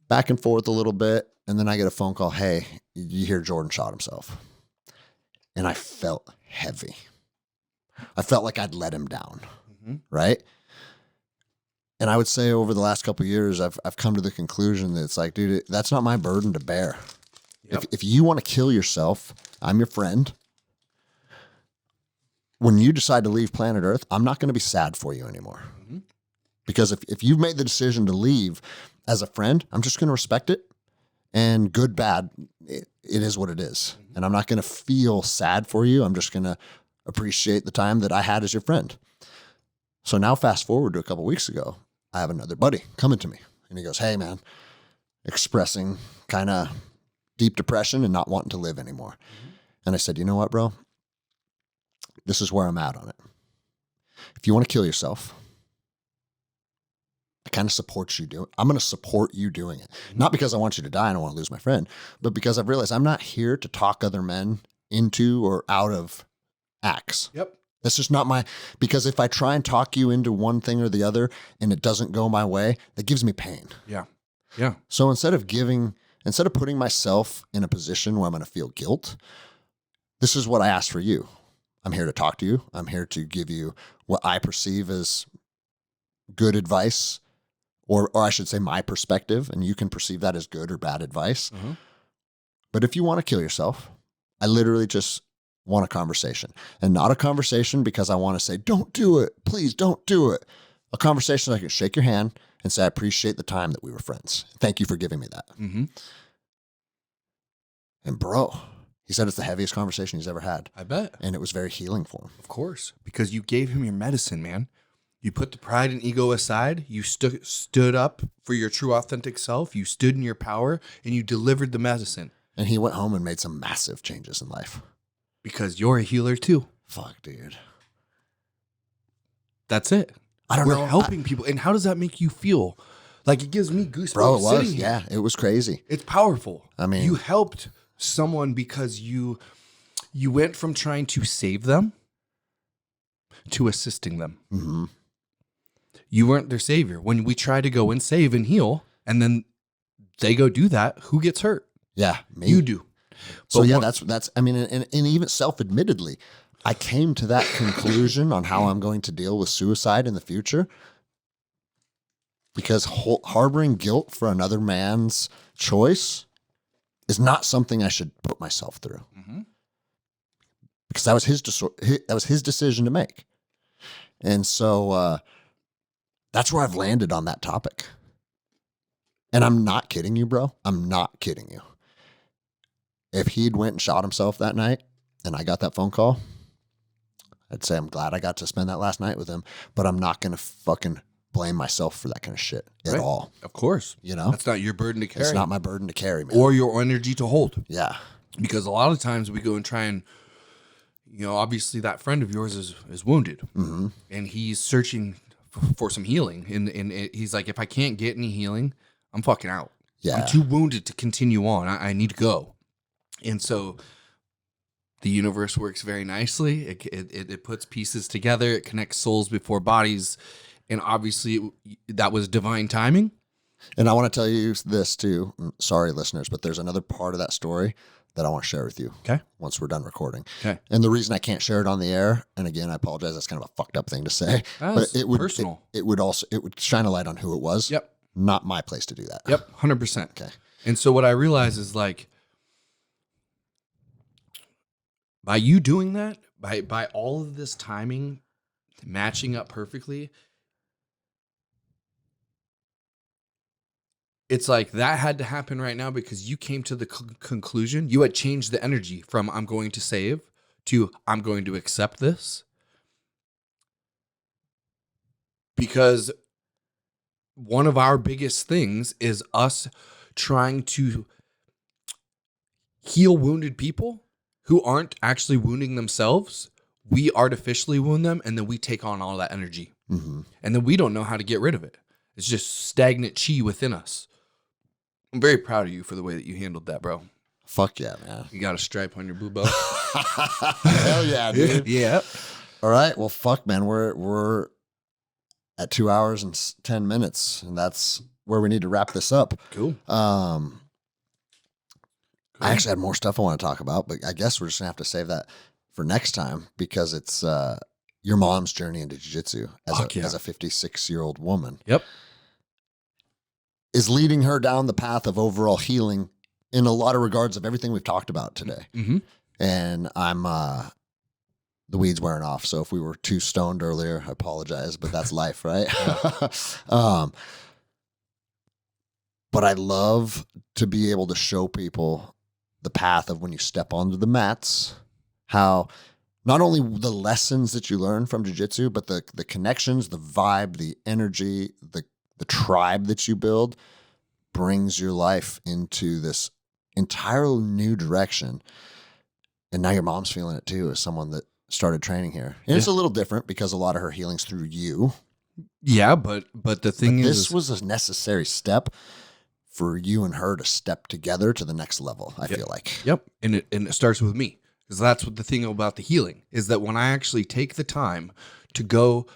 Back and forth a little bit. And then I get a phone call. Hey, you hear Jordan shot himself. And I felt heavy. I felt like I'd let him down. Mm-hmm. Right. And I would say over the last couple of years, I've come to the conclusion that it's like, dude, that's not my burden to bear. Yep. If you want to kill yourself, I'm your friend. When you decide to leave planet Earth, I'm not going to be sad for you anymore. Mm-hmm. Because if you've made the decision to leave as a friend, I'm just going to respect it. And good, bad, it is what it is. Mm-hmm. And I'm not going to feel sad for you. I'm just going to appreciate the time that I had as your friend. So now fast forward to a couple of weeks ago, I have another buddy coming to me. And he goes, hey, man, expressing kind of deep depression and not wanting to live anymore. Mm-hmm. And I said, you know what, bro? This is where I'm at on it. If you want to kill yourself, I kind of support you doing it. I'm going to support you doing it. Mm-hmm. Not because I want you to die and I want to lose my friend, but because I've realized I'm not here to talk other men into or out of acts. Yep. That's just not because if I try and talk you into one thing or the other and it doesn't go my way, that gives me pain. Yeah. Yeah. So instead of putting myself in a position where I'm going to feel guilt, this is what I asked for you. I'm here to talk to you. I'm here to give you what I perceive as good advice, or I should say my perspective, and you can perceive that as good or bad advice. Mm-hmm. But if you want to kill yourself, I literally just want a conversation. And not a conversation because I want to say, don't do it. Please don't do it. A conversation I can shake your hand and say, I appreciate the time that we were friends. Thank you for giving me that. Mm-hmm. And bro, he said it's the heaviest conversation he's ever had. I bet. And it was very healing for him. Of course. Because you gave him your medicine, man. You put the pride and ego aside. You stood up for your true authentic self. You stood in your power and you delivered the medicine. And he went home and made some massive changes in life. Because you're a healer too. Fuck, dude. That's it. I don't We're know. helping people. And how does that make you feel? Like, it gives me goosebumps. Bro, it was. Sitting here. Yeah, it was crazy. It's powerful. I mean, you helped someone because you went from trying to save them to assisting them. Mm-hmm. You weren't their savior. When we try to go and save and heal, and then they go do that, who gets hurt? Yeah, me. You do. So But yeah, one- that's. I mean, and even self-admittedly, I came to that conclusion on how I'm going to deal with suicide in the future. Because harboring guilt for another man's choice is not something I should put myself through. Mhm. Because that was his decision to make, and so that's where I've landed on that topic. And I'm not kidding you, bro. I'm not kidding you. If he'd went and shot himself that night, and I got that phone call, I'd say I'm glad I got to spend that last night with him. But I'm not gonna fucking blame myself for that kind of shit at Right. all. Of course. You know, That's not your burden to carry. it's not my burden to carry, man. or your energy to hold. Yeah. Because a lot of times we go and try and, obviously that friend of yours is wounded. Mm-hmm. And he's searching for some healing. And he's like, if I can't get any healing, I'm fucking out. Yeah. I'm too wounded to continue on. I need to go. And so the universe works very nicely. It puts pieces together. It connects souls before bodies. And obviously that was divine timing. And I want to tell you this too. Sorry, listeners, but there's another part of that story that I want to share with you. Okay. Once we're done recording. Okay. And the reason I can't share it on the air, and again, I apologize, that's kind of a fucked up thing to say. That's but it would personal. It would shine a light on who it was. Yep. Not my place to do that. Yep. 100%. Okay. And so what I realize is, like, by you doing that, by all of this timing matching up perfectly, it's like that had to happen right now because you came to the conclusion. You had changed the energy from I'm going to save to I'm going to accept this. Because one of our biggest things is us trying to heal wounded people who aren't actually wounding themselves. We artificially wound them, and then we take on all that energy. Mm-hmm. And then we don't know how to get rid of it. It's just stagnant chi within us. I'm very proud of you for the way that you handled that, bro. Fuck yeah, man. You got a stripe on your boobo. Hell yeah, dude. Yeah. All right. Well, fuck, man. We're at 2 hours and 10 minutes, and that's where we need to wrap this up. Cool. I actually had more stuff I want to talk about, but I guess we're just gonna have to save that for next time because it's your mom's journey into jiu-jitsu as a 56-year-old woman. Yep. Is leading her down the path of overall healing in a lot of regards of everything we've talked about today. Mm-hmm. And I'm the weed's wearing off. So if we were too stoned earlier, I apologize, but that's life, right? But I love to be able to show people the path of when you step onto the mats, how not only the lessons that you learn from jiu-jitsu, but the connections, the vibe, the energy, the tribe that you build brings your life into this entirely new direction. And now your mom's feeling it too, as someone that started training here. And it's a little different because a lot of her healing's through you. Yeah, but the thing is, this was a necessary step for you and her to step together to the next level, I feel like. Yep. And it starts with me. Because that's what the thing about the healing is, that when I actually take the time to put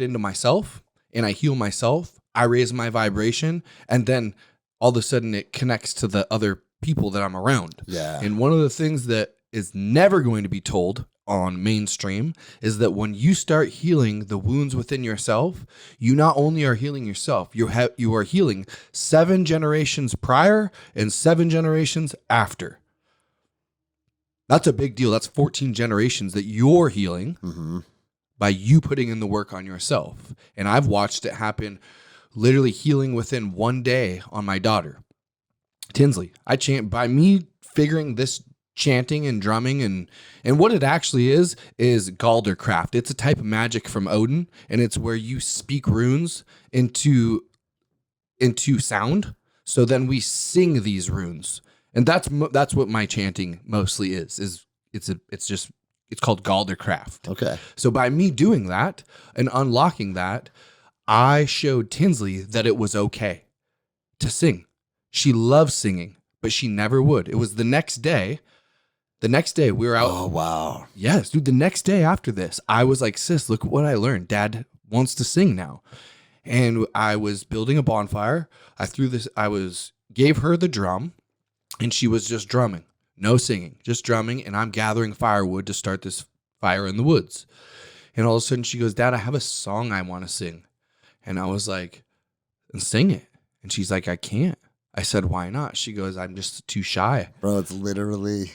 it into myself and I heal myself, I raise my vibration, and then all of a sudden it connects to the other people that I'm around. Yeah. And one of the things that is never going to be told on mainstream is that when you start healing the wounds within yourself, you not only are healing yourself, you are healing 7 generations prior and 7 generations after. That's a big deal. That's 14 generations that you're healing. Mm-hmm. by you putting in the work on yourself. And I've watched it happen, literally healing within 1 day on my daughter, Tinsley. I chant by me figuring this chanting and drumming and what it actually is Galdercraft. It's a type of magic from Odin, and it's where you speak runes into sound. So then we sing these runes, and that's what my chanting mostly is. It's called Galdercraft. Okay. So by me doing that and unlocking that, I showed Tinsley that it was okay to sing. She loves singing, but she never would. It was the next day we were out. Oh, wow. Yes, dude. The next day after this, I was like, sis, look what I learned. Dad wants to sing now. And I was building a bonfire. Gave her the drum, and she was just drumming. No singing, just drumming. And I'm gathering firewood to start this fire in the woods. And all of a sudden she goes, Dad, I have a song I want to sing. And I was like, and sing it. And she's like, I can't. I said, why not? She goes, I'm just too shy. Bro, it's literally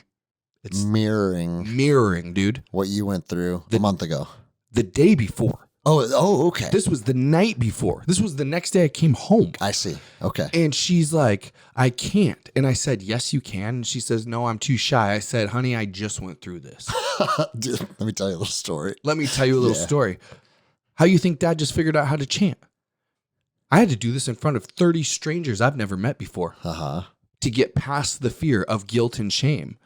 mirroring, dude. What you went through a month ago. The day before. Oh, okay. This was the night before. This was the next day I came home. I see. Okay. And she's like, I can't. And I said, yes, you can. And she says, no, I'm too shy. I said, honey, I just went through this. Dude, let me tell you a little story. Story. How you think Dad just figured out how to chant? I had to do this in front of 30 strangers I've never met before to get past the fear of guilt and shame.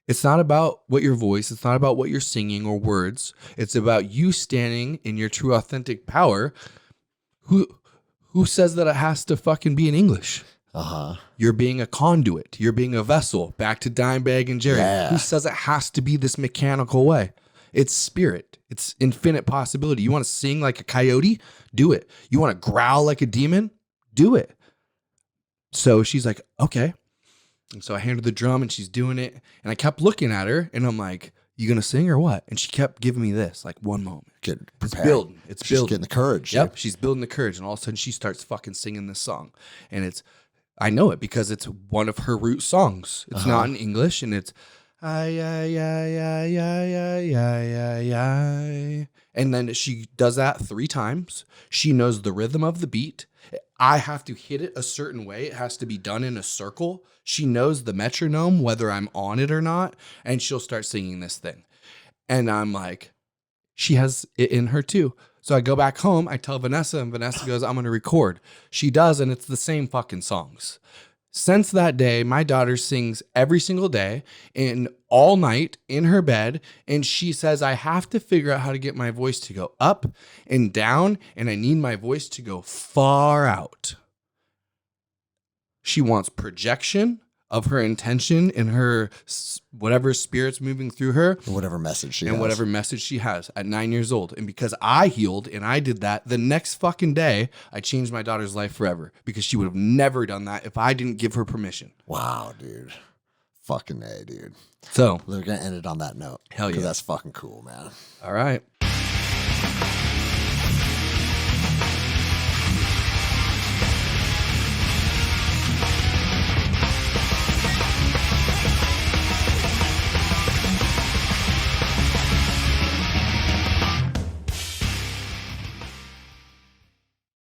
It's not about what your voice, it's not about what you're singing or words. It's about you standing in your true authentic power. Who says that it has to fucking be in English? You're being a conduit. You're being a vessel. Back to Dimebag and Jerry. Yeah. Who says it has to be this mechanical way? It's spirit. It's infinite possibility. You want to sing like a coyote? Do it. You want to growl like a demon? Do it. So she's like, okay. And so I handed her the drum and she's doing it. And I kept looking at her and I'm like, you going to sing or what? And she kept giving me this, like, one moment. It's building. She's getting the courage. Yep. Dude. She's building the courage. And all of a sudden she starts fucking singing this song. And I know it because it's one of her root songs. It's not in English, and it's ay, ay, ay, ay, ay, ay, ay, ay, ay. And then she does that 3 times. She knows the rhythm of the beat. I have to hit it a certain way. It has to be done in a circle. She knows the metronome, whether I'm on it or not, and she'll start singing this thing. And I'm like, she has it in her too. So I go back home, I tell Vanessa, and Vanessa goes, I'm going to record. She does, and it's the same fucking songs. Since that day, my daughter sings every single day and all night in her bed. And she says, I have to figure out how to get my voice to go up and down. And I need my voice to go far out. She wants projection of her intention and her whatever spirit's moving through her. Whatever message she has. At 9 years old. And because I healed and I did that, the next fucking day, I changed my daughter's life forever because she would have never done that if I didn't give her permission. Wow, dude. Fucking A, dude. So we're going to end it on that note. Hell yeah. That's fucking cool, man. All right.